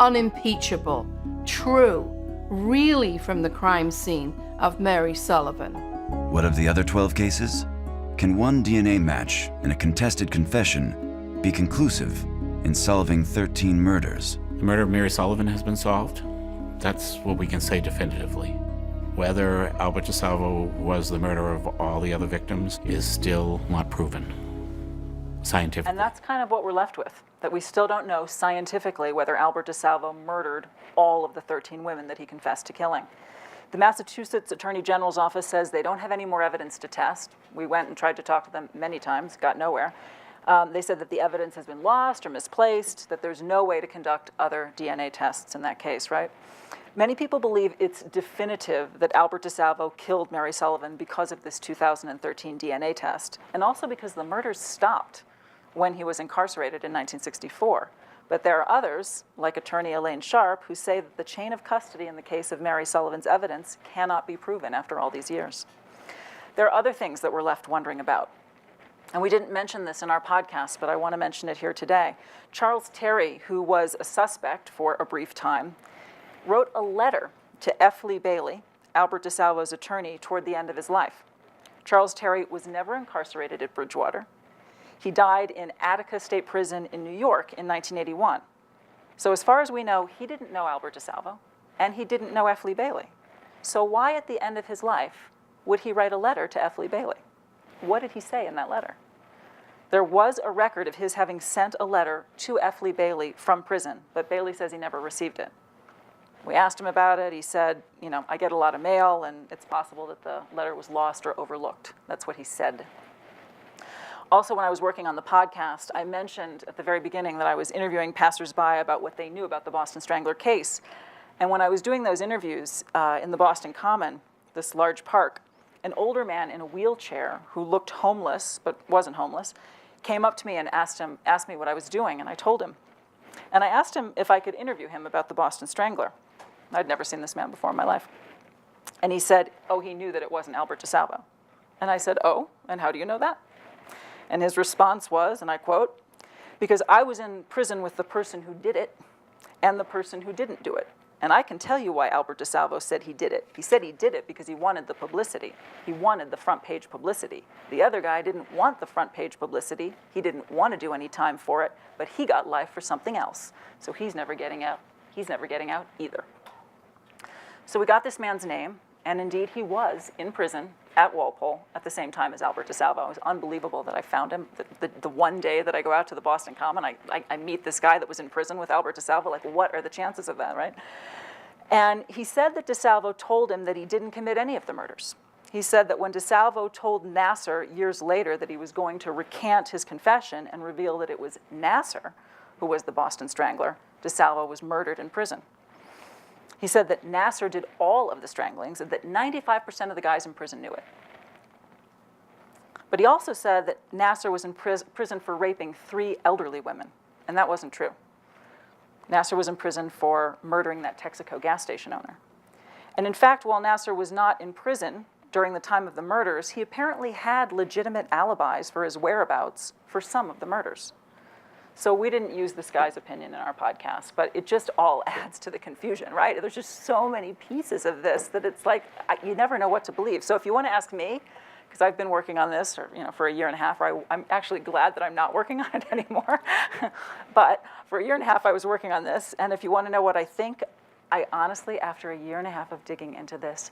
unimpeachable, true, really from the crime scene of Mary Sullivan. What of the other 12 cases? Can one DNA match in a contested confession be conclusive in solving 13 murders? The murder of Mary Sullivan has been solved. That's what we can say definitively. Whether Albert DeSalvo was the murderer of all the other victims is still not proven scientifically. And that's kind of what we're left with, that we still don't know scientifically whether Albert DeSalvo murdered all of the 13 women that he confessed to killing. The Massachusetts Attorney General's office says they don't have any more evidence to test. We went and tried to talk to them many times, got nowhere. They said that the evidence has been lost or misplaced, that there's no way to conduct other DNA tests in that case, right? Many people believe it's definitive that Albert DeSalvo killed Mary Sullivan because of this 2013 DNA test, and also because the murders stopped when he was incarcerated in 1964. But there are others, like attorney Elaine Sharp, who say that the chain of custody in the case of Mary Sullivan's evidence cannot be proven after all these years. There are other things that we're left wondering about. And we didn't mention this in our podcast, but I want to mention it here today. Charles Terry, who was a suspect for a brief time, wrote a letter to F. Lee Bailey, Albert DeSalvo's attorney, toward the end of his life. Charles Terry was never incarcerated at Bridgewater. He died in Attica State Prison in New York in 1981. So as far as we know, he didn't know Albert DeSalvo, and he didn't know F. Lee Bailey. So why at the end of his life would he write a letter to F. Lee Bailey? What did he say in that letter? There was a record of his having sent a letter to F. Lee Bailey from prison, but Bailey says he never received it. We asked him about it. He said, I get a lot of mail, and it's possible that the letter was lost or overlooked. That's what he said. Also, when I was working on the podcast, I mentioned at the very beginning that I was interviewing passersby about what they knew about the Boston Strangler case. And when I was doing those interviews in the Boston Common, this large park, an older man in a wheelchair who looked homeless but wasn't homeless came up to me and asked me what I was doing, and I told him. And I asked him if I could interview him about the Boston Strangler. I'd never seen this man before in my life. And he said, he knew that it wasn't Albert DeSalvo. And I said, and how do you know that? And his response was, and I quote, "Because I was in prison with the person who did it and the person who didn't do it. And I can tell you why Albert DeSalvo said he did it. He said he did it because he wanted the publicity. He wanted the front page publicity. The other guy didn't want the front page publicity. He didn't want to do any time for it, but he got life for something else. So he's never getting out. He's never getting out either." So we got this man's name, and indeed he was in prison at Walpole at the same time as Albert DeSalvo. It was unbelievable that I found him. The one day that I go out to the Boston Common, I meet this guy that was in prison with Albert DeSalvo. Like, what are the chances of that, right? And he said that DeSalvo told him that he didn't commit any of the murders. He said that when DeSalvo told Nasser years later that he was going to recant his confession and reveal that it was Nasser who was the Boston Strangler, DeSalvo was murdered in prison. He said that Nasser did all of the stranglings and that 95% of the guys in prison knew it. But he also said that Nasser was in prison for raping 3 elderly women, and that wasn't true. Nasser was in prison for murdering that Texaco gas station owner. And in fact, while Nasser was not in prison during the time of the murders, he apparently had legitimate alibis for his whereabouts for some of the murders. So we didn't use this guy's opinion in our podcast, but it just all adds to the confusion, right? There's just so many pieces of this that it's like, you never know what to believe. So if you want to ask me, because I've been working on this for a year and a half, I'm actually glad that I'm not working on it anymore. But for a year and a half, I was working on this. And if you want to know what I think, I honestly, after a year and a half of digging into this,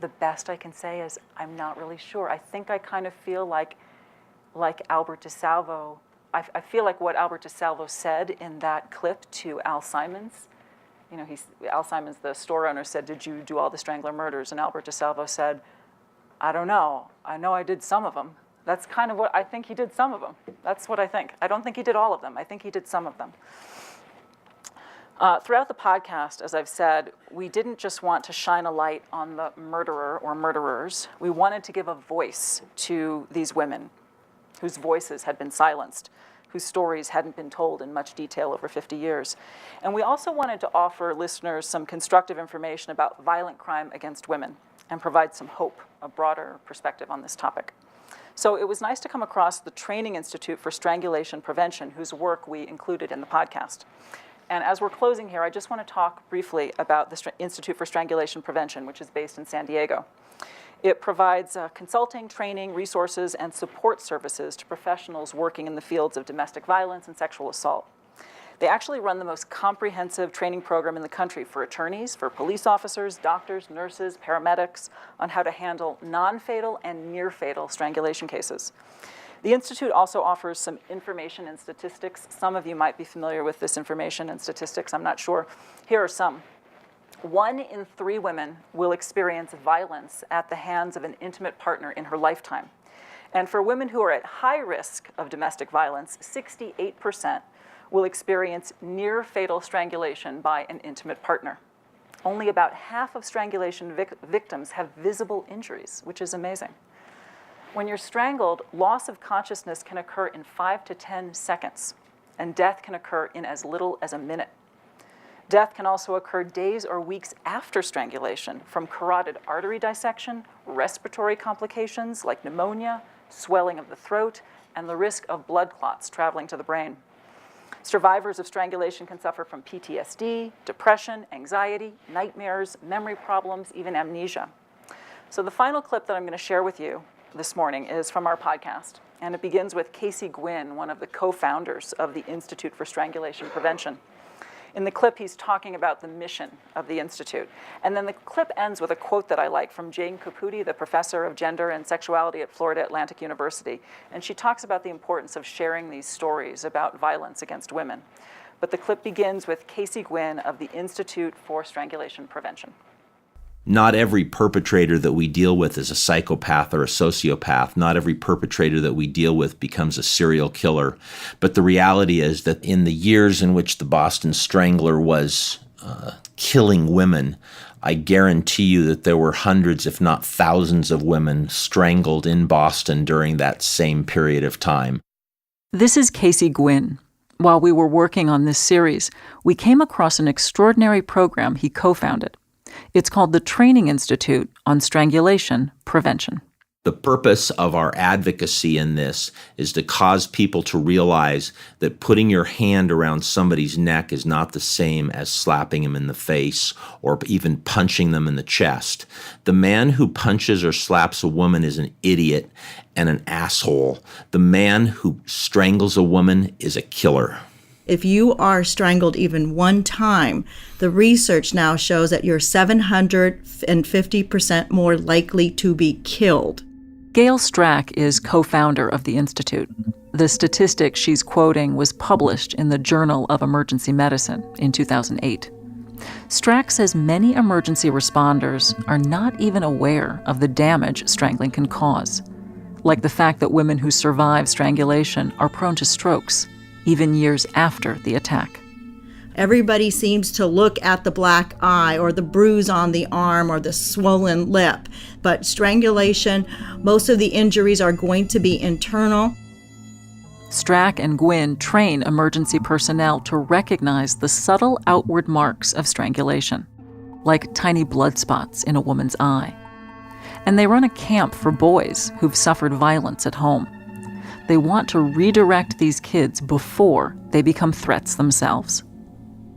the best I can say is I'm not really sure. I think I kind of feel like Albert DeSalvo. I feel like what Albert DeSalvo said in that clip to Al Simons. Al Simons, the store owner, said, "Did you do all the Strangler murders?" And Albert DeSalvo said, "I don't know. I know I did some of them." That's kind of what I think. He did some of them. That's what I think. I don't think he did all of them. I think he did some of them. Throughout the podcast, as I've said, we didn't just want to shine a light on the murderer or murderers. We wanted to give a voice to these women whose voices had been silenced, whose stories hadn't been told in much detail over 50 years. And we also wanted to offer listeners some constructive information about violent crime against women and provide some hope, a broader perspective on this topic. So it was nice to come across the Training Institute for Strangulation Prevention, whose work we included in the podcast. And as we're closing here, I just want to talk briefly about the Institute for Strangulation Prevention, which is based in San Diego. It provides consulting, training, resources, and support services to professionals working in the fields of domestic violence and sexual assault. They actually run the most comprehensive training program in the country for attorneys, for police officers, doctors, nurses, paramedics, on how to handle non-fatal and near-fatal strangulation cases. The Institute also offers some information and statistics. Some of you might be familiar with this information and statistics, I'm not sure. Here are some. 1 in 3 women will experience violence at the hands of an intimate partner in her lifetime. And for women who are at high risk of domestic violence, 68% will experience near-fatal strangulation by an intimate partner. Only about half of strangulation victims have visible injuries, which is amazing. When you're strangled, loss of consciousness can occur in 5 to 10 seconds, and death can occur in as little as a minute. Death can also occur days or weeks after strangulation from carotid artery dissection, respiratory complications like pneumonia, swelling of the throat, and the risk of blood clots traveling to the brain. Survivors of strangulation can suffer from PTSD, depression, anxiety, nightmares, memory problems, even amnesia. So the final clip that I'm going to share with you this morning is from our podcast, and it begins with Casey Gwinn, one of the co-founders of the Institute for Strangulation Prevention. In the clip, he's talking about the mission of the Institute. And then the clip ends with a quote that I like from Jane Caputi, the professor of gender and sexuality at Florida Atlantic University. And she talks about the importance of sharing these stories about violence against women. But the clip begins with Casey Gwinn of the Institute for Strangulation Prevention. Not every perpetrator that we deal with is a psychopath or a sociopath. Not every perpetrator that we deal with becomes a serial killer. But the reality is that in the years in which the Boston Strangler was killing women, I guarantee you that there were hundreds, if not thousands, of women strangled in Boston during that same period of time. This is Casey Gwinn. While we were working on this series, we came across an extraordinary program he co-founded. It's called the Training Institute on Strangulation Prevention. The purpose of our advocacy in this is to cause people to realize that putting your hand around somebody's neck is not the same as slapping him in the face or even punching them in the chest. The man who punches or slaps a woman is an idiot and an asshole. The man who strangles a woman is a killer. If you are strangled even one time, the research now shows that you're 750% more likely to be killed. Gail Strack is co-founder of the Institute. The statistic she's quoting was published in the Journal of Emergency Medicine in 2008. Strack says many emergency responders are not even aware of the damage strangling can cause, like the fact that women who survive strangulation are prone to strokes, even years after the attack. Everybody seems to look at the black eye or the bruise on the arm or the swollen lip. But strangulation, most of the injuries are going to be internal. Strack and Gwinn train emergency personnel to recognize the subtle outward marks of strangulation, like tiny blood spots in a woman's eye. And they run a camp for boys who've suffered violence at home. They want to redirect these kids before they become threats themselves.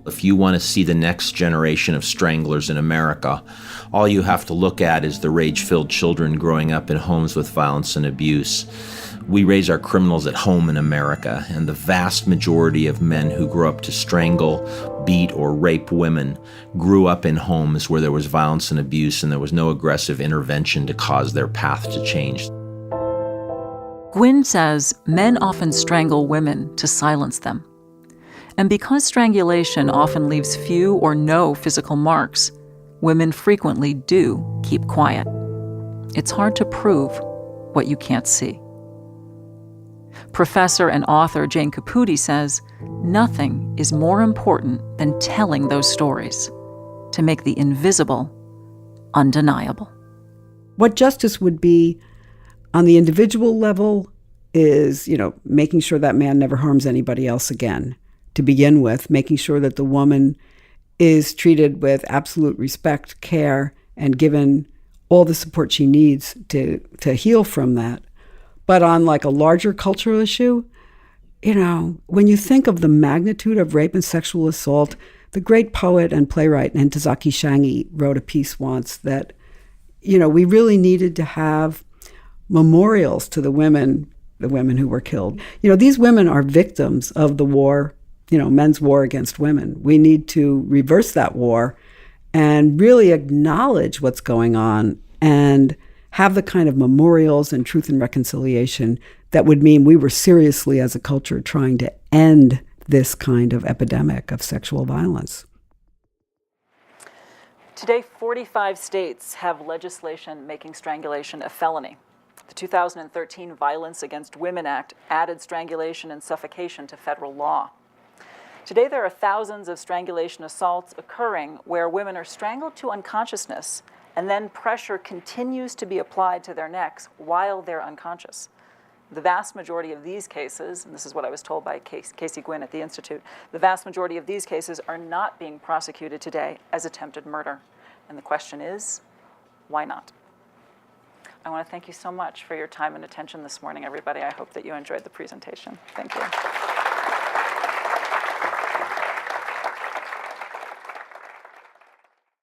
If you want to see the next generation of stranglers in America, all you have to look at is the rage-filled children growing up in homes with violence and abuse. We raise our criminals at home in America, and the vast majority of men who grow up to strangle, beat, or rape women grew up in homes where there was violence and abuse and there was no aggressive intervention to cause their path to change. Gwinn says men often strangle women to silence them. And because strangulation often leaves few or no physical marks, women frequently do keep quiet. It's hard to prove what you can't see. Professor and author Jane Caputi says nothing is more important than telling those stories to make the invisible undeniable. What justice would be on the individual level is, making sure that man never harms anybody else again. To begin with, making sure that the woman is treated with absolute respect, care, and given all the support she needs to heal from that. But on like a larger cultural issue, when you think of the magnitude of rape and sexual assault, the great poet and playwright Ntozake Shange wrote a piece once that, we really needed to have memorials to the women who were killed. These women are victims of the war, men's war against women. We need to reverse that war and really acknowledge what's going on and have the kind of memorials and truth and reconciliation that would mean we were seriously as a culture trying to end this kind of epidemic of sexual violence. Today, 45 states have legislation making strangulation a felony. The 2013 Violence Against Women Act added strangulation and suffocation to federal law. Today, there are thousands of strangulation assaults occurring where women are strangled to unconsciousness and then pressure continues to be applied to their necks while they're unconscious. The vast majority of these cases, and this is what I was told by Casey Gwynn at the Institute, the vast majority of these cases are not being prosecuted today as attempted murder. And the question is, why not? I want to thank you so much for your time and attention this morning, everybody. I hope that you enjoyed the presentation. Thank you.